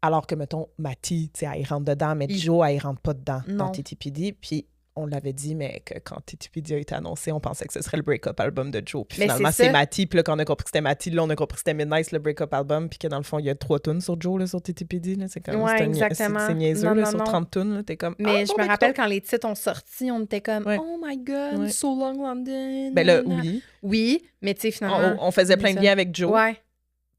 Alors que, mettons, Matty, tu sais, elle rentre dedans, mais Joe, elle rentre pas dedans dans TTPD. Puis on l'avait dit, mais que quand TTPD a été annoncé, on pensait que ce serait le break-up album de Joe. Puis finalement, c'est Matty. Puis là, quand on a compris que c'était Matty, là, on a compris que c'était Midnight, le break-up album. Puis que dans le fond, il y a 3 tunes sur Joe, là, sur TTPD. Là. C'est comme c'est niaiseux, là, sur 30 tunes. Là, t'es comme, mais je me rappelle quand les titres ont sorti, on était comme, oh my God, So Long London. Ben là, oui. Oui, mais tu sais, finalement. On faisait plein de liens avec Joe. Ouais,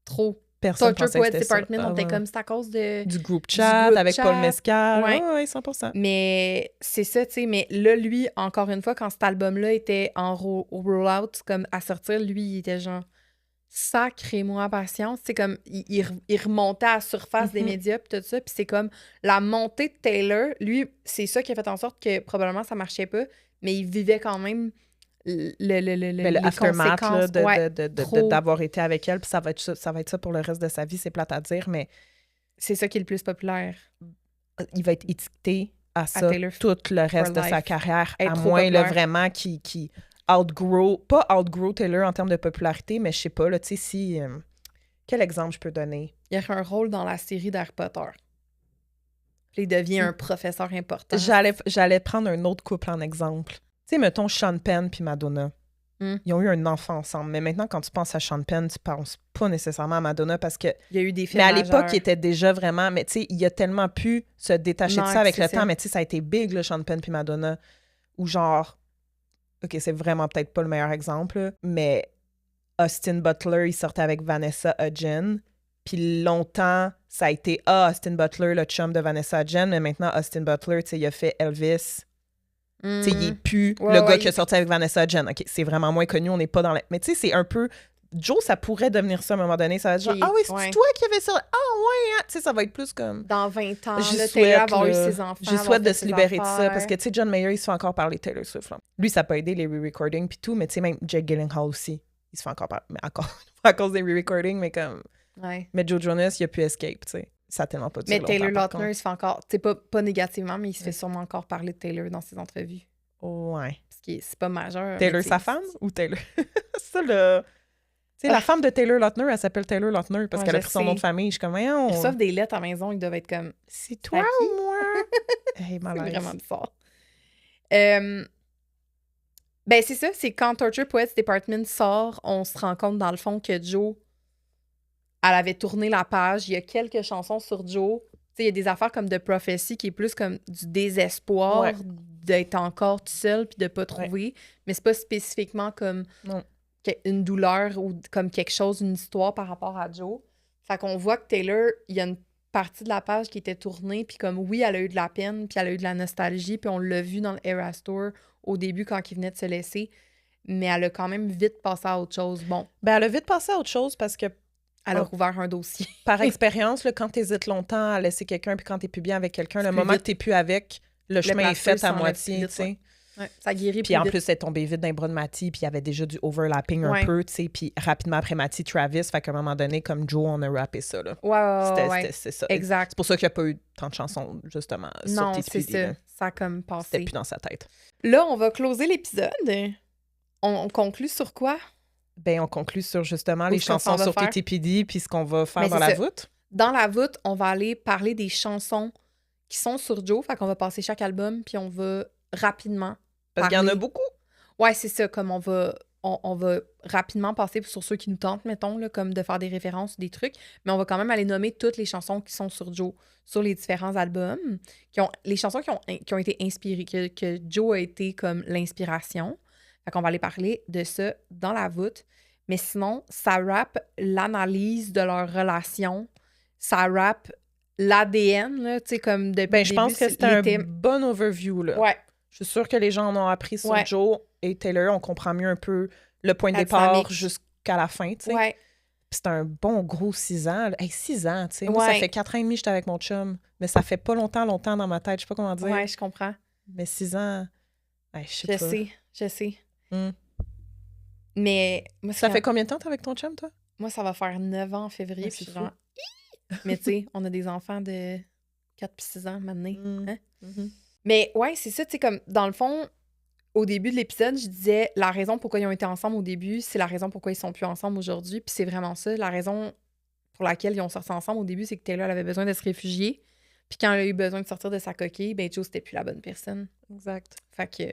trop. Personne Torture pensait que Poets c'était Department, on était ça. comme, c'est à cause du group chat avec Paul Mescal. Oui, 100%. Mais c'est ça, tu sais. Mais là, lui, encore une fois, quand cet album-là était en roll-out, comme à sortir, lui, il était genre, sacrez-moi patience. C'est comme, il remontait à la surface des médias, puis tout ça. Puis c'est comme, la montée de Taylor, lui, c'est ça qui a fait en sorte que probablement ça marchait pas, mais il vivait quand même le aftermath là, d'avoir été avec elle, puis ça va être ça pour le reste de sa vie, c'est plate à dire, mais c'est ça qui est le plus populaire. Il va être étiqueté à ça tout le reste de sa carrière, à moins là, vraiment qui pas outgrow Taylor en termes de popularité, mais je sais pas, là, tu sais, si... quel exemple je peux donner? Il a un rôle dans la série d'Harry Potter. Puis il devient un professeur important. J'allais prendre un autre couple en exemple. Tu sais, mettons Sean Penn puis Madonna. Ils ont eu un enfant ensemble. Mais maintenant, quand tu penses à Sean Penn, tu penses pas nécessairement à Madonna parce que... Il y a eu des films mais à l'époque, il était déjà vraiment... Mais tu sais, il a tellement pu se détacher de ça avec le temps. Mais tu sais, ça a été big, le Sean Penn puis Madonna. Ou genre... OK, c'est vraiment peut-être pas le meilleur exemple, mais Austin Butler, il sortait avec Vanessa Hudgens. Puis longtemps, ça a été Austin Butler, le chum de Vanessa Hudgens. Mais maintenant, Austin Butler, tu sais, il a fait Elvis... Tu sais, il est plus le gars qui a sorti avec Vanessa Hudgens. OK, c'est vraiment moins connu, on n'est pas dans la... Mais tu sais, c'est un peu Joe, ça pourrait devenir ça à un moment donné. Ça va être genre, Ok, ah oui, c'est ouais. toi qui avais ça. Ah ouais, hein. Tu sais, ça va être plus comme... Dans 20 ans, J'y là, souhaite, Taylor avoir eu là, ses enfants. j'y avoir souhaite de fait se ses libérer de ça. affaires. Parce que, tu sais, John Mayer, il se fait encore parler de Taylor Swift. Là. Lui, ça n'a pas aidé les re-recordings puis tout, mais tu sais, même Jake Gyllenhaal aussi, il se fait encore parler. Mais encore, pas à cause des re-recordings, mais comme... Ouais. Mais Joe Jonas, il a pu escape, tu sais. Ça a tellement pas duré Mais Taylor longtemps, par Lautner, il se fait encore, tu sais, pas négativement, mais il se fait Ouais. sûrement encore parler de Taylor dans ses entrevues. contre. Ouais. Parce que c'est pas majeur. Taylor, mais tu sa sais, femme ou Taylor? C'est ça, le... Tu sais, la femme de Taylor Lautner, elle s'appelle Taylor Lautner parce Ouais, qu'elle a je pris son nom de sais. famille. Je suis comme, Ils voyons, reçoivent des lettres à la maison, ils doivent être comme. c'est toi à qui? ou moi? Hey, C'est malaise. vraiment bizarre. Ben, c'est ça, c'est quand Torture Poets Department sort, on se rend compte dans le fond que Joe, elle avait tourné la page. Il y a quelques chansons sur Joe. Tu sais, il y a des affaires comme The Prophecy qui est plus comme du désespoir Ouais. d'être encore tout seul puis de pas trouver. Mais c'est pas spécifiquement comme Non. une douleur ou comme quelque chose, une histoire par rapport à Joe. Fait qu'on voit que Taylor, il y a une partie de la page qui était tournée, puis comme oui, elle a eu de la peine, puis elle a eu de la nostalgie, puis on l'a vu dans le Eras Tour au début quand il venait de se laisser, mais elle a quand même vite passé à autre chose. Bon, Ben, elle a vite passé à autre chose parce que, elle a Oh. rouvert un dossier. par expérience, là, quand t'hésites longtemps à laisser quelqu'un puis quand t'es plus bien avec quelqu'un, C'est le plus moment vite. que t'es plus avec, le chemin est plaster fait à s'enlève moitié, plus tu vite, sais. Ouais, ça guérit Puis plus en vite. plus, elle est tombée vite dans les bras de Matty, puis il y avait déjà du overlapping un Ouais. peu, tu sais. Puis rapidement après Matty, Travis, fait qu'à un moment donné, comme Joe, on a rappé ça, là. Ouais. C'est ça. Exact. C'est pour ça qu'il n'y a pas eu tant de chansons, justement, sur Non, TTPD, c'est ça. là. Ça a comme C'était passé. plus dans sa tête. Là, on va closer l'épisode. On conclut sur quoi? Ben, on conclut sur, justement, Où les est-ce qu'on chansons s'en va sur faire? TTPD, puis ce qu'on va faire Mais dans c'est la ça. voûte. Dans la voûte, on va aller parler des chansons qui sont sur Joe. Fait qu'on va passer chaque album, puis on va rapidement Parce qu'il y en a parler. beaucoup. Ouais, c'est ça. Comme on va rapidement passer sur ceux qui nous tentent, mettons, là, comme de faire des références, des trucs. Mais on va quand même aller nommer toutes les chansons qui sont sur Joe, sur les différents albums. Les chansons qui ont été inspirées, que Joe a été comme l'inspiration. Fait qu'on va aller parler de ça dans la voûte. Mais sinon, ça rappe l'analyse de leur relation. Ça rappe l'ADN, là, tu sais, comme depuis Ben, le je début. pense que c'était un bon overview, là. Ouais, Je suis sûre que les gens en ont appris sur Ouais. Joe et Taylor. On comprend mieux un peu le point de La départ dynamique. jusqu'à la fin, tu sais. ouais. Puis c'est un bon gros 6 ans. Hey, 6 ans, tu sais. Moi, ça Ouais. fait 4 ans et demi que j'étais avec mon chum. Mais ça fait pas longtemps dans ma tête. Je sais pas comment dire. Ouais, je comprends. Mais 6 ans, hey, je sais pas. Je sais. Hmm. Mais moi, Ça fait combien de temps t'es avec ton chum, toi? moi, ça va faire 9 ans en février. Ouais, Puis c'est je suis genre, Hi! Mais tu sais, on a des enfants de 4 puis 6 ans maintenant. Hmm. Hein? Mhm. Mais ouais, c'est ça, tu sais, comme dans le fond, au début de l'épisode, je disais la raison pourquoi ils ont été ensemble au début, c'est la raison pourquoi ils sont plus ensemble aujourd'hui. Puis c'est vraiment ça. La raison pour laquelle ils ont sorti ensemble au début, c'est que Taylor elle avait besoin de se réfugier. Puis quand elle a eu besoin de sortir de sa coquille, ben Joe, c'était plus la bonne personne. Exact. Fait que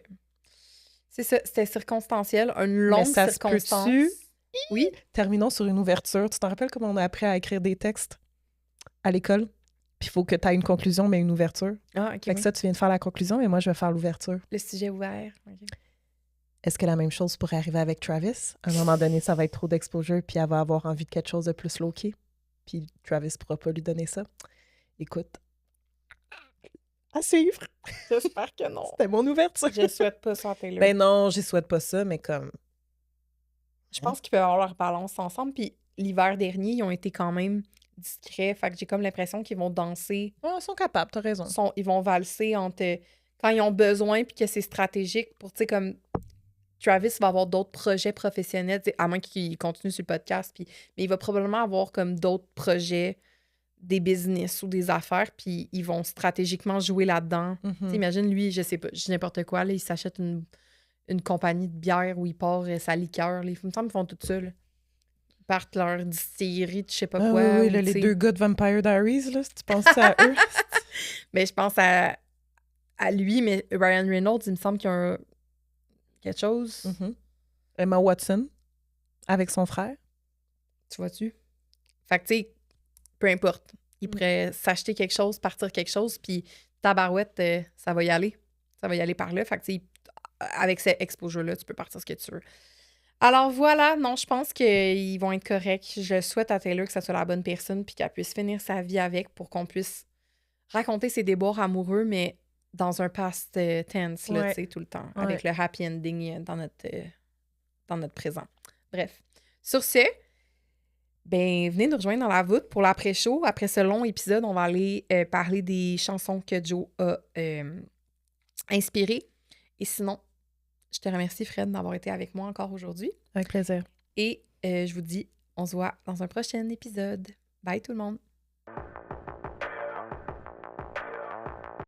c'est ça, c'était circonstanciel, une Mais longue ça se circonstance. peut-tu? Oui. Terminons sur une ouverture. Tu t'en rappelles comment on a appris à écrire des textes à l'école? Puis il faut que tu aies une conclusion, mais une ouverture. Ah, OK. Fait que oui. ça, tu viens de faire la conclusion, mais moi, je vais faire l'ouverture. Le sujet ouvert. OK. Est-ce que la même chose pourrait arriver avec Travis? À un moment donné, ça va être trop d'exposure, puis elle va avoir envie de quelque chose de plus low-key. Puis Travis pourra pas lui donner ça. Écoute, à suivre. J'espère que non. C'était mon ouverture. Je souhaite pas ça à Taylor. Ben non, j'y souhaite pas ça, mais comme... Je pense qu'ils peuvent avoir leur balance ensemble. Puis l'hiver dernier, ils ont été quand même discrets. Fait que j'ai comme l'impression qu'ils vont danser. Oh, ils sont capables, t'as raison. Ils vont valser entre quand ils ont besoin puis que c'est stratégique pour, tu sais, comme Travis va avoir d'autres projets professionnels, tu sais, à moins qu'il continue sur le podcast, puis, mais il va probablement avoir comme d'autres projets, des business ou des affaires, puis ils vont stratégiquement jouer là-dedans. Mhm. Tu sais, imagine, lui, je sais pas, je dis n'importe quoi, là, il s'achète une compagnie de bière où il part sa liqueur. Là. Il me semble qu'ils font tout ça. Là. Ils partent leur distillerie de je sais pas Ah quoi. oui, ou, là, les tu sais. deux gars de Vampire Diaries, là, si tu penses à eux. Mais je pense à lui, mais Ryan Reynolds, il me semble qu'il y a quelque chose. Mhm. Emma Watson, avec son frère. Tu vois-tu? Fait que, tu sais, peu importe. Il pourrait s'acheter quelque chose, partir quelque chose, puis tabarouette, ça va y aller. Ça va y aller par là. Fait que, tu sais, avec cette exposure-là, tu peux partir ce que tu veux. Alors voilà, non, je pense qu'ils vont être corrects. Je souhaite à Taylor que ça soit la bonne personne puis qu'elle puisse finir sa vie avec pour qu'on puisse raconter ses déboires amoureux, mais dans un past tense, là, Ouais. tu sais, tout le temps, Ouais. avec le happy ending dans notre présent. Bref. Sur ce, ben, venez nous rejoindre dans la voûte pour l'après-show. Après ce long épisode, on va aller parler des chansons que Joe a inspirées. Et sinon, je te remercie, Fred, d'avoir été avec moi encore aujourd'hui. Avec plaisir. Et je vous dis, on se voit dans un prochain épisode. Bye tout le monde!